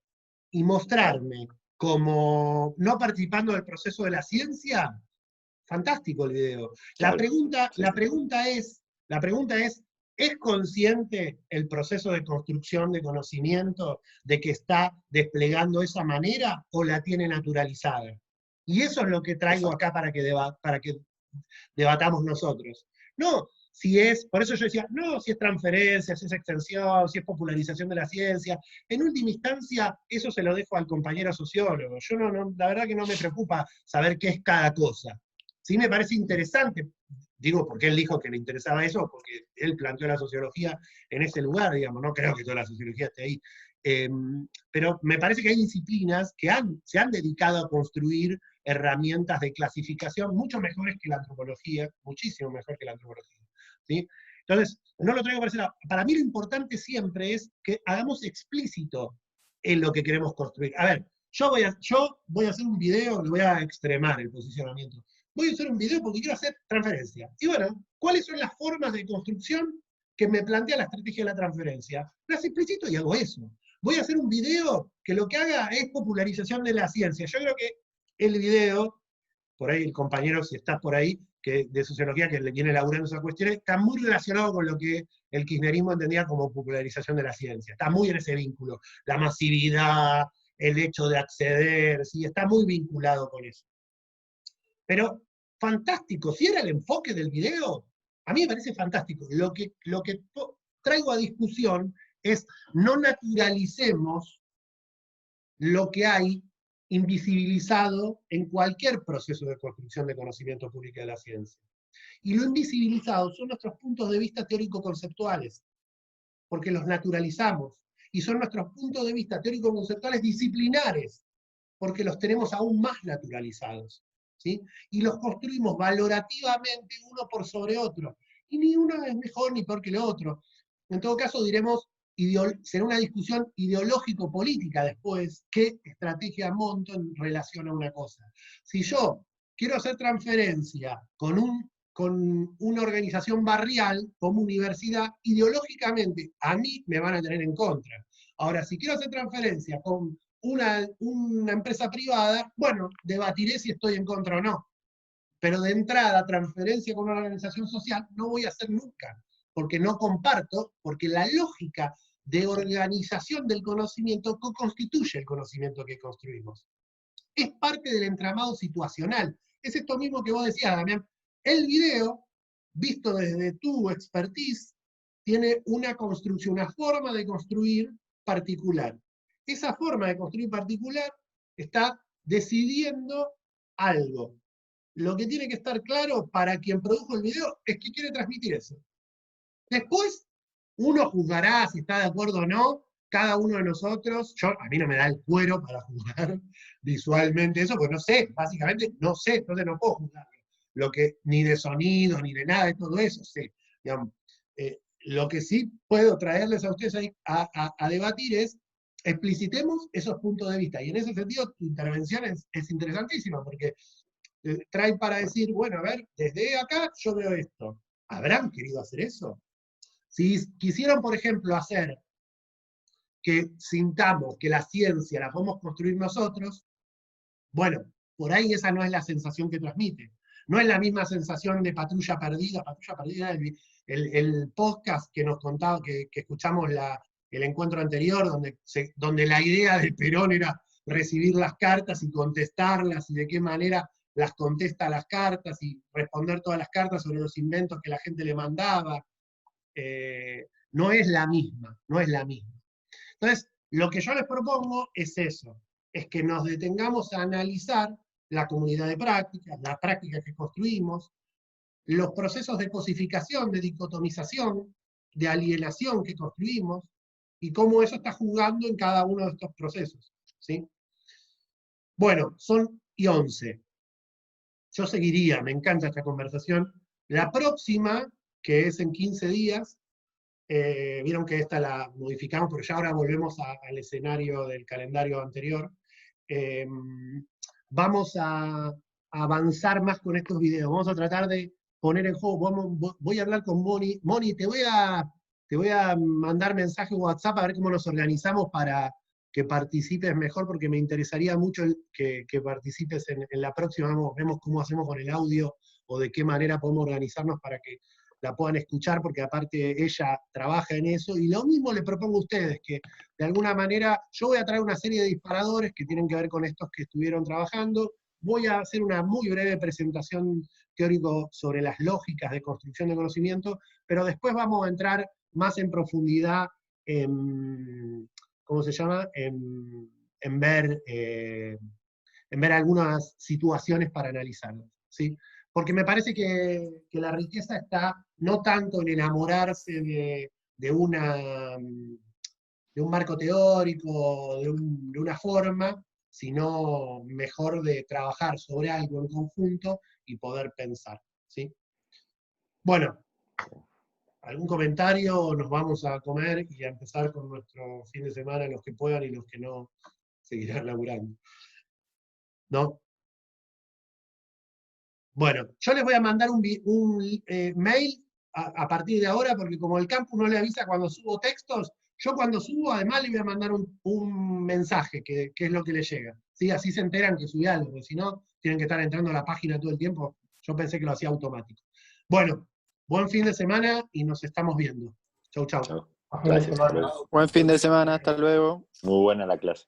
y mostrarme como no participando del proceso de la ciencia, fantástico el video. La pregunta es, ¿Es consciente el proceso de construcción de conocimiento de que está desplegando esa manera o la tiene naturalizada? Y eso es lo que traigo acá para que debatamos nosotros. No, si es, por eso yo decía, no, si es transferencia, si es extensión, si es popularización de la ciencia. En última instancia, eso se lo dejo al compañero sociólogo. Yo la verdad que no me preocupa saber qué es cada cosa. Sí me parece interesante, digo porque él dijo que le interesaba eso, porque él planteó la sociología en ese lugar, digamos, no creo que toda la sociología esté ahí. Pero me parece que hay disciplinas que se han dedicado a construir herramientas de clasificación mucho mejores que la antropología, muchísimo mejor que la antropología. ¿Sí? Entonces, no lo traigo para ese lado. Para mí lo importante siempre es que hagamos explícito en lo que queremos construir. A ver, yo voy a hacer un video, le voy a extremar el posicionamiento. Voy a hacer un video porque quiero hacer transferencia. Y bueno, ¿cuáles son las formas de construcción que me plantea la estrategia de la transferencia? Las explicito y hago eso. Voy a hacer un video que lo que haga es popularización de la ciencia. Yo creo que el video, por ahí el compañero, si estás por ahí, que de sociología, que le viene laburando esas cuestiones, está muy relacionado con lo que el kirchnerismo entendía como popularización de la ciencia. Está muy en ese vínculo. La masividad, el hecho de acceder, ¿sí? Está muy vinculado con eso. Pero, fantástico, si era el enfoque del video, a mí me parece fantástico. Lo que traigo a discusión es no naturalicemos lo que hay invisibilizado en cualquier proceso de construcción de conocimiento público de la ciencia. Y lo invisibilizado son nuestros puntos de vista teórico-conceptuales, porque los naturalizamos, y son nuestros puntos de vista teórico-conceptuales disciplinares, porque los tenemos aún más naturalizados, ¿sí? Y los construimos valorativamente uno por sobre otro, y ni uno es mejor ni peor que el otro. En todo caso diremos, será una discusión ideológico-política después, qué estrategia monto en relación a una cosa. Si yo quiero hacer transferencia con una organización barrial como universidad, ideológicamente a mí me van a tener en contra. Ahora, si quiero hacer transferencia con una empresa privada, bueno, debatiré si estoy en contra o no. Pero de entrada, transferencia con una organización social no voy a hacer nunca, porque no comparto, porque la lógica de organización del conocimiento co-constituye el conocimiento que construimos. Es parte del entramado situacional. Es esto mismo que vos decías, Damián. El video, visto desde tu expertise, tiene una construcción, una forma de construir particular. Esa forma de construir particular está decidiendo algo. Lo que tiene que estar claro para quien produjo el video es que quiere transmitir eso. Después, uno juzgará si está de acuerdo o no, cada uno de nosotros. A mí no me da el cuero para juzgar visualmente eso, porque no sé, básicamente no sé, entonces no puedo juzgarlo. Ni de sonido, ni de nada de todo eso sé. Digamos, lo que sí puedo traerles a ustedes a debatir es, explicitemos esos puntos de vista. Y en ese sentido, tu intervención es interesantísima, porque trae para decir, bueno, a ver, desde acá yo veo esto. ¿Habrán querido hacer eso? Si quisieran, por ejemplo, hacer que sintamos que la ciencia la podemos construir nosotros, bueno, por ahí esa no es la sensación que transmite. No es la misma sensación de Patrulla Perdida, el podcast que nos contaba, que escuchamos el encuentro anterior, donde la idea de Perón era recibir las cartas y contestarlas, y de qué manera las contesta las cartas, y responder todas las cartas sobre los inventos que la gente le mandaba. No es la misma, no es la misma. Entonces, lo que yo les propongo es eso, es que nos detengamos a analizar la comunidad de prácticas, las prácticas que construimos, los procesos de cosificación, de dicotomización, de alienación que construimos, y cómo eso está jugando en cada uno de estos procesos, ¿sí? Bueno, son 11. Yo seguiría, me encanta esta conversación. La próxima, que es en 15 días, vieron que esta la modificamos, pero ya ahora volvemos al escenario del calendario anterior. Vamos a avanzar más con estos videos, vamos a tratar de poner en juego, voy a hablar con Moni. Moni, te voy a mandar mensaje WhatsApp a ver cómo nos organizamos para que participes mejor, porque me interesaría mucho que participes en la próxima. Vemos cómo hacemos con el audio, o de qué manera podemos organizarnos para que la puedan escuchar, porque aparte ella trabaja en eso, y lo mismo le propongo a ustedes, que de alguna manera, yo voy a traer una serie de disparadores que tienen que ver con estos que estuvieron trabajando, voy a hacer una muy breve presentación teórico sobre las lógicas de construcción de conocimiento, pero después vamos a entrar más en profundidad en, ¿cómo se llama?, en ver algunas situaciones para analizarlas, ¿sí? Porque me parece que la riqueza está no tanto en enamorarse de un marco teórico, de una forma, sino mejor de trabajar sobre algo en conjunto y poder pensar, ¿sí? Bueno, ¿algún comentario? Nos vamos a comer y a empezar con nuestro fin de semana, los que puedan y los que no seguirán laburando. ¿No? Bueno, yo les voy a mandar un mail a partir de ahora, porque como el campus no le avisa cuando subo textos, yo cuando subo además le voy a mandar un mensaje, que es lo que les llega. ¿Sí? Así se enteran que subí algo, porque si no, tienen que estar entrando a la página todo el tiempo. Yo pensé que lo hacía automático. Bueno, buen fin de semana y nos estamos viendo. Chau, chau.
Chao. Gracias.
Buen fin de semana, hasta luego.
Muy buena la clase.